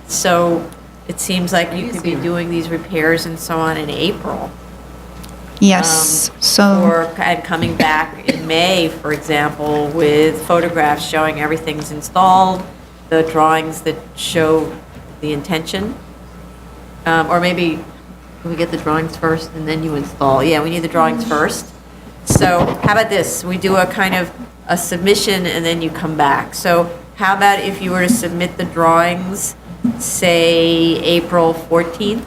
So, it seems like you could be doing these repairs and so on in April. Yes, so, And coming back in May, for example, with photographs showing everything's installed, the drawings that show the intention. Or maybe, can we get the drawings first and then you install? Yeah, we need the drawings first. So how about this? We do a kind of a submission and then you come back. So how about if you were to submit the drawings, say, April 14th?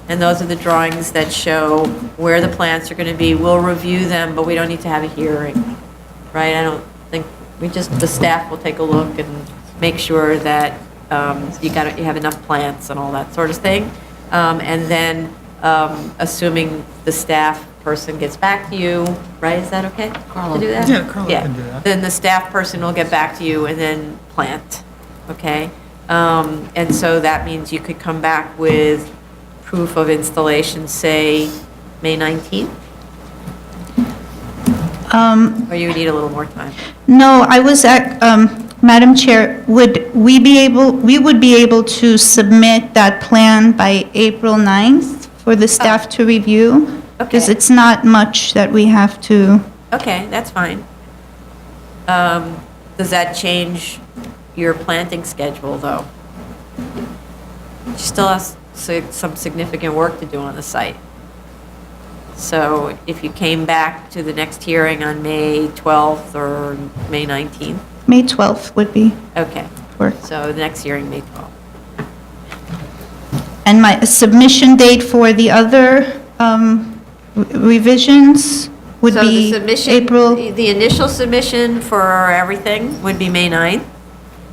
And those are the drawings that show where the plants are going to be. We'll review them, but we don't need to have a hearing, right? I don't think, the staff will take a look and make sure that you have enough plants and all that sort of thing. And then, assuming the staff person gets back to you, right? Is that okay to do that? Yeah, Carla can do that. Then the staff person will get back to you and then plant, okay? And so that means you could come back with proof of installation, say, May 19th? Or you would need a little more time? no, I was at, Madam Chair, we would be able to submit that plan by April 9th for the staff to review? Because Okay. it's not much that we have to, Okay, that's fine. Does that change your planting schedule, though? You still have some significant work to do on the site. So if you came back to the next hearing on May 12th or May 19th? May 12th would be, Okay, work. so the next hearing, May 12th. And my submission date for the other revisions would So the be submission, April? the initial submission for everything would be May 9th.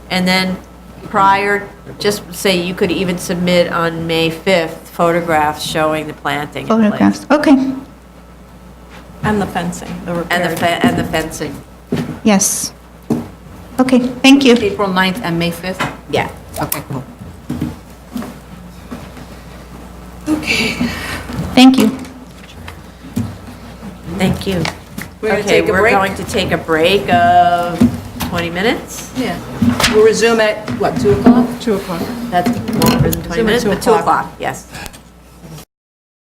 And then prior, just say you could even submit on May 5th photographs showing the planting in place. Photographs, okay, And the fencing, the repair. And the fencing. yes. Okay, thank you. April 9th and May 5th? Yeah. Okay, cool. Thank you. Thank you. We're gonna Okay, take a we're break? going to take a break of 20 minutes. Yeah. We'll resume at, what, 2 o'clock? 2 o'clock. That's longer than 20 Resume at minutes, 2 but 2 o'clock. o'clock, yes.